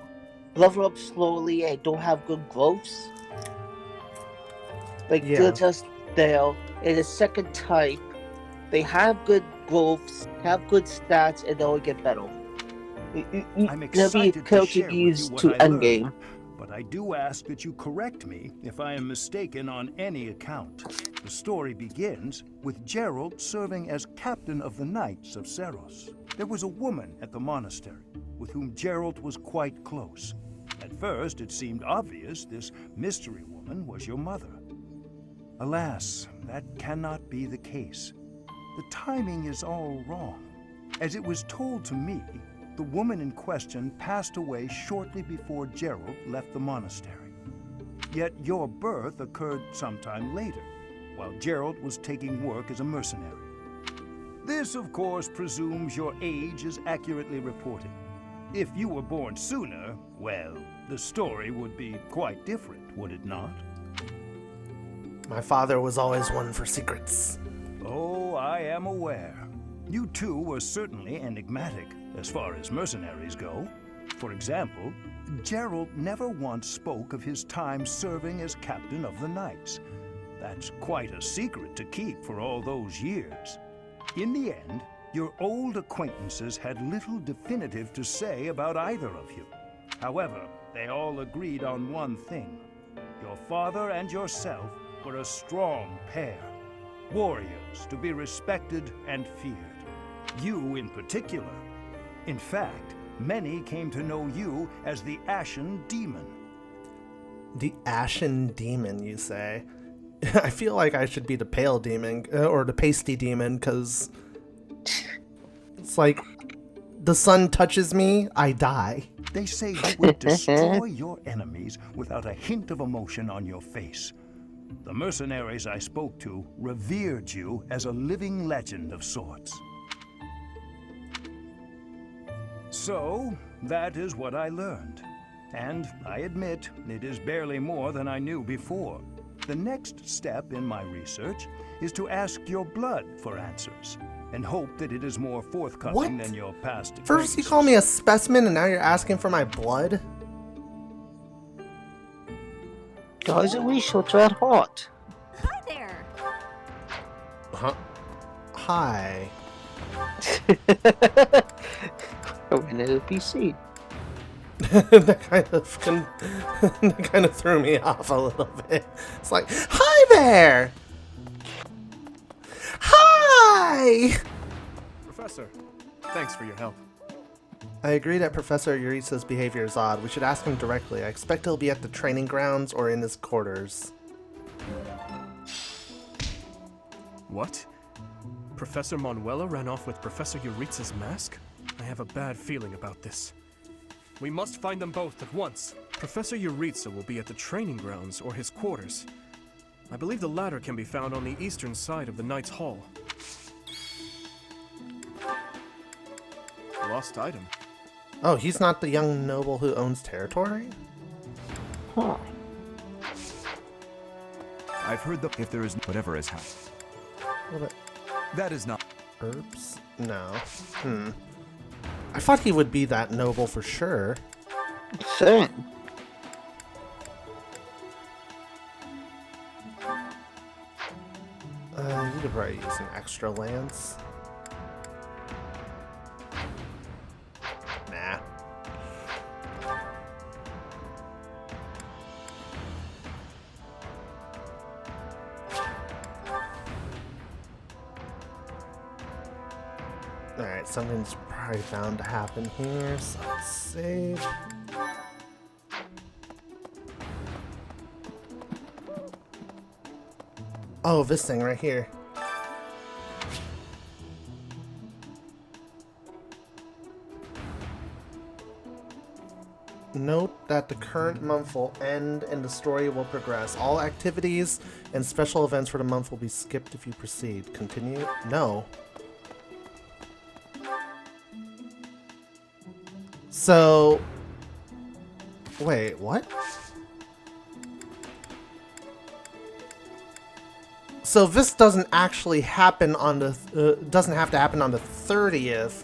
level up slowly and don't have good growths. They're just there. And the second type, they have good growths, have good stats, and they'll get better. I'm excited to share with you what I learned, endgame. but I do ask that you correct me if I am mistaken on any account. The story begins with Gerald serving as captain of the Knights of Seros. There was a woman at the monastery with whom Gerald was quite close. At first, it seemed obvious this mystery woman was your mother. Alas, that cannot be the case. The timing is all wrong. As it was told to me, the woman in question passed away shortly before Gerald left the monastery. Yet your birth occurred sometime later, while Gerald was taking work as a mercenary. This, of course, presumes your age is accurately reported. If you were born sooner, well, the story would be quite different, would it not? My father was always one for secrets. Oh, I am aware. You two were certainly enigmatic, as far as mercenaries go. For example, Gerald never once spoke of his time serving as captain of the Knights. That's quite a secret to keep for all those years. In the end, your old acquaintances had little definitive to say about either of you. However, they all agreed on one thing. Your father and yourself were a strong pair. Warriors to be respected and feared. You in particular. In fact, many came to know you as the Ashen Demon. The Ashen Demon, you say? I feel like I should be the Pale Demon, or the Pasty Demon, because it's like, the sun touches me, I die. They say you would destroy your enemies without a hint of emotion on your face. The mercenaries I spoke to revered you as a living legend of sorts. So, that is what I learned. And I admit, it is barely more than I knew before. The next step in my research is to ask your blood for answers, and hope that it is more forthcoming than your past experiences. First you call me a specimen, and now you're asking for my blood? Guys, are we short red hot? Hi there. Huh? Hi. Oh, and it'll be seen. that kind of threw me off a little bit. It's like, hi there! Hi! Professor, thanks for your help. I agree that Professor Yurisa's behavior is odd. We should ask him directly. I expect he'll be at the training grounds or in his quarters. What? Professor Manuela ran off with Professor Yurisa's mask? I have a bad feeling about this. We must find them both at once. Professor Yuritsa will be at the training grounds or his quarters. I believe the latter can be found on the eastern side of the Knight's Hall. Lost item. Oh, he's not the young noble who owns territory? Huh. I've heard that if there is whatever has happened. That is not herbs? No. I thought he would be that noble for sure. Same. You could probably use an extra lance. Nah. Alright, something's probably bound to happen here, so let's save. Oh, this thing right here. Note that the current month will end and the story will progress. All activities and special events for the month will be skipped if you proceed. Continue? No. So... Wait, what? So this doesn't actually happen on the... doesn't have to happen on the 30th.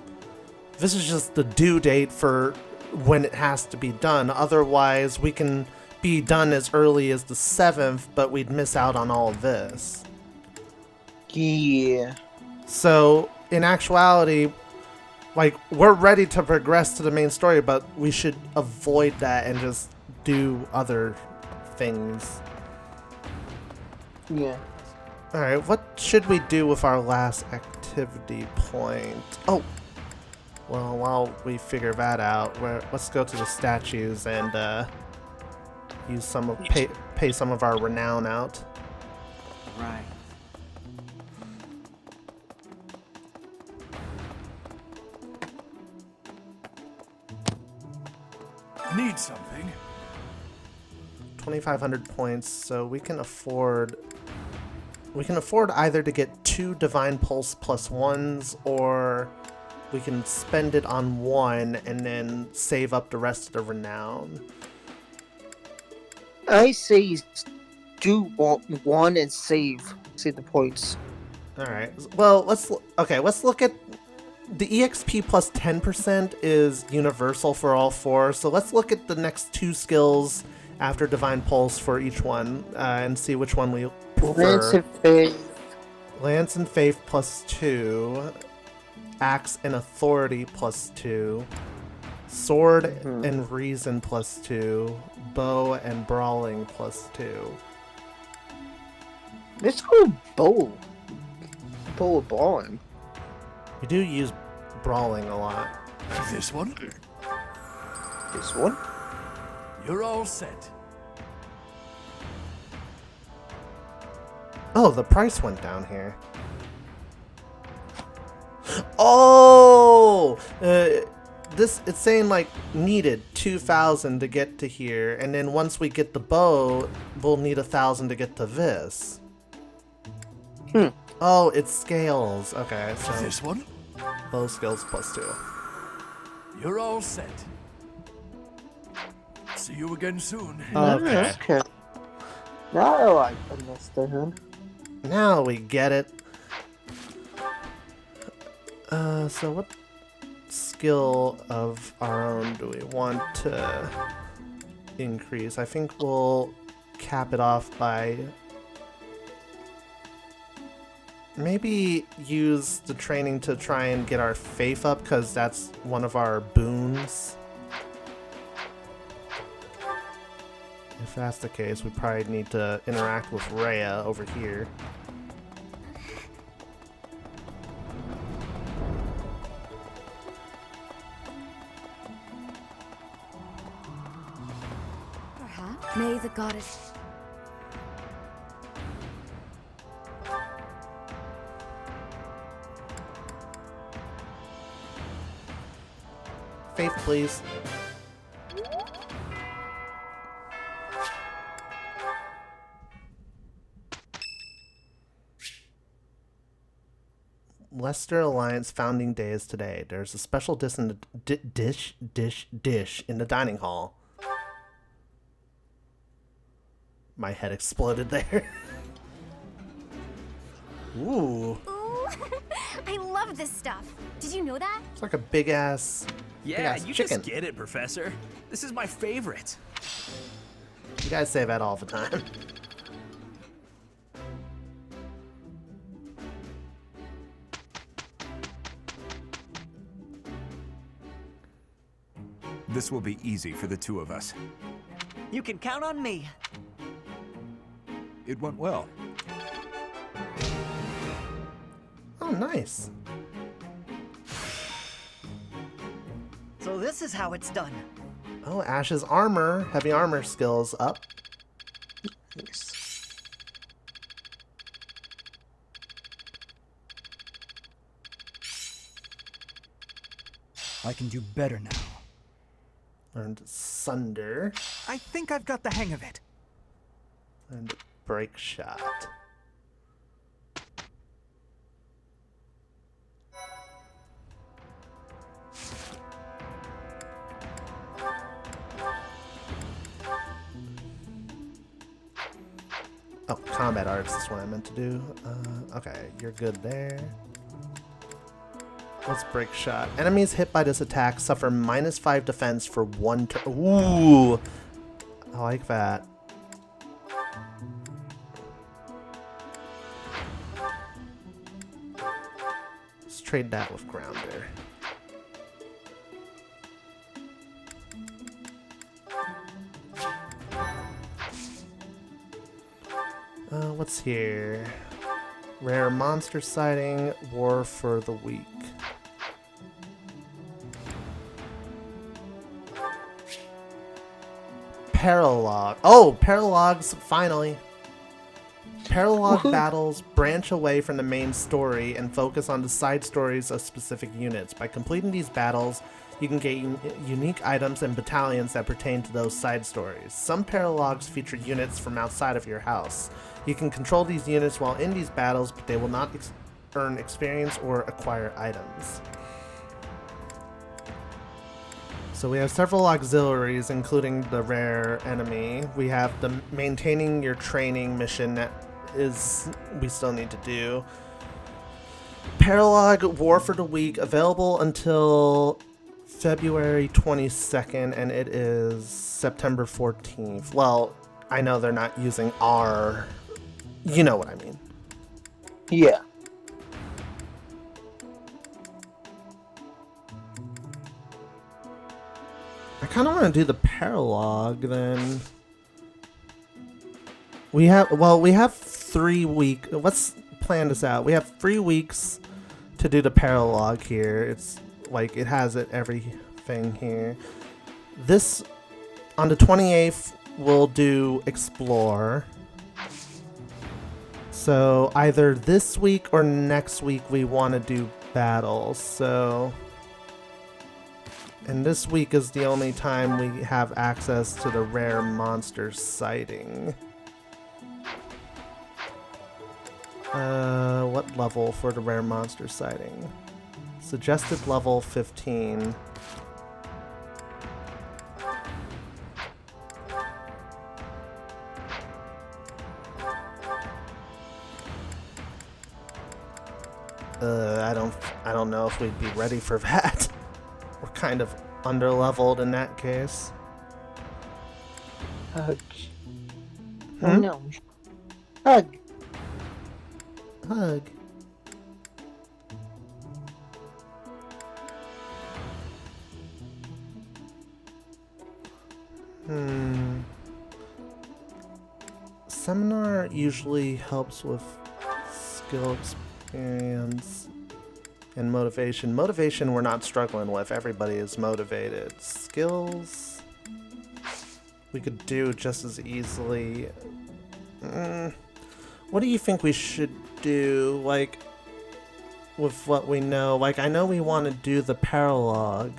This is just the due date for when it has to be done. Otherwise, we can be done as early as the 7th, but we'd miss out on all of this. Yeah. So, in actuality, like, we're ready to progress to the main story, but we should avoid that and just do other things. Yeah. Alright, what should we do with our last activity point? Oh! Well, while we figure that out, let's go to the statues and use some of pay some of our renown out. Right. Need something? 2,500 points, so we can afford either to get 2 Divine Pulse plus 1s, or we can spend it on 1 and then save up the rest of the renown. I say do 1 and save the points. Alright, well, let's look at the EXP plus 10% is universal for all 4, so let's look at the next 2 skills after Divine Pulse for each one and see which one we prefer. Lance and Faith. Lance and Faith plus 2. Axe and Authority plus 2. Sword and Reason plus 2. Bow and Brawling plus 2. Let's go bow. Bow and brawling. We do use brawling a lot. This one? This one? You're all set. Oh, the price went down here. Oh! It's saying like needed 2,000 to get to here, and then once we get the bow, we'll need 1,000 to get to this. Oh, it scales. Okay, so This one? bow skills +2. You're all set. See you again soon. Okay. Okay. Now I understand. Now we get it. So what skill of our own do we want to increase? I think we'll cap it off by maybe use the training to try and get our faith up, because that's one of our boons. If that's the case, we probably need to interact with Rhea over here. Perhaps. May the goddess... Faith, please. Leicester Alliance founding day is today. There's a special dish in the dish in the dining hall. My head exploded there. Ooh. Ooh, I love this stuff. Did you know that? It's like a big ass You chicken. just get it, Professor. This is my favorite. You guys say that all the time. This will be easy for the two of us. You can count on me. It went well. Oh, nice. So this is how it's done. Oh, Ash's armor, heavy armor skills up. Nice. I can do better now. Learned Sunder. I think I've got the hang of it. And Break Shot. Oh, combat arts is what I meant to do. Okay, you're good there. Let's Break Shot. Enemies hit by this attack suffer -5 defense for 1 turn. Ooh! I like that. Let's trade that with Grounder. What's here? Rare monster sighting, war for the weak. Paralog. Oh, paralogs, finally. Paralog battles branch away from the main story and focus on the side stories of specific units. By completing these battles, you can get unique items and battalions that pertain to those side stories. Some paralogs feature units from outside of your house. You can control these units while in these battles, but they will not earn experience or acquire items. So we have several auxiliaries, including the rare enemy. We have the maintaining your training mission that we still need to do. Paralog War for the Week, available until February 22nd, and it is September 14th. Well, I know they're not using R. You know what I mean. Yeah. I kind of want to do the paralog then. We have 3 weeks. Let's plan this out. We have 3 weeks to do the paralogue here. It's like it has everything here. This on the 28th we'll do explore. So either this week or next week we want to do battles. So and this week is the only time we have access to the rare monster sighting. What level for the rare monster sighting? Suggested level 15. I don't know if we'd be ready for that. We're kind of underleveled in that case. Hug. Oh no. Hug. Hug. Seminar usually helps with skill experience and motivation. Motivation we're not struggling with. Everybody is motivated. Skills we could do just as easily. What do you think we should do, like, with what we know? Like, I know we want to do the paralogue.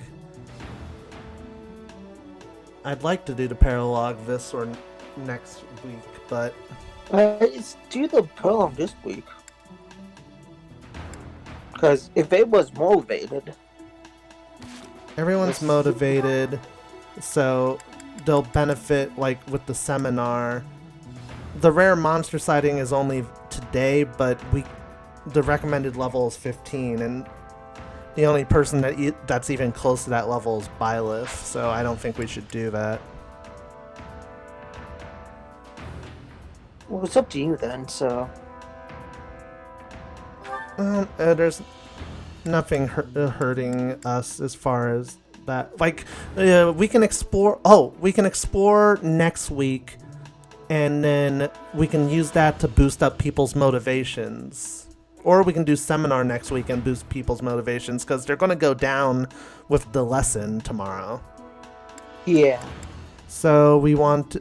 I'd like to do the paralogue this or next week, but... let's do the paralogue this week. Because if it was motivated... Everyone's motivated, so they'll benefit, like, with the seminar. The rare monster sighting is only today, but the recommended level is 15, and the only person that's even close to that level is Byleth, so I don't think we should do that. Well, it's up to you then, so... There's nothing hurting us as far as that. Like, we can explore... Oh, we can explore next week, and then we can use that to boost up people's motivations. Or we can do seminar next week and boost people's motivations, because they're going to go down with the lesson tomorrow. Yeah. So do we want to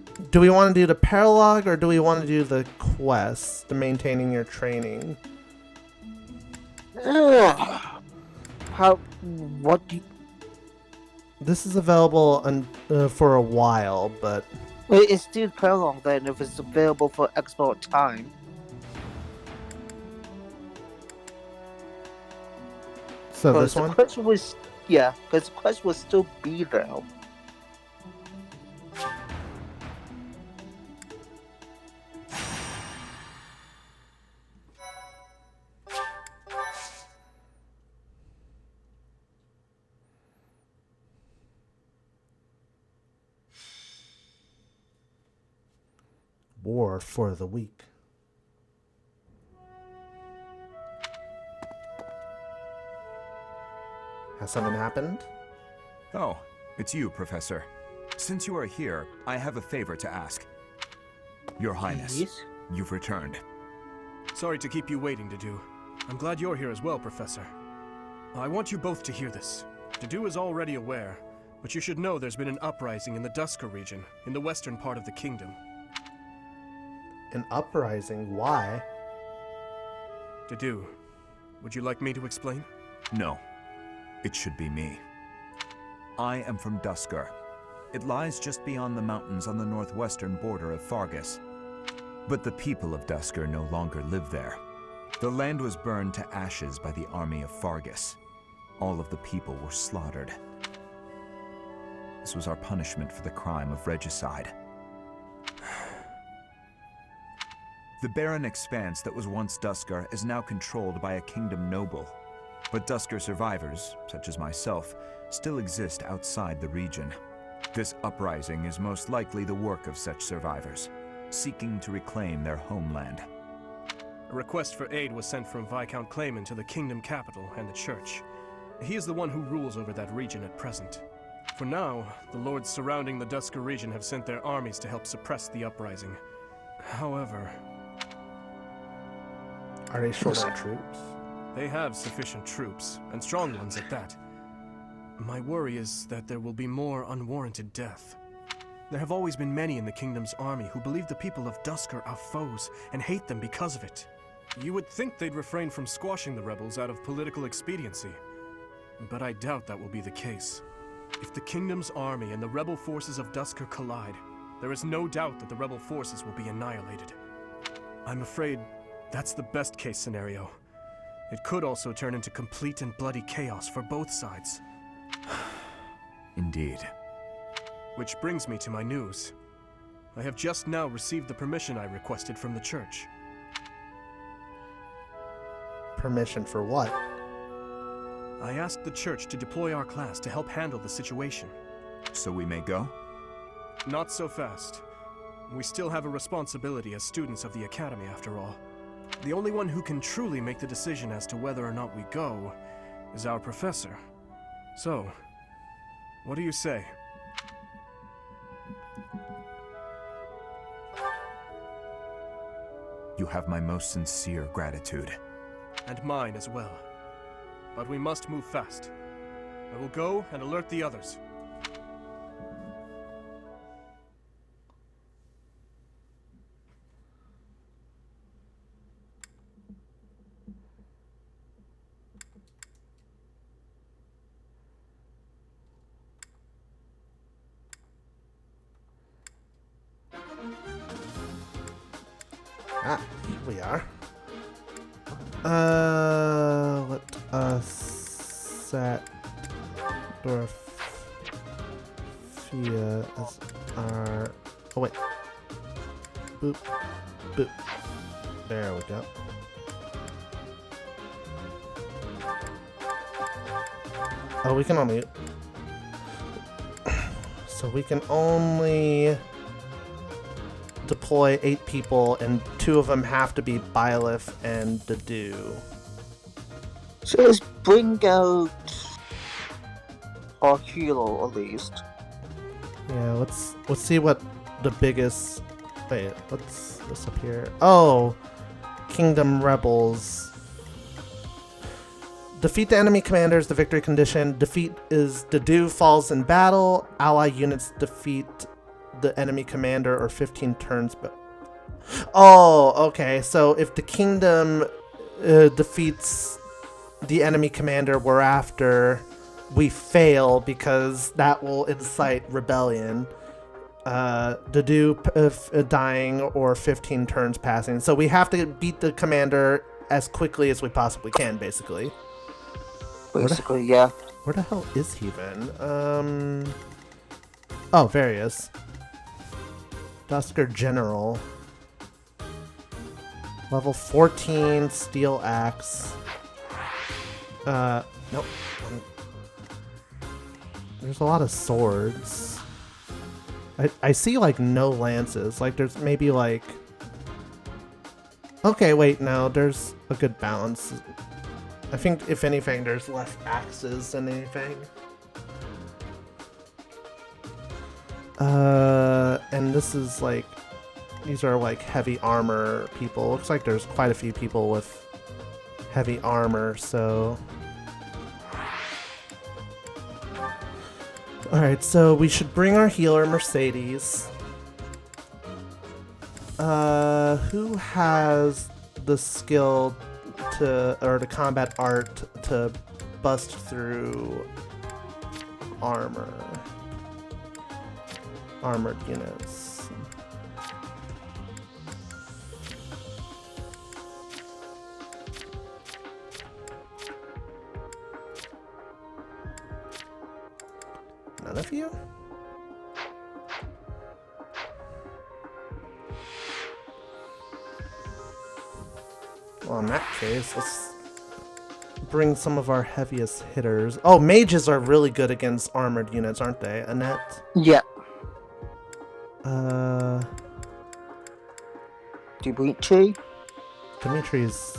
do the paralogue, or do we want to do the quest, the maintaining your training? What do you... This is available for a while, but... It's still paralogue then if it's available for export time. So this one? The quest was... Yeah, because the quest will still be there. War for the week. Has something happened? Oh, it's you, Professor. Since you are here, I have a favor to ask. Your Highness, you've returned. Sorry to keep you waiting, Dedue. I'm glad you're here as well, Professor. I want you both to hear this. Dedue is already aware, but you should know there's been an uprising in the Dusker region, in the western part of the kingdom. An uprising? Why? Dedue, would you like me to explain? No. It should be me. I am from Dusker. It lies just beyond the mountains on the northwestern border of Fargus. But the people of Dusker no longer live there. The land was burned to ashes by the army of Fargus. All of the people were slaughtered. This was our punishment for the crime of regicide. The barren expanse that was once Dusker is now controlled by a kingdom noble. But Dusker survivors, such as myself, still exist outside the region. This uprising is most likely the work of such survivors, seeking to reclaim their homeland. A request for aid was sent from Viscount Clayman to the kingdom capital and the church. He is the one who rules over that region at present. For now, the lords surrounding the Dusker region have sent their armies to help suppress the uprising. However... Are they short on troops? They have sufficient troops, and strong ones at that. My worry is that there will be more unwarranted death. There have always been many in the kingdom's army who believe the people of Duscur are foes and hate them because of it. You would think they'd refrain from squashing the rebels out of political expediency, but I doubt that will be the case. If the kingdom's army and the rebel forces of Duscur collide, there is no doubt that the rebel forces will be annihilated. I'm afraid that's the best case scenario. It could also turn into complete and bloody chaos for both sides. Indeed. Which brings me to my news. I have just now received the permission I requested from the church. Permission for what? I asked the church to deploy our class to help handle the situation. So we may go? Not so fast. We still have a responsibility as students of the academy, after all. The only one who can truly make the decision as to whether or not we go is our professor. So, what do you say? You have my most sincere gratitude. And mine as well. But we must move fast. I will go and alert the others. Ah, here we are. Let us set Dorothea as our... Oh, wait. Boop. Boop. There we go. Oh, we can only... So we can only deploy 8 people, and 2 of them have to be Byleth and Dedue. So let's bring out our hero at least. Yeah, let's see what the biggest... Wait, what's this up here? Oh! Kingdom Rebels. Defeat the enemy commanders, the victory condition. Defeat is Dedue falls in battle. Ally units defeat the enemy commander or 15 turns. Oh, okay. So if the kingdom defeats the enemy commander we're after, we fail because that will incite rebellion. Dedue dying or 15 turns passing. So we have to beat the commander as quickly as we possibly can, basically. Basically, yeah. Where the hell is he then? Oh, there he is. Duscur General. Level 14 Steel Axe. Nope. There's a lot of swords. I see, like, no lances. Like, there's maybe, like... Okay, wait, no, there's a good balance. I think, if anything, there's less axes than anything. And this is, like... These are, like, heavy armor people. Looks like there's quite a few people with heavy armor, so... Alright, so we should bring our healer, Mercedes. Who has the skill to, or the combat art to bust through armor? Armored units. None of you? Well, in that case, let's bring some of our heaviest hitters. Oh, mages are really good against armored units, aren't they, Annette? Yeah. Dimitri? Dimitri's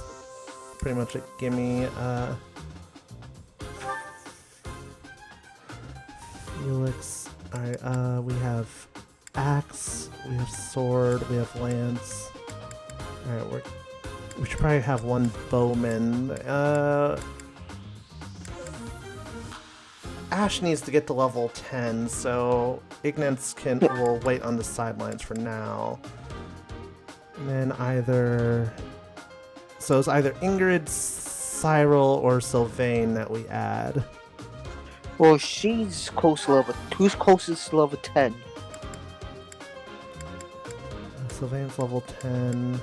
pretty much a gimme. Felix. Alright, we have axe, we have sword, we have lance. Alright, We should probably have one bowman. Ash needs to get to level 10, so Ignatz will wait on the sidelines for now. And then so it's either Ingrid, Cyril, or Sylvain that we add. Well, she's close to level. Who's closest to level 10? Sylvain's level 10.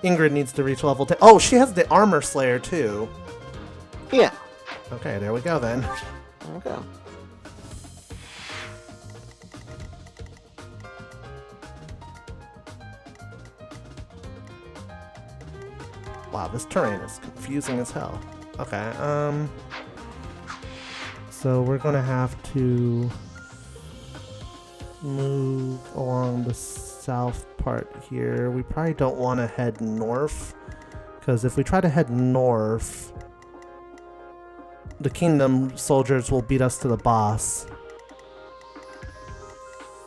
Ingrid needs to reach level 10. Oh, she has the Armor Slayer too. Yeah. Okay, there we go then. Okay. Wow, this terrain is confusing as hell. Okay, so we're gonna have to move along the south part here. We probably don't want to head north, because if we try to head north, the kingdom soldiers will beat us to the boss.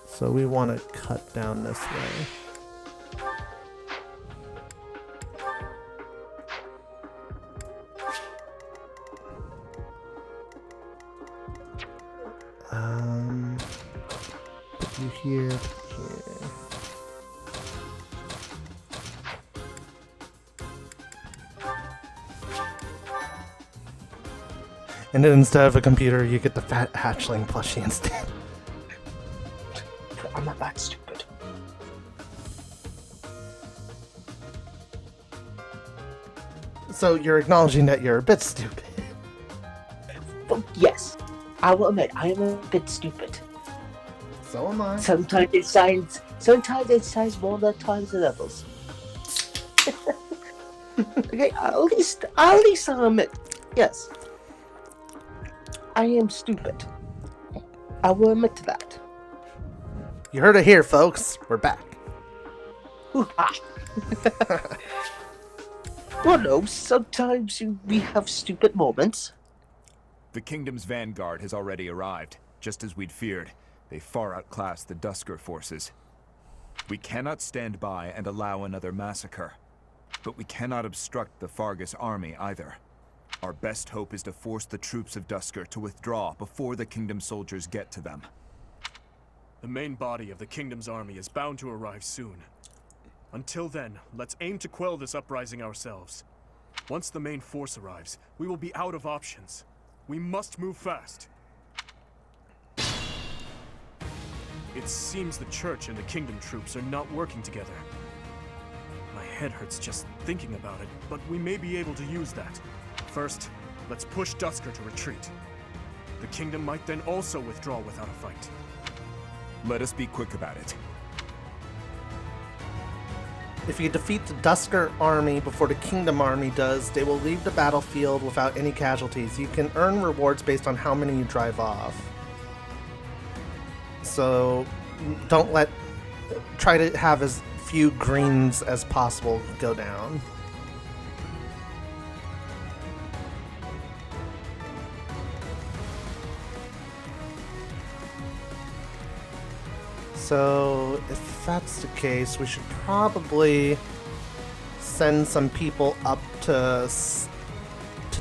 So we want to cut down this way. Put you here, here. And then instead of a computer, you get the fat hatchling plushie instead. I'm not that stupid. So you're acknowledging that you're a bit stupid. Well, yes, I will admit I am a bit stupid. So am I. Sometimes it shines more than times than others. Okay, at least I'll admit, yes, I am stupid. I will admit to that. You heard it here, folks. We're back. Well, no, sometimes we have stupid moments. The kingdom's vanguard has already arrived, just as we'd feared. They far outclass the Dusker forces. We cannot stand by and allow another massacre. But we cannot obstruct the Fargus army either. Our best hope is to force the troops of Dusker to withdraw before the kingdom soldiers get to them. The main body of the kingdom's army is bound to arrive soon. Until then, let's aim to quell this uprising ourselves. Once the main force arrives, we will be out of options. We must move fast. It seems the church and the kingdom troops are not working together. My head hurts just thinking about it, but we may be able to use that. First, let's push Dusker to retreat. The kingdom might then also withdraw without a fight. Let us be quick about it. If you defeat the Dusker army before the Kingdom army does, they will leave the battlefield without any casualties. You can earn rewards based on how many you drive off. So try to have as few greens as possible go down. So, if that's the case, we should probably send some people up to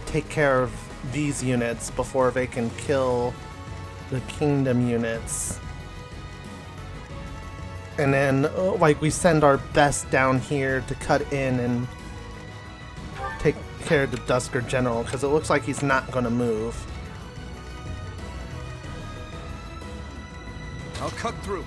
take care of these units before they can kill the kingdom units. And then, we send our best down here to cut in and take care of the Dusker general, because it looks like he's not going to move. I'll cut through.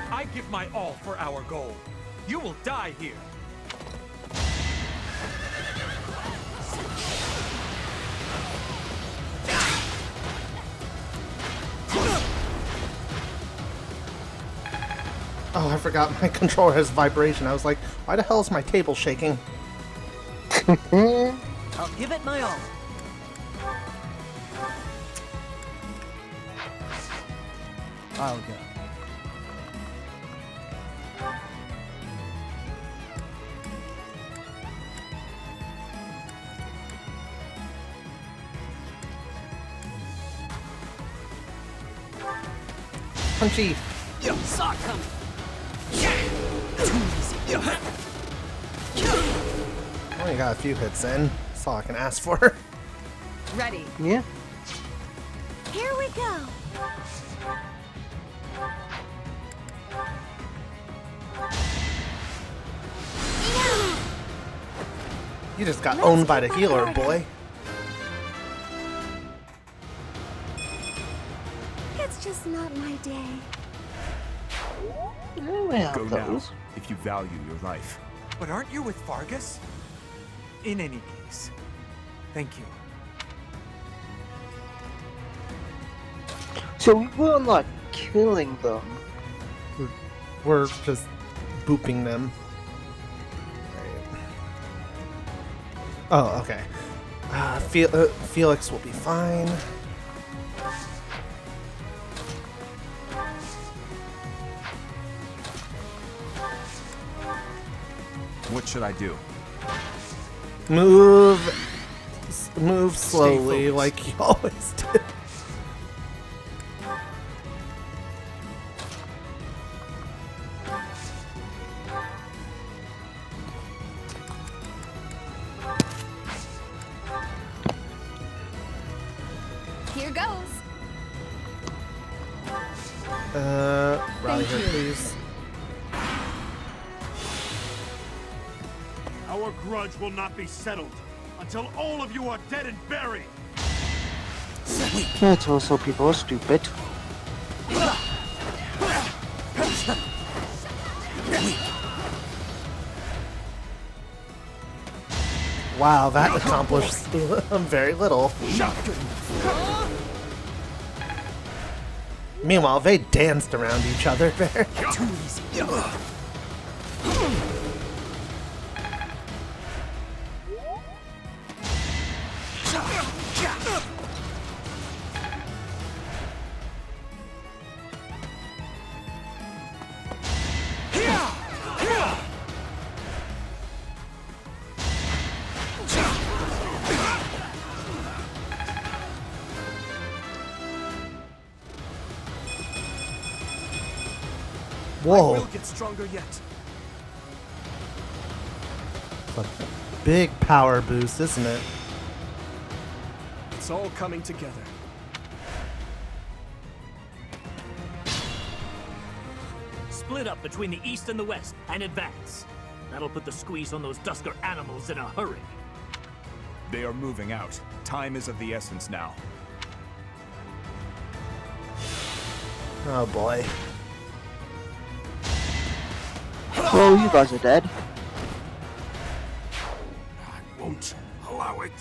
I give my all for our goal. You will die here. Oh, I forgot my controller has vibration. I was like, why the hell is my table shaking? I'll give it my all. I'll go. Punchy. Saw it coming. Only got a few hits in. That's all I can ask for. Ready. Yeah. Here we go. You just got owned by the healer, boy. It's just not my day. Go now, if you value your life. But aren't you with Fargus? In any case, thank you. So we were not killing them. We're just booping them. Oh, okay. Felix will be fine. What should I do? Move slowly, like you always do. Here goes. Rally here, please. Our grudge will not be settled until all of you are dead and buried. That's also people are stupid. Wow, that accomplished very little. Meanwhile, they danced around each other there. Too easy. Whoa. I will get stronger yet. It's a big power boost, isn't it? It's all coming together. Split up between the east and the west and advance. That'll put the squeeze on those Dusker animals in a hurry. They are moving out. Time is of the essence now. Oh boy. Oh, you guys are dead. I won't allow it.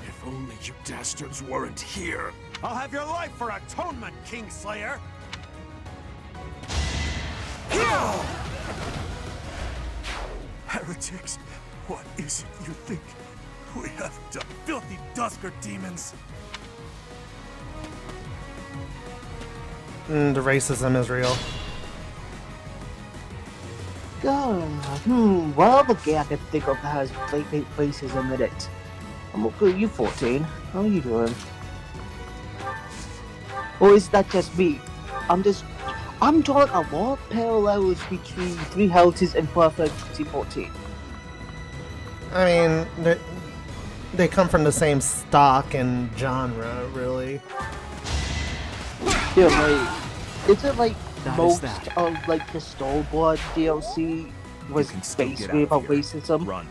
If only you dastards weren't here. I'll have your life for atonement, Kingslayer! Heretics, what is it you think we have done? Filthy Dusker demons! The racism is real. What other game I can think of that has blatant racism in it? I'm okay, you 14. How are you doing? Or is that just me? I'm drawing a lot of parallels between Three Houses and Perfect 14. I mean, they come from the same stock and genre, really. Yeah, like, is it like most of like the Stolblood DLC was based about racism? Run.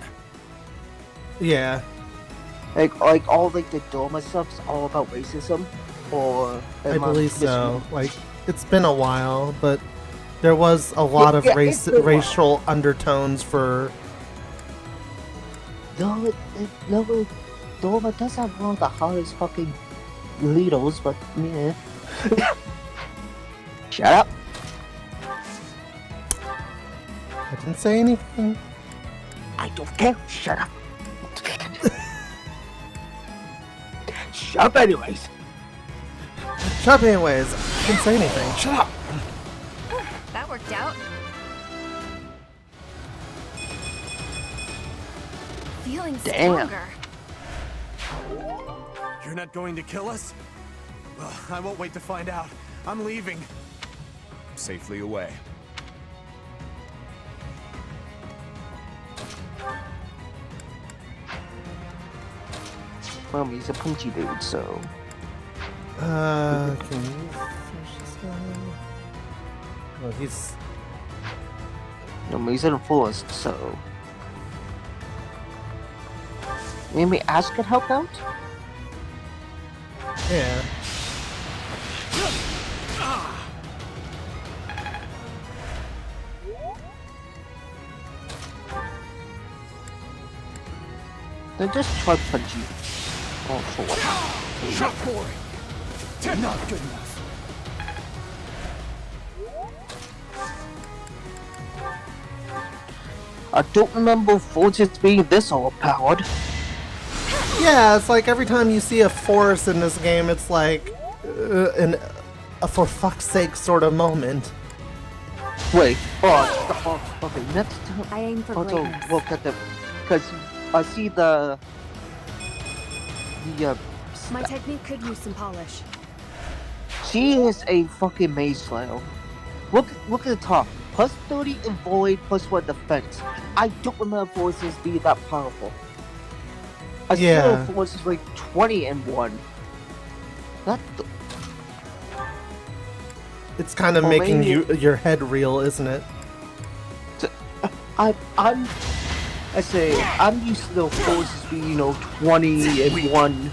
Yeah. Like all like the Doma stuff's all about racism, or I believe so. Like, it's been a while, but there was a lot of racial undertones for. No, Doma does have one of the hardest fucking needles, but yeah. Shut up. I didn't say anything. I don't care. Shut up. Shut up anyways. Shut up anyways. I didn't say anything. Shut up. That worked out. Feeling Damn. stronger. You're not going to kill us? I won't wait to find out. I'm leaving. Safely away. Well, he's a punchy dude, so. Can you? Well, he's. No, he's in a forest, so. Maybe Ash could help out? Yeah. Then just try punching. Oh, for what? Shot boring. Not good enough. I don't remember forces being this overpowered. Yeah, it's like every time you see a force in this game, it's like a for fuck's sake sort of moment. Wait, okay, next time. I aim for also greatness. look at the, because I see the My technique could use some polish. she is a fucking maze slayer. Look at the top. Plus 30 in void, plus 1 defense. I don't remember forces being that powerful. I Yeah. see forces like 20 in 1. That. It's kind of Or making maybe- your head reel, isn't it? I'm used to the forces being 20 in 1.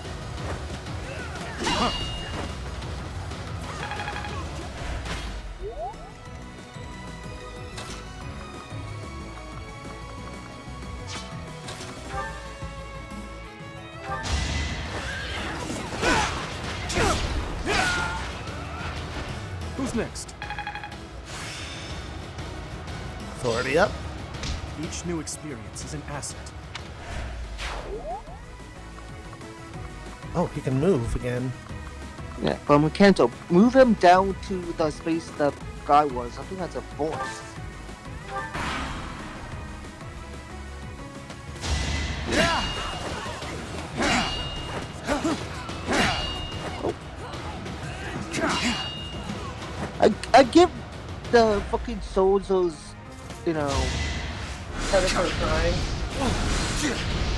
Who's next? Authority up. Each new experience is an asset. Oh, he can move again. Yeah, but Makanto, move him down to the space the guy was. I think that's a force. I give the fucking soldiers, Credit for trying.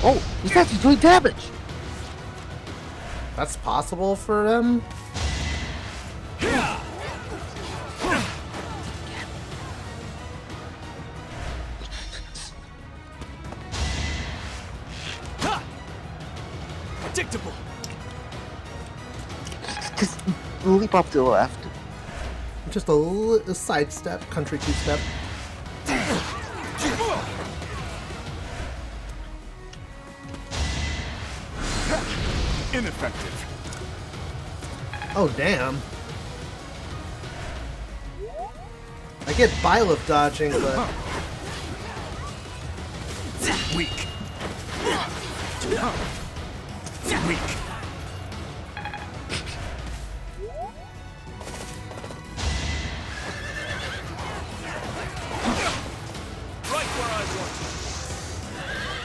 Oh, he's actually doing damage. That's possible for them. Predictable. Just leap up to the left. Just a sidestep, country two-step. Ineffective. Oh, damn. I get Byleth dodging, but... Weak. Weak.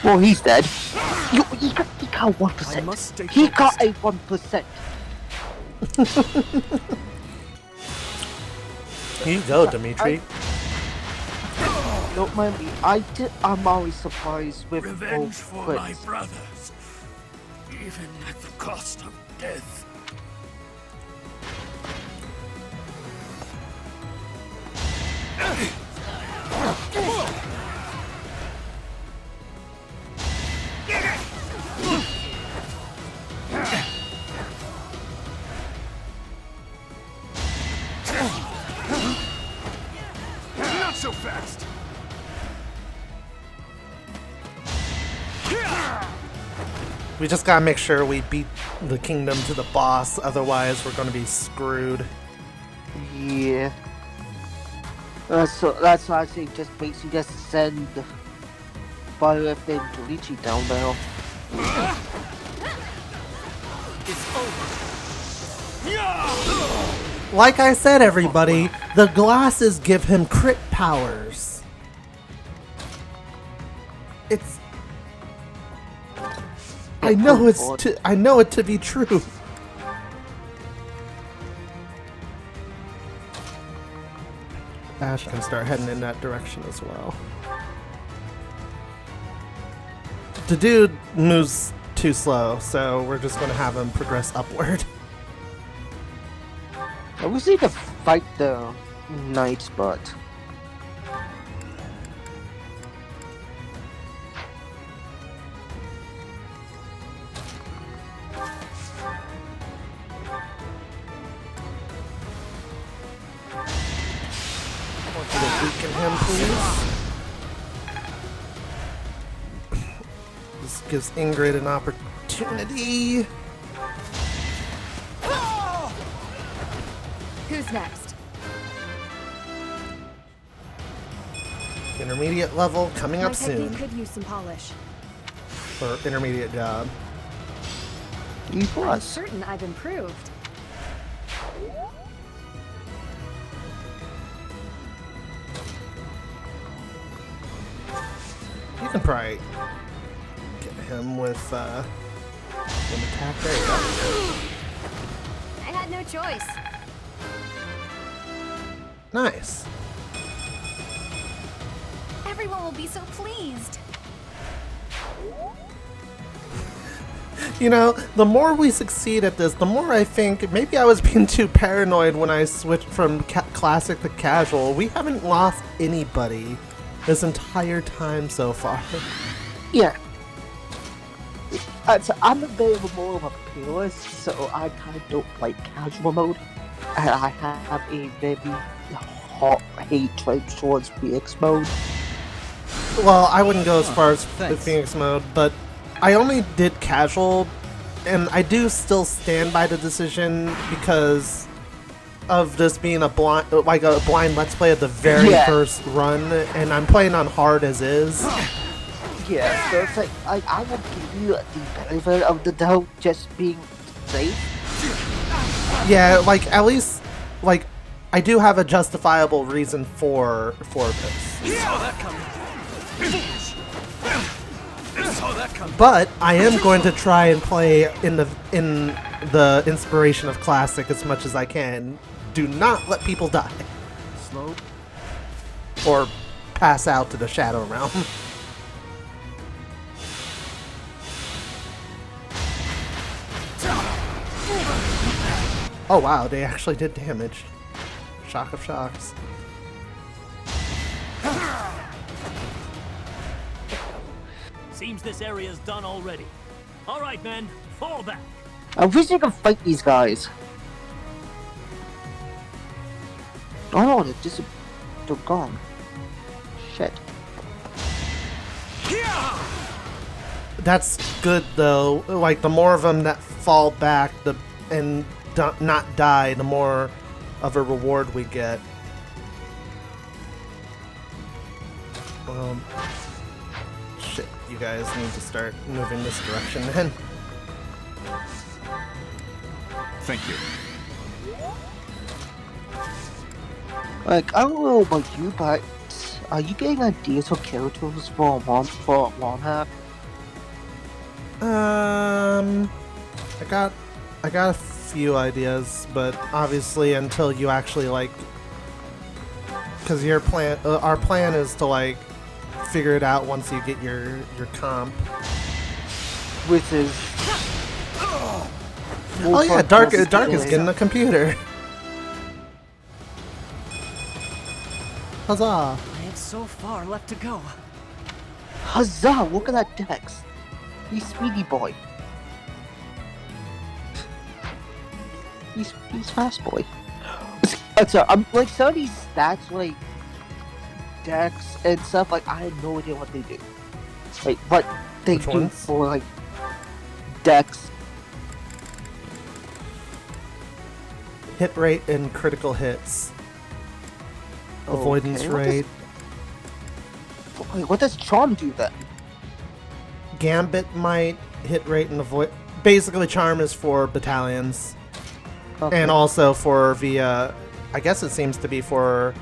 Well, he's dead. He got 1%. He got a 1%. Here you go, Dimitri. Don't mind me. I'm always surprised with Revenge both for crits. my brothers, even at the cost of death. Not so fast. We just gotta make sure we beat the kingdom to the boss, otherwise we're gonna be screwed. Yeah. That's why I say basically just send Byleth and Dolichi down there. It's over. Like I said, everybody, the glasses give him crit powers. It's... I know it to be true. Ash can start heading in that direction as well. The dude moves too slow, so we're just going to have him progress upward. I wish they could fight the knights, but Weaken him, please. This gives Ingrid an opportunity. Who's next? Intermediate level coming My up soon. technique could use some polish. For intermediate job. I'm certain I've improved. You can probably get him with an attack. There you go. I had no choice. Nice. Everyone will be so pleased. You know, the more we succeed at this, the more I think maybe I was being too paranoid when I switched from classic to casual. We haven't lost anybody this entire time so far. yeah. So I'm a bit of more of a purist, so I kind of don't like casual mode. And I have a very hot hatred towards Phoenix mode. Well, I wouldn't go as far as the Phoenix mode, but I only did casual, and I do still stand by the decision because of this being a blind Let's Play at the very first run, and I'm playing on hard as is. Yeah, so it's like I will give you the benefit of the doubt just being safe. Yeah, like at least like I do have a justifiable reason for this. Saw that coming. Saw that coming. But I am going to try and play in the inspiration of classic as much as I can. Do not let people die. Slow. Or pass out to the Shadow Realm. Oh wow, they actually did damage. Shock of shocks. Seems this area's done already. All right, men, fall back. I wish I could fight these guys. Oh no, they're gone. Shit. That's good though. Like the more of them that fall back, and not die, the more of a reward we get. Shit, you guys need to start moving this direction then. Thank you. Like, I don't know about you, but are you getting ideas for characters for one half? I got a few ideas, but obviously until you actually like, because our plan is to like figure it out once you get your comp. Which is oh yeah, Dark is getting a computer. Huzzah! I have so far left to go. Huzzah! Look at that Dex. He's Speedy Boy. He's Fast Boy. So I'm like some of these stats, like Dex and stuff. Like I have no idea what they do. Like what they Which do ones? for like Dex. Hit rate and critical hits. Avoidance rate. What does Charm do then? Gambit might, hit rate, and avoid. Basically, Charm is for battalions. Okay. And also for via. I guess it seems to be for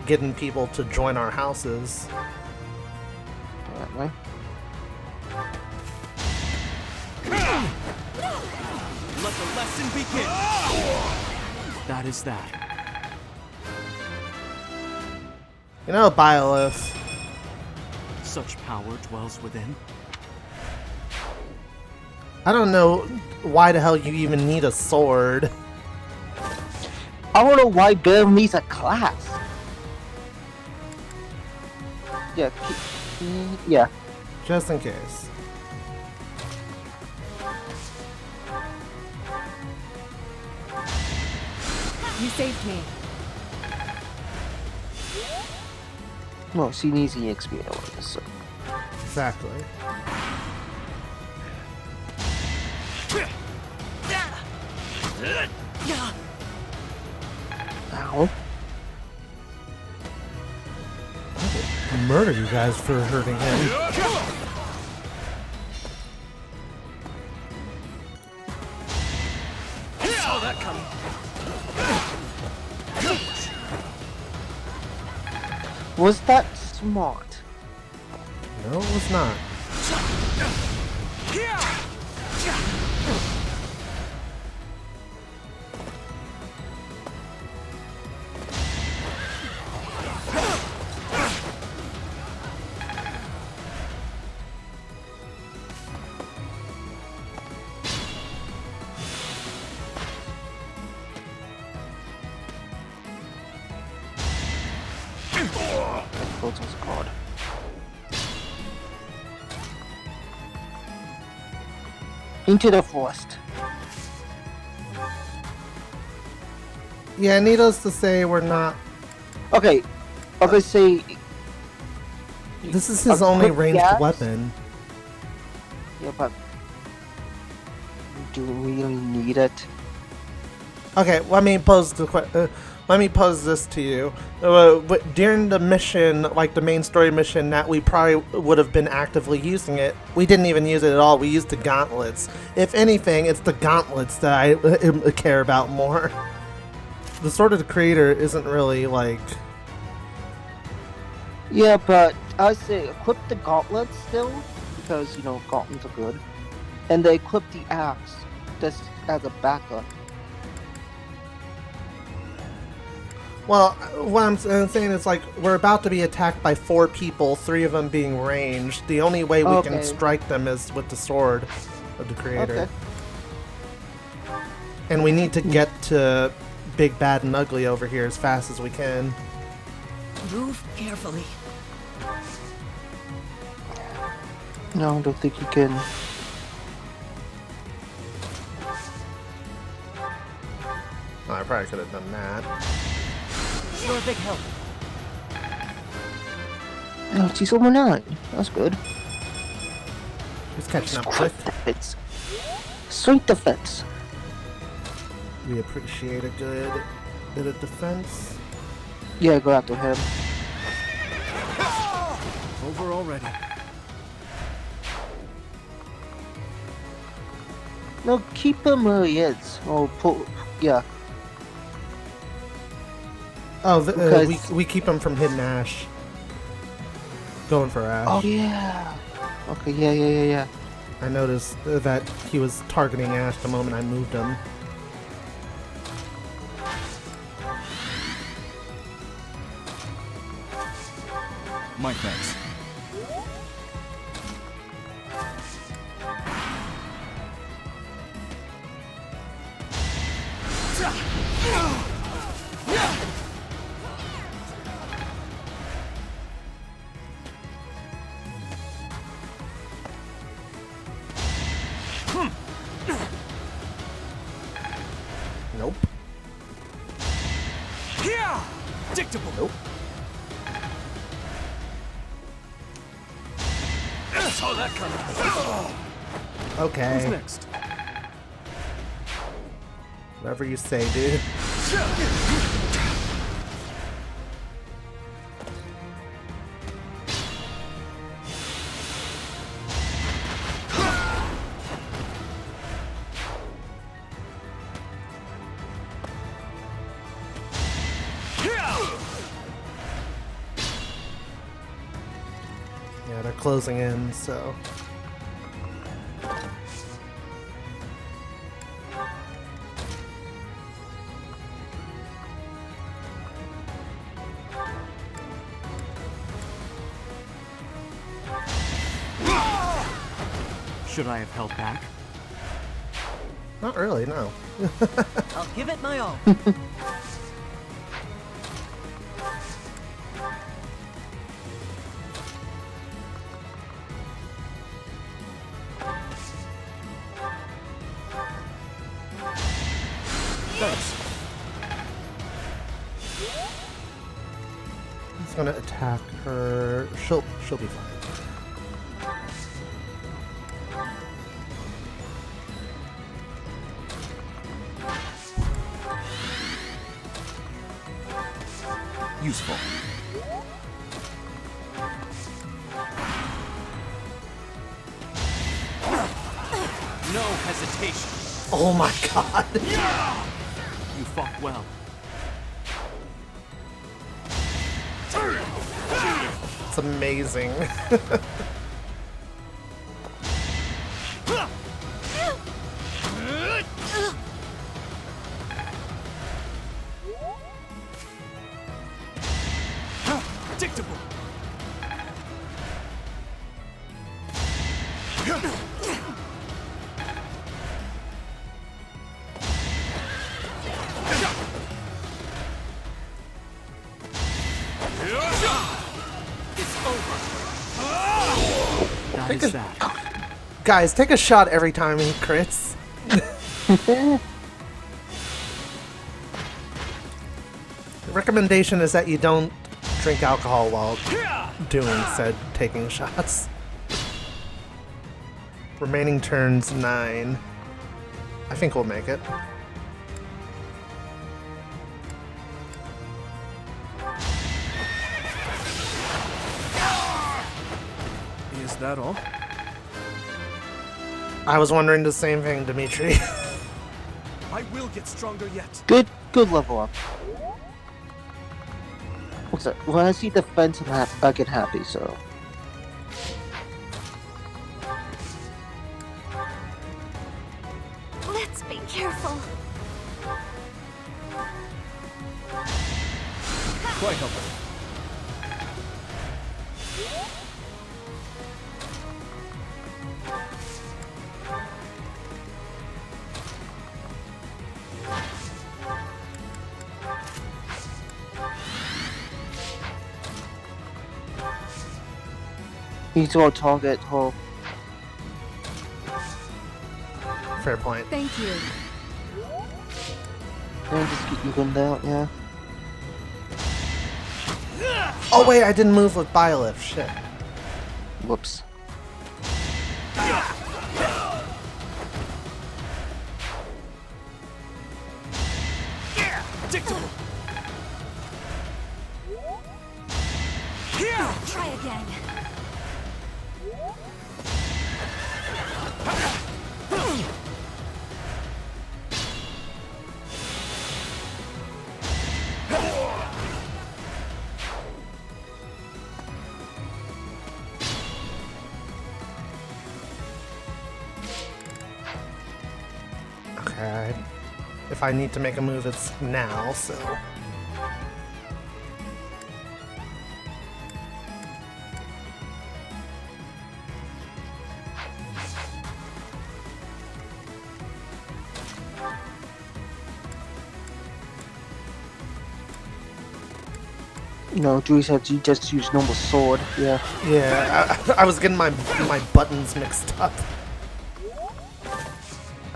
getting people to join our houses. Apparently. Let the lesson begin. That is that. You know, Byleth. Such power dwells within. I don't know why the hell you even need a sword. I don't know why Bill needs a class. Yeah, yeah. Just in case. You saved me. No, she needs the XP on this. So. Exactly. Ow. I'll murder you guys for hurting him. Saw that coming. Was that smart? No, it was not. God. Into the forest. Yeah, needless to say, we're not. Okay, okay. Say this is his only ranged weapon. Yeah, but do we really need it? Okay, let me pose this to you. During the mission, like the main story mission, that we probably would have been actively using it. We didn't even use it at all. We used the gauntlets. If anything, it's the gauntlets that I care about more. The Sword of the Creator isn't really like. Yeah, but I say equip the gauntlets still because you know gauntlets are good, and they equip the axe just as a backup. Well, what I'm saying is, like, we're about to be attacked by 4 people, 3 of them being ranged. The only way we can strike them is with the Sword of the Creator. Okay. And we need to get to Big, Bad, and Ugly over here as fast as we can. Move carefully. No, I don't think you can. Oh, I probably could have done that. You're a big help. No, she's over 9. That's good. He's catching up quick. Defense. Straight defense. We appreciate a good bit of defense. Yeah, go after him. Over already. No, keep him where he is. Or pull. Yeah. Oh, we keep him from hitting Ash. Going for Ash. Oh yeah. Okay. Yeah. I noticed that he was targeting Ash the moment I moved him. My thanks. Nope. Predictable. Nope. Saw that coming. Okay. Who's next? Whatever you say, dude. Yeah, they're closing in, so. Should I have held back? Not really, no. I'll give it my all. Thanks. He's gonna attack her. She'll be fine. Useful. No hesitation. Oh my god. You fought well. It's amazing. Predictable. Guys, take a shot every time he crits. The recommendation is that you don't drink alcohol while doing said taking shots. Remaining turns 9. I think we'll make it. Is that all? I was wondering the same thing, Dimitri. I will get stronger yet. Good level up. What's that? When I see defense, I get happy, so. Let's be careful. Quite helpful. He's going to target her. Fair point. Thank you. And just keep moving down, yeah. Oh wait, I didn't move with Biolift. Shit. Whoops. Predictable. Try again. Okay. If I need to make a move, it's now, so. No, Dewey said you just use normal sword, yeah. Yeah, I was getting my buttons mixed up.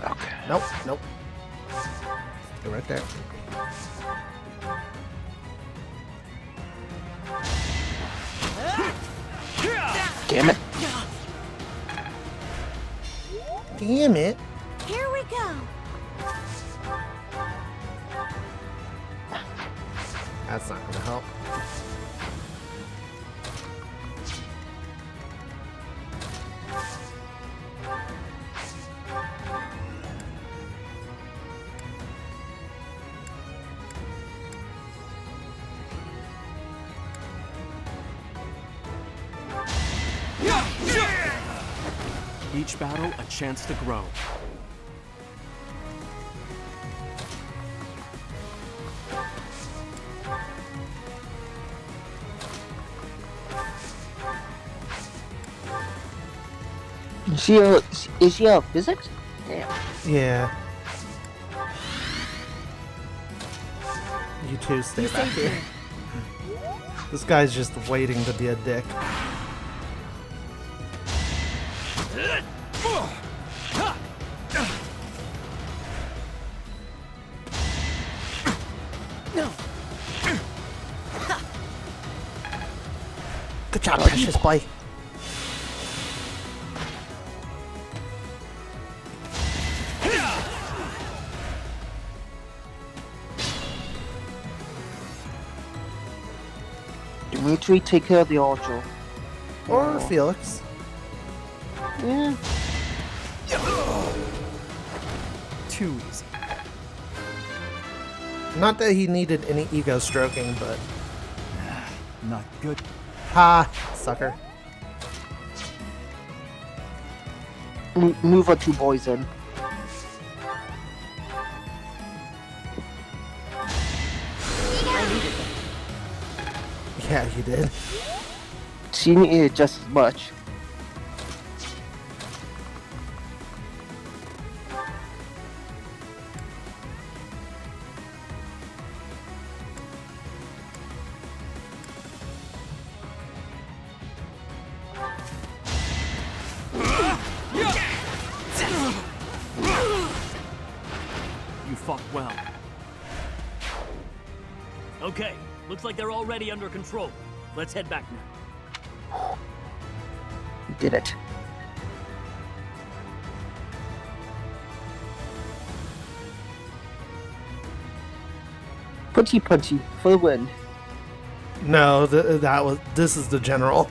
Okay. Nope. Stay right there. Damn it. Damn it. Here we go. That's not gonna help. Each battle, a chance to grow. Is she a physics? Damn. Yeah. You two stay back here. This guy's just waiting to be a dick. Good job, precious boy. Dimitri, take care of the archer. Or Felix. Yeah. Too easy. Not that he needed any ego stroking, but... Not good. Ha! Sucker. Move our two boys in. Yeah, you did. She needed just as much. You fought well. Okay, looks like they're already under control. Let's head back now. You did it. Punchy punchy for the win. No, this is the general.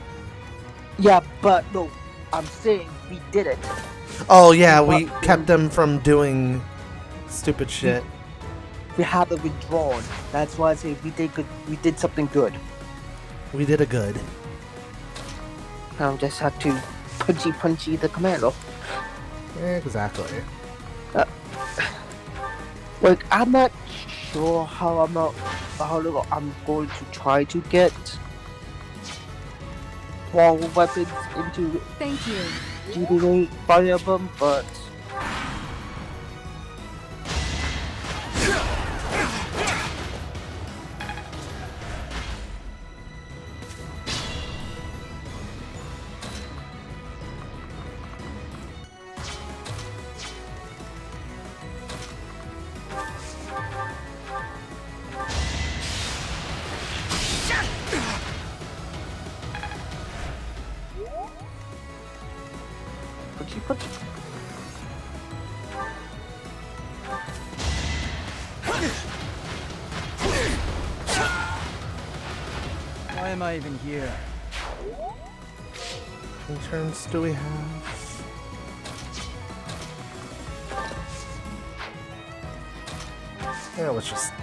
Yeah, but no, I'm saying we did it. Oh yeah, we kept them from doing stupid shit. We haven't withdrawn. That's why I say we did good. We did something good. We did a good. Now just had to punchy the commando. Exactly. Like I'm not sure how I'm going to try to get wall weapons into Thank you. GBA Fire Emblem, but punchy. Why am I even here? How many turns do we have? Yeah, let's just...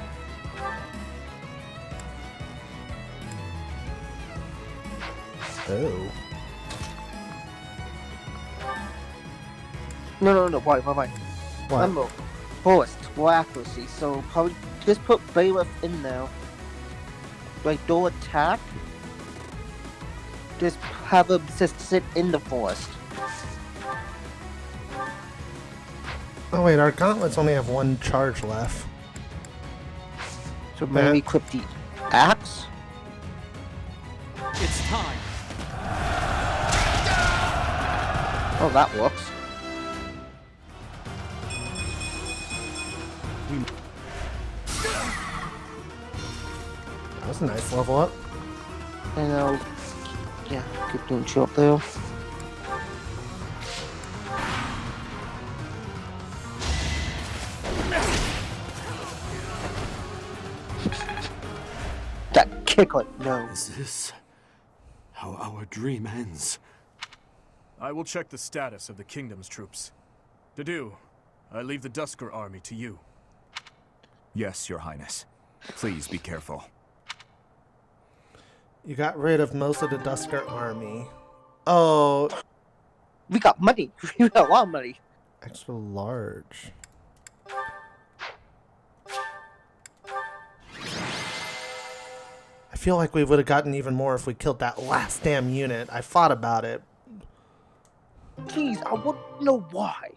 Oh. No. Why? What? Remember, forced for accuracy. So probably just put Bailiff in there. Like don't attack. Just have him just sit in the forest. Oh wait, our gauntlets only have one charge left. So maybe equip the axe. It's time. Oh, that works. That was a nice level up. And I'll, yeah, keep doing shot there. That kicklet, no. Is this how our dream ends? I will check the status of the kingdom's troops. Dedue, I leave the Dusker army to you. Yes, Your Highness. Please be careful. You got rid of most of the Dusker army. Oh. We got money. We got a lot of money. Extra large. I feel like we would have gotten even more if we killed that last damn unit. I thought about it. Jeez, I want to know why.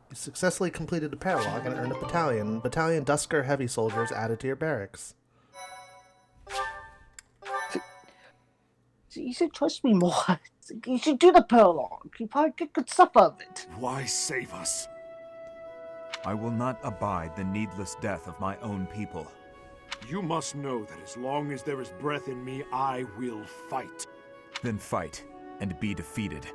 You successfully completed the paralog and earned a battalion. Battalion Dusker Heavy Soldiers added to your barracks. You should trust me more. You should do the paralog. You probably get good stuff out of it. Why save us? I will not abide the needless death of my own people. You must know that as long as there is breath in me, I will fight. Then fight, and be defeated.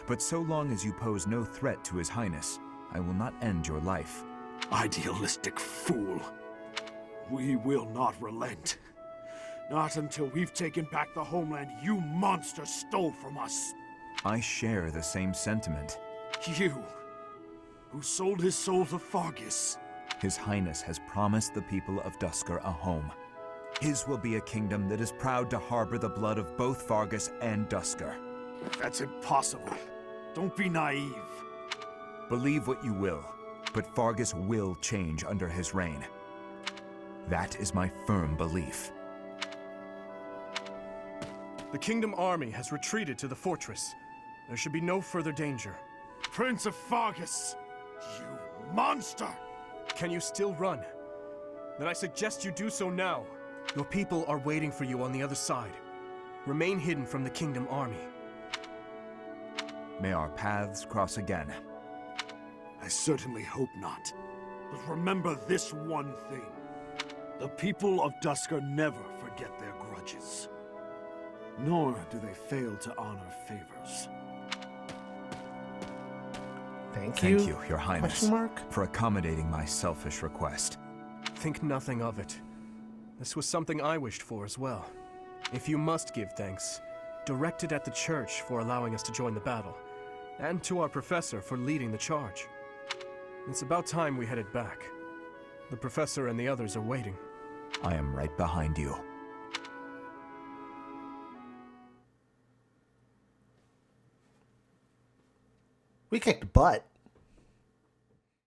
But so long as you pose no threat to His Highness, I will not end your life. Idealistic fool. We will not relent. Not until we've taken back the homeland you monsters stole from us. I share the same sentiment. You, who sold his soul to Fargus. His Highness has promised the people of Dusker a home. His will be a kingdom that is proud to harbor the blood of both Fargus and Dusker. That's impossible. Don't be naive. Believe what you will, but Fargus will change under his reign. That is my firm belief. The Kingdom army has retreated to the fortress. There should be no further danger. Prince of Fargus! You monster! Can you still run? Then I suggest you do so now. Your people are waiting for you on the other side. Remain hidden from the Kingdom army. May our paths cross again. I certainly hope not. But remember this one thing. The people of Dusker never forget their grudges. Nor do they fail to honor favors. Thank you, Your Highness, Question mark? for accommodating my selfish request. Think nothing of it. This was something I wished for as well. If you must give thanks, direct it at the church for allowing us to join the battle, and to our professor for leading the charge. It's about time we headed back. The professor and the others are waiting. I am right behind you. We kicked butt.